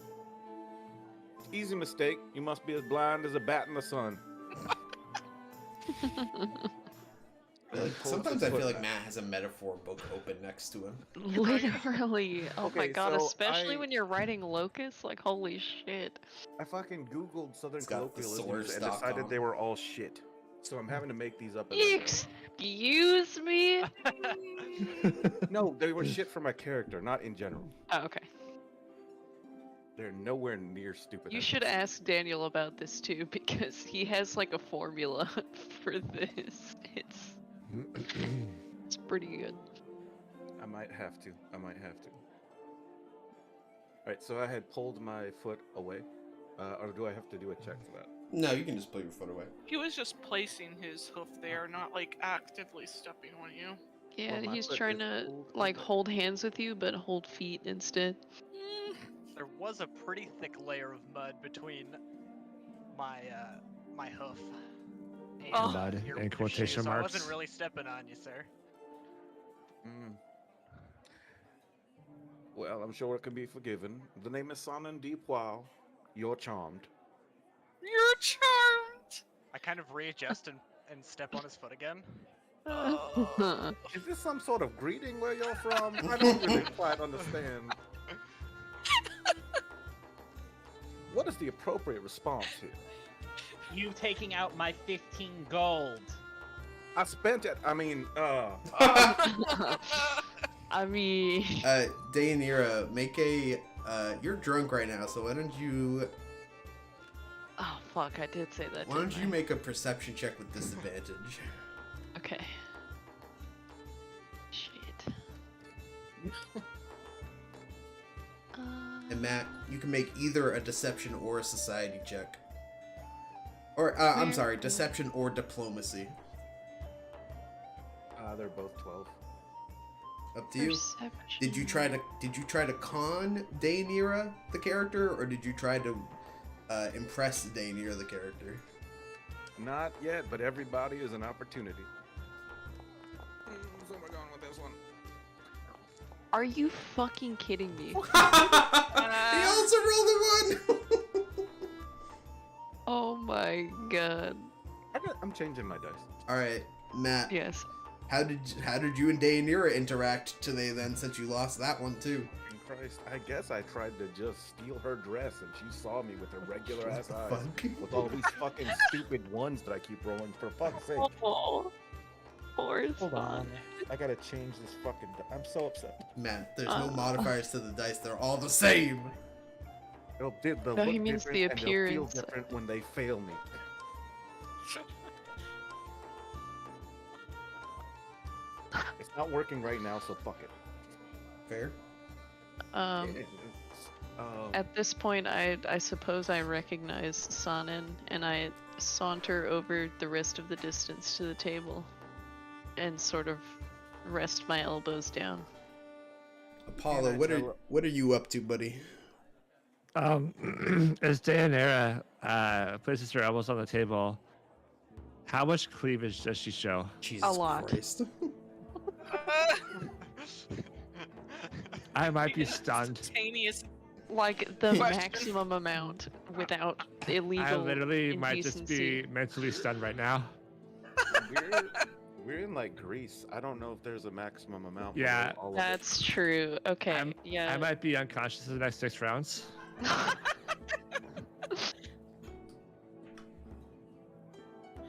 Easy mistake. You must be as blind as a bat in the sun. Sometimes I feel like Matt has a metaphor book open next to him. Literally. Oh my Okay, god, so especially I- when you're writing locus, like holy shit. I fucking googled Southern It's got the colloquialisms and source.com. decided they were all shit. So I'm having to make these up. As I go. Excuse me? No, they were shit for my character, not in general. Oh, okay. They're nowhere near stupid. You as should this. ask Daniel about this too, because he has like a formula for this. It's pretty good. I might have to. Alright, so I had pulled my foot away. Or do I have to do a check for that? No, you can just pull your foot away. He was just placing his hoof there, not like actively stepping on you. Yeah, Well, my he's foot trying is to pulled like away. hold hands with you, but hold feet instead. There was a pretty thick layer of mud between my my hoof. Oh. Mud Your in quotation shoes, I marks. wasn't really stepping on you, sir. Mm. Well, I'm sure it can be forgiven. The name is Sonnen Deepwow. You're charmed. You're charmed. I kind of readjust and step on his foot again. Is this some sort of greeting where you're from? I don't really quite understand. What is the appropriate response here? You taking out my 15 gold. I spent it. I mean, I mean, Dayanira, make a. You're drunk right now, so why don't you? oh fuck, I did say that. Why don't didn't you I? make a perception check with disadvantage? Okay. Shit. And Matt, you can make either a deception or a society check. Or I'm sorry, deception or diplomacy. they're both 12. Up to you. Did you try to con Dayanira the character, or did you try to impress Dayanira the character? Not yet, but everybody is an opportunity. So we're going with this one. Are you fucking kidding me? He also rolled a 1. Oh my god. I'm changing my dice. All right, Matt. Yes. How did you and Dayanira interact today then, since you lost that one too? Christ, I guess I tried to just steal her dress and she saw me with her regular ass eyes. Fuck. With all these fucking stupid ones that I keep rolling for fuck's sake. Oh, poor Hold on. Swan. I gotta change this fucking I'm so upset. Matt, there's no modifiers to the dice. They're all the same. They'll No, he look means different the and they'll feel appearance. different when they fail me. It's not working right now, so fuck it. Fair. At this point, I suppose I recognize Sonnen, and I saunter over the rest of the distance to the table, and sort of rest my elbows down. Apollo, what are you up to, buddy? As Dayanira places her elbows on the table, how much cleavage does she show? Jesus A lot. Christ. I might be stunned. Instantaneous. Like the Question. maximum amount without illegal I literally might just indecency. be mentally stunned right now. We're in like Greece. I don't know if there's a maximum amount. but Yeah. all of it. That's true. Okay, I yeah. might be unconscious in the next 6 rounds.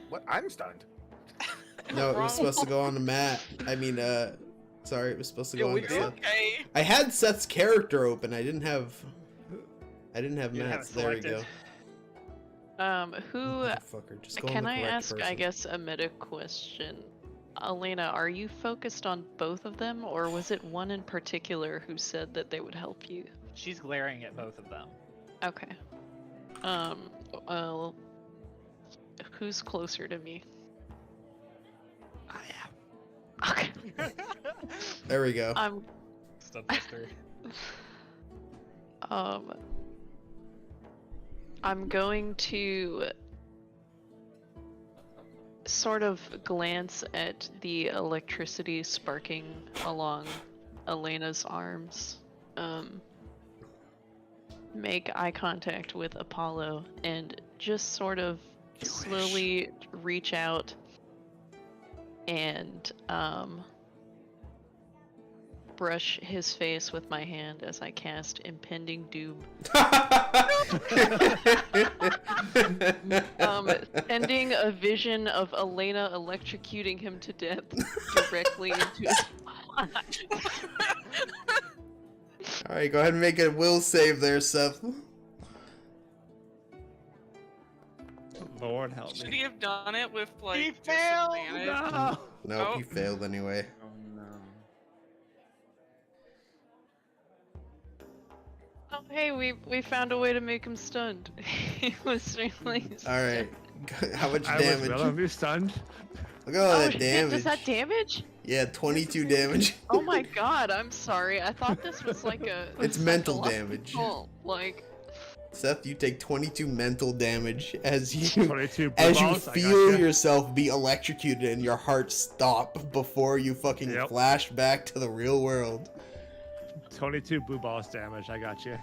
What? I'm stunned. No, it was Wrong. supposed to go on to Matt. I mean, sorry, it was supposed to go Yeah, on we to did. Seth. Okay. I had Seth's character open. I didn't have You didn't have Matt's. it There we go. selected. Who? Motherfucker, just go on Can the I correct ask? I person. guess a meta question. Elena, are you focused on both of them, or was it one in particular who said that they would help you? She's glaring at both of them. Okay. Well, who's closer to me? I am. Okay. There we go. Stud plus 3. I'm going to sort of glance at the electricity sparking along Elena's arms. Make eye contact with Apollo and just sort of slowly reach out and brush his face with my hand as I cast Impending Doom. Sending a vision of Elena electrocuting him to death directly into his Alright, go ahead and make a will save there, Seth. Lord help Should me. he have done it with like He failed! disadvantage? No! Nope, Oh. he failed anyway. Oh no. Oh hey, we found a way to make him stunned. He was really Alright, how much I was damage? relatively stunned. Look at all that shit, damage. does that damage? Yeah, 22 damage. Oh my god, I'm sorry. I thought this was like a It's mental damage. psychological, like Seth, you take 22 mental damage as you 22 blue as you balls, I got feel you. yourself be electrocuted and your heart stop before you fucking Yep. flash back to the real world. 22 blue balls damage. I got you.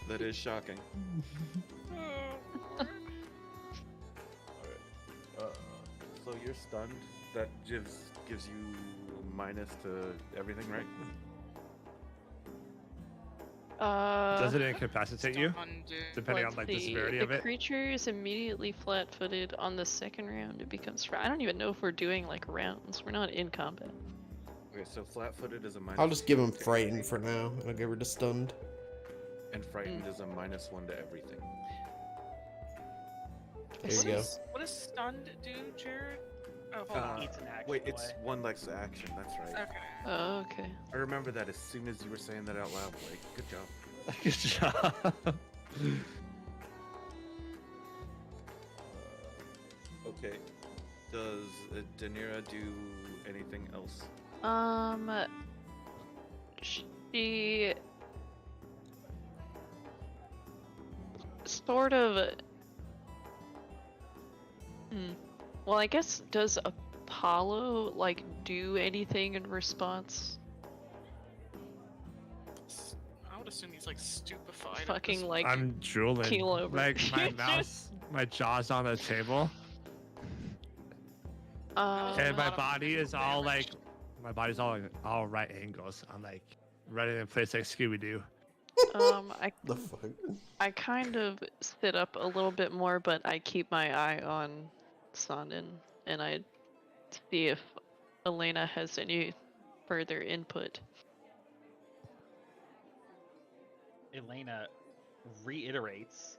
That is shocking. So you're stunned. That gives you minus to everything, right? Does it incapacitate you? Depending on let's like the see. severity The of it? creature is immediately flat-footed on the second round. It becomes. I don't even know if we're doing like rounds. We're not in combat. Okay, so flat-footed is a minus. I'll just give him 2 to frightened everything, for now, and I'll give her to stunned. and frightened is a -1 to everything. There you go. What does stunned do, Jared? Oh, hold on. Eats an action Wait, it's away. one less action. That's right. Okay. Oh, okay. I remember that as soon as you were saying that out loud. Like, good job. Good job. Okay. Does Daenerys do anything else? She sort of. Well, I guess does Apollo like do anything in response? I would assume he's like stupefied. at Fucking this like I'm drooling. keel over. Like my mouse, my jaw's on the table, and my lot of body is all damage. like, my body's all right angles. I'm like running in place like Scooby Doo. The fuck? I kind of sit up a little bit more, but I keep my eye on Sonden, and I see if Elena has any further input. Elena reiterates,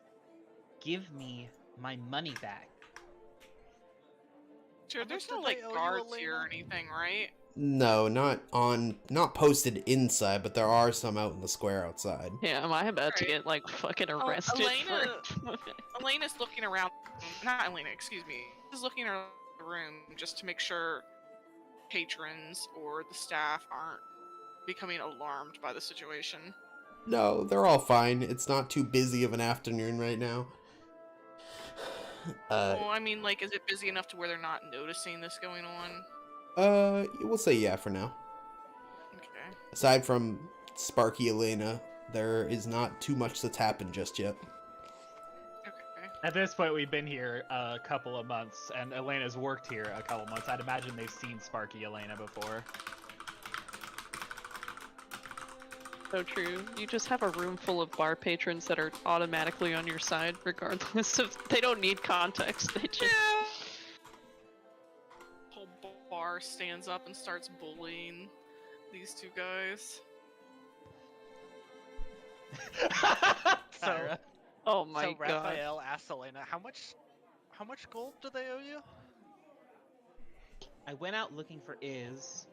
"Give me my money back." Jared, there's much no did like they owe you, guards here or Elena? anything, right? No, not posted inside, but there are some out in the square outside. Yeah, am I about to Right. get like fucking Oh, arrested Elena- for? Elena's looking around. Not Elena, excuse me. She's looking around the room just to make sure patrons or the staff aren't becoming alarmed by the situation. No, they're all fine. It's not too busy of an afternoon right now. Well, I mean, like, is it busy enough to where they're not noticing this going on? We'll say yeah for now. Okay. Aside from Sparky Elena, there is not too much that's happened just yet. Okay. At this point, we've been here a couple of months, and Elena's worked here a couple months. I'd imagine they've seen Sparky Elena before. So true. You just have a room full of bar patrons that are automatically on your side, regardless of. They don't need context. They just. Yeah. Whole bar stands up and starts bullying these two guys. So, Tyra. Oh my so god. Raphael asked Elena, how much gold do they owe you? I went out looking for Iz.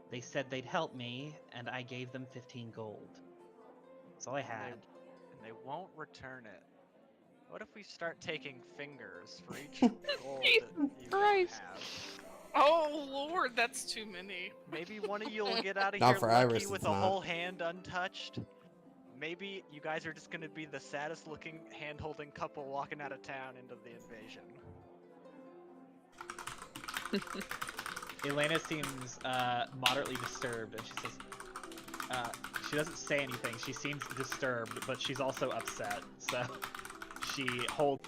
They said they'd help me, and I gave them 15 gold. That's all I had. And they won't return it. What if we start taking fingers for each gold that you Christ. have? Oh lord, that's too many. Maybe one of you will get out of Not here for lucky Iris, with it's a not. whole hand untouched. Maybe you guys are just gonna be the saddest looking hand holding couple walking out of town into the invasion. Elena seems moderately disturbed, and she says, she doesn't say anything. She seems disturbed, but she's also upset. So she holds.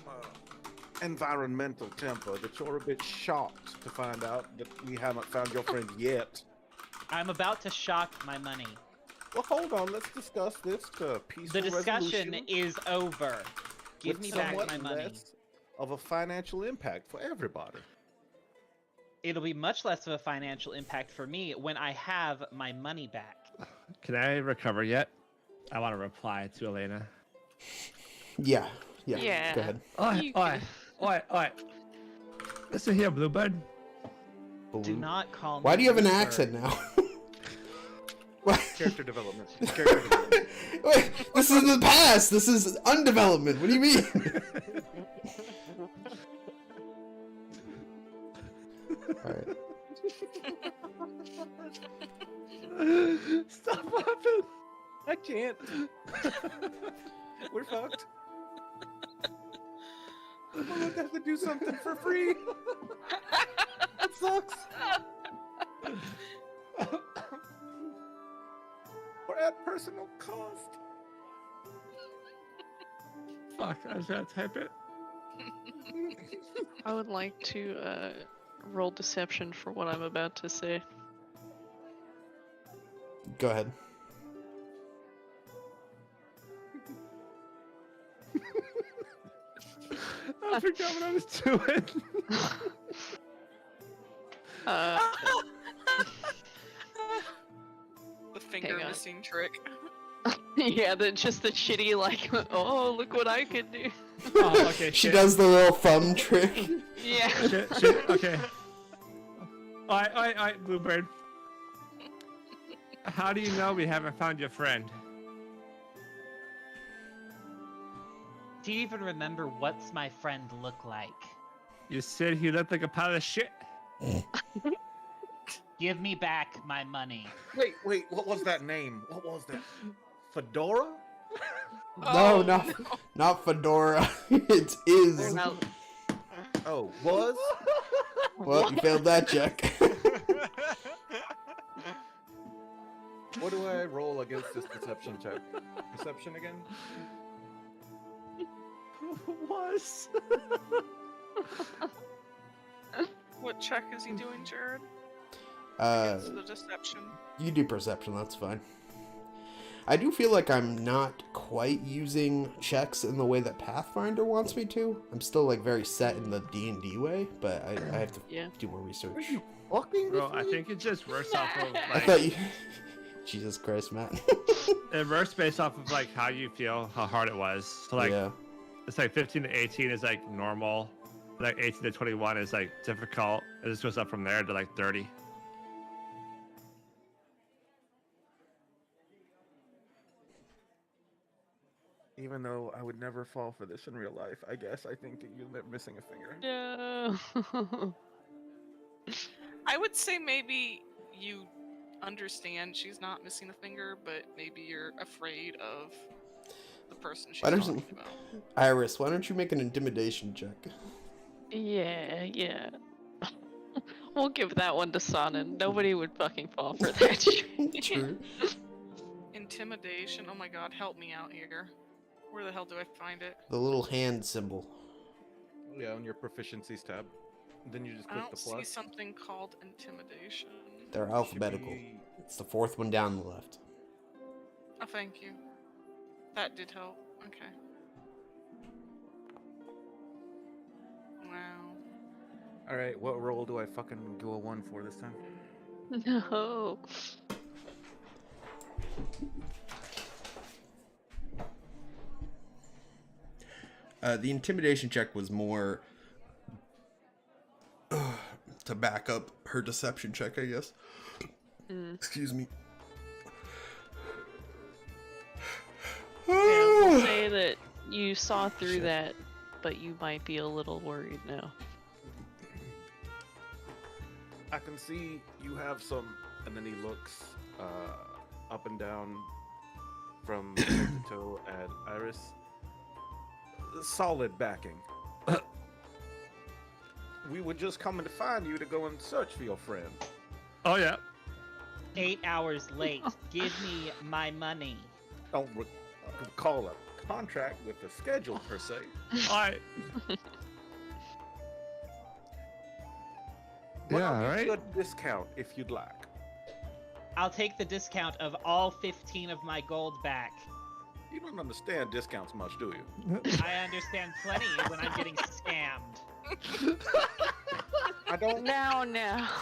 Environmental temper that you're a bit shocked to find out that we haven't found your friend yet. I'm about to shock my money. Well, hold on. Let's discuss this to peaceful The discussion resolution is over. Give with me back somewhat my money. less of a financial impact for everybody. It'll be much less of a financial impact for me when I have my money back. Can I recover yet? I want to reply to Elena. Yeah. Yeah. Go ahead. You Oi. Listen here, Bluebird. Do Balloon. not call me. Why do you have an Bluebird. accent now? Why? Character development. Character development. Wait, this is the past. This is undevelopment. What do you mean? Alright. Stop laughing. I can't. We're fucked. I'm gonna have to do something for free. That sucks. Or at personal cost. Fuck, I was gonna type it. I would like to roll deception for what I'm about to say. Go ahead. I forgot what I was doing. The finger Hang on. missing trick. Yeah, just the shitty like, oh look what I can do. Oh, okay. She shit. does the little thumb trick. Yeah. Shit. Okay. Alright, Bluebird. How do you know we haven't found your friend? Do you even remember what's my friend look like? You said he looked like a pile of shit. Give me back my money. Wait, what was that name? What was that? Fedora? No, not Fedora. It is. Now, Oh, was? Well, you failed that check. What do I roll against this deception check? Deception again? Was. What check is he doing, Jared? It's the deception. You do perception, that's fine. I do feel like I'm not quite using checks in the way that Pathfinder wants me to. I'm still like very set in the D&D way, but I have to yeah. do more research. Fucking Bro, I think it just works off of I like thought you... Jesus Christ, Matt. it works based off of like how you feel, how hard it was. So like yeah. it's like 15 to 18 is like normal. Like 18 to 21 is like difficult. It just goes up from there to like 30. Even though I would never fall for this in real life, I guess I think that you're missing a finger. No. I would say maybe you understand she's not missing a finger, but maybe you're afraid of the person she's Why talking doesn't about. Iris? Why don't you make an intimidation check? Yeah. We'll give that one to Sonnen. Nobody would fucking fall for that shit. True. Intimidation. Oh my god, help me out here. Where the hell do I find it? The little hand symbol. Yeah, on your proficiencies tab. Then you just I click don't the see plus. something called intimidation. They're Should alphabetical. be- It's the fourth one down the left. Oh, thank you. That did help. Okay. Wow. Alright, what roll do I fucking go a 1 for this time? No. The intimidation check was more to back up her deception check, I guess. Excuse me. We'll say that you saw through Shit. that, but you might be a little worried now. I can see you have some, and then he looks up and down from head to toe at Iris. Solid backing. We were just coming to find you to go and search for your friend. Oh yeah. 8 hours late. Give me my money. Don't recall a contract with the schedule per se. Alright. But Yeah, I'll give right. you a discount if you'd like. I'll take the discount of all 15 of my gold back. You don't understand discounts much, do you? I understand plenty when I'm getting scammed. I don't Now,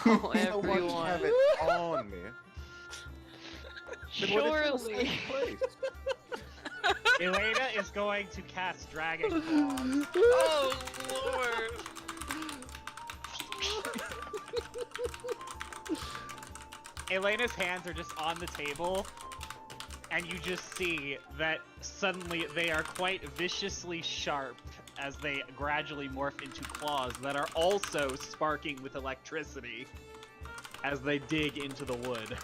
so much everyone. have it on me. Then what if it was Surely. safe place? Elena is going to cast Dragon Claw. Oh lord. Elena's hands are just on the table, and you just see that suddenly they are quite viciously sharp as they gradually morph into claws that are also sparking with electricity as they dig into the wood.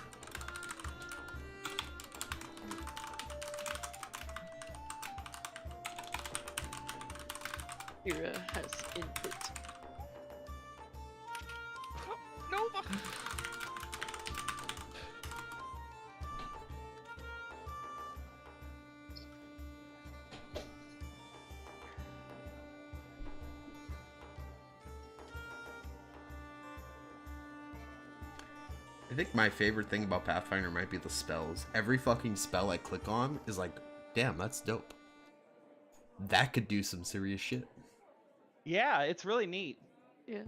Kira has input. Oh, Nova. I think my favorite thing about Pathfinder might be the spells. Every fucking spell I click on is like, damn, that's dope. That could do some serious shit. Yeah, it's really neat. Yeah.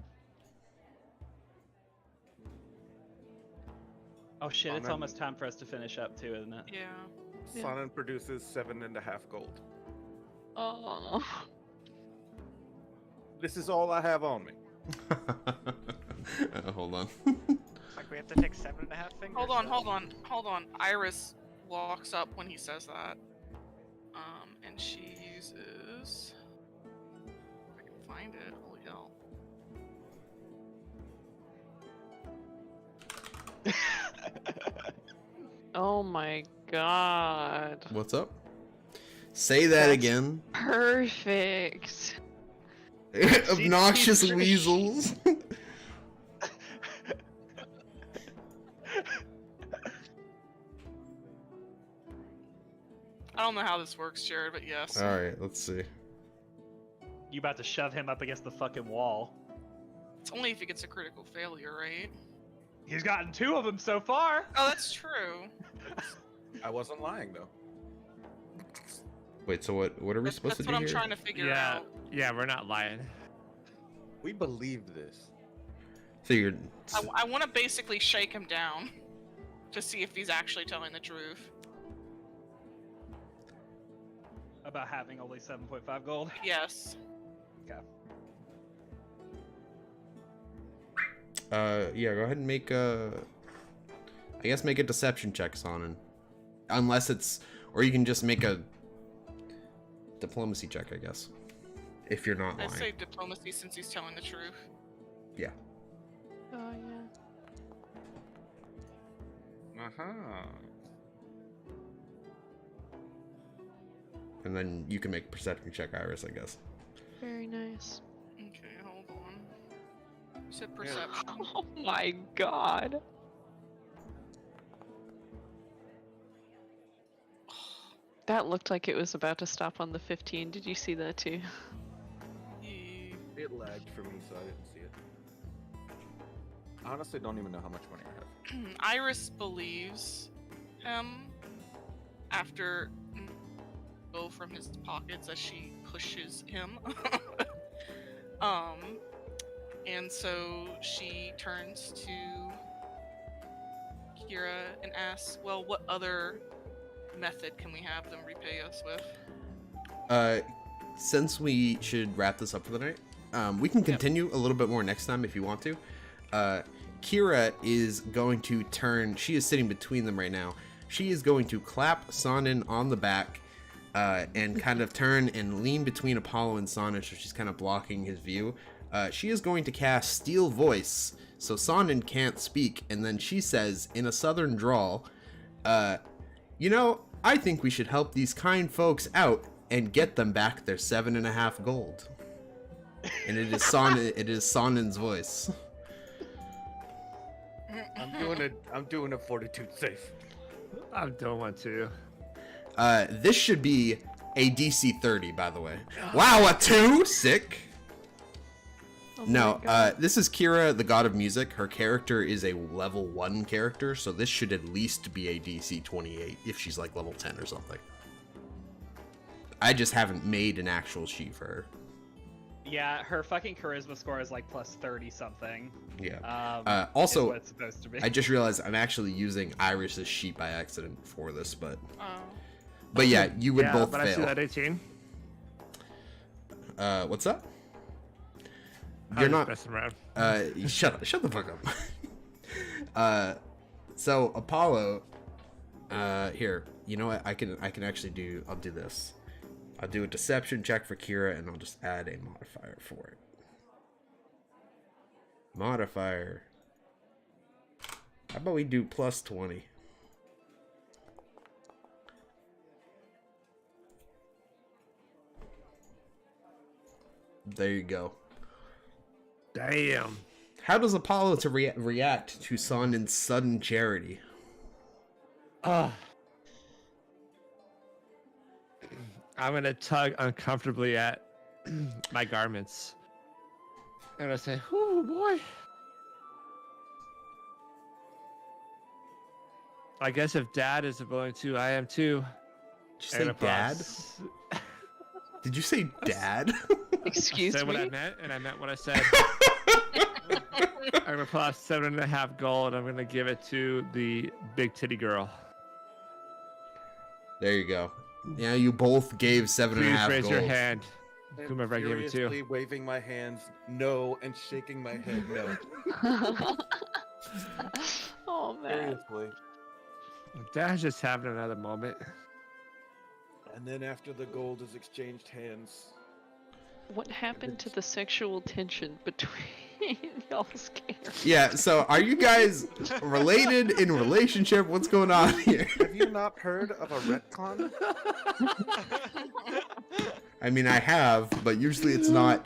Oh shit, it's Amen. almost time for us to finish up too, isn't it? Yeah. Yeah. Sonnen produces 7.5 gold. Oh. This is all I have on me. Hold on. Like we have to take 7.5 fingers. Hold on. Iris walks up when he says that. And she uses. If I can find it. Holy hell. Oh my god. What's up? Say that That's again. Perfect. Obnoxious she's- weasels. I don't know how this works, Jared, but yes. Alright, let's see. You about to shove him up against the fucking wall. It's only if it gets a critical failure, right? He's gotten 2 of them so far. Oh, that's true. I wasn't lying though. Wait, so what are we supposed That's to what do I'm here? trying to figure Yeah, out. yeah, we're not lying. We believed this. So you're... I want to basically shake him down to see if he's actually telling the truth. About having only 7.5 gold. Yes. Okay. Yeah, go ahead and make a... I guess make a deception check, Sonnen. Unless it's... Or you can just make a... diplomacy check, I guess. If you're not I lying. say diplomacy since he's telling the truth. Yeah. Oh yeah. Uh-huh. And then you can make a perception check, Iris, I guess. Very nice. Okay, hold on. You said perception. Oh my god. That looked like it was about to stop on the 15. Did you see that too? You- It lagged for me, so I didn't see it. I honestly don't even know how much money I have. Iris believes him after go from his pockets as she pushes him. And so she turns to Kira and asks, "Well, what other method can we have them repay us with?" Since we should wrap this up for the night, we can continue a little bit more next time if you want to. Kira is going to turn... She is sitting between them right now. She is going to clap Sonnen on the back and kind of turn and lean between Apollo and Sonnen, so she's kind of blocking his view. She is going to cast Steel Voice, so Sonnen can't speak, and then she says, in a southern drawl, you know, I think we should help these kind folks out and get them back their 7.5 gold. And it is Sonnen's voice. I'm doing a fortitude safe. I don't want to. This should be a DC 30, by the way. Wow, a 2? Sick. Oh No, my God. this is Kira, the god of music. Her character is a level 1 character, so this should at least be a DC 28 if she's like level 10 or something. I just haven't made an actual sheet for her. Yeah, her fucking charisma score is like plus 30 something. Yeah. Is Also, what it's supposed to be. I just realized I'm actually using Iris's sheet by accident for this, but Oh. yeah, you would Yeah, both but I see fail. that 18. What's up? I'm You're just not. messing around. Shut the fuck up. So Apollo, here, you know what? I can actually do. I'll do this. I'll do a deception check for Kira, and I'll just add a modifier for it. Modifier. How about we do plus 20? There you go. Damn. How does Apollo to react to Sonen's sudden charity? I'm gonna tug uncomfortably at my garments. I'm gonna say, "Oh boy." I guess if Dad is willing to, I am too. Did you say dad? Did you say dad? Excuse I said me? what I meant, and I meant what I said. I'm gonna pull out 7.5 gold. I'm gonna give it to the big titty girl. There you go. Yeah, you both gave 7.5 Please raise your golds. hand. And Whomever I gave it to. furiously waving my hands no and shaking my head no. Oh man. Seriously. Dad's just having another moment. And then after the gold is exchanged hands, What happened to the sexual tension between y'all's characters? Yeah, so are you guys related in relationship? What's going on here? have you not heard of a retcon? I mean, I have, but usually it's not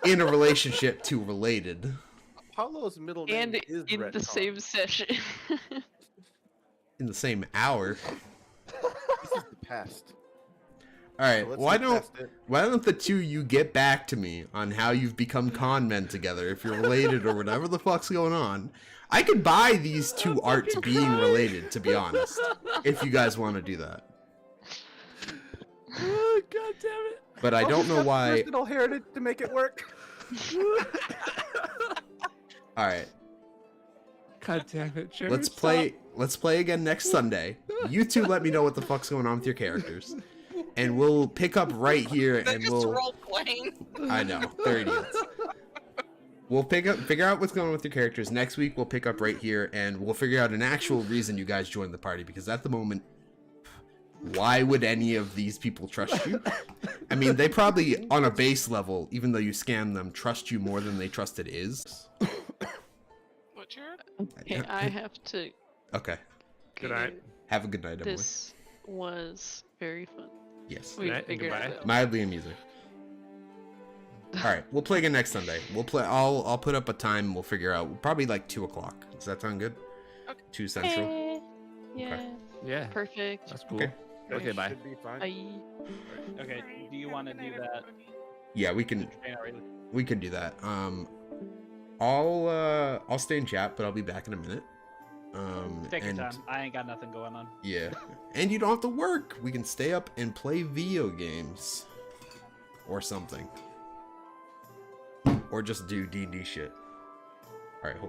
in a relationship to related. Apollo's middle name And is in the retcon. same session. In the same hour. This is the past. All right, So let's why look don't past it. the two of you get back to me on how you've become con men together, if you're related or whatever the fuck's going on? I could buy these two arts being related, to be honest, if you guys want to do that. Oh, God damn it. But I don't know why. Personal heritage to make it work. All right, God damn it, Jerry. let's stop. play. Let's play again next Sunday. You two let me know what the fuck's going on with your characters, and we'll pick up right here, They're and just we'll. role playing. I know, they're idiots. We'll figure out what's going on with your characters. Next week, we'll pick up right here, and we'll figure out an actual reason you guys joined the party, because at the moment, why would any of these people trust you? I mean, they probably, on a base level, even though you scam them, trust you more than they trusted is. What, Jared? Okay, I have to. Okay. Good night. Have a good night, Emily. This was very fun. Yes. We night and figured goodbye. it out. Mildly amusing. All right, we'll play again next Sunday. We'll play. I'll put up a time. We'll figure out probably like 2 o'clock. Does that sound good? Okay. 2 Central. Eh, yeah, Yeah, perfect. that's cool. Okay. Okay, bye. Should be fine. Bye. Okay, do you want to do that? Yeah, we can. Japan already- We can do that. I'll stay in chat, but I'll be back in a minute. Take your and time. I ain't got nothing going on. yeah, and you don't have to work. We can stay up and play video games, or something, or just do D&D shit. All right, hold on.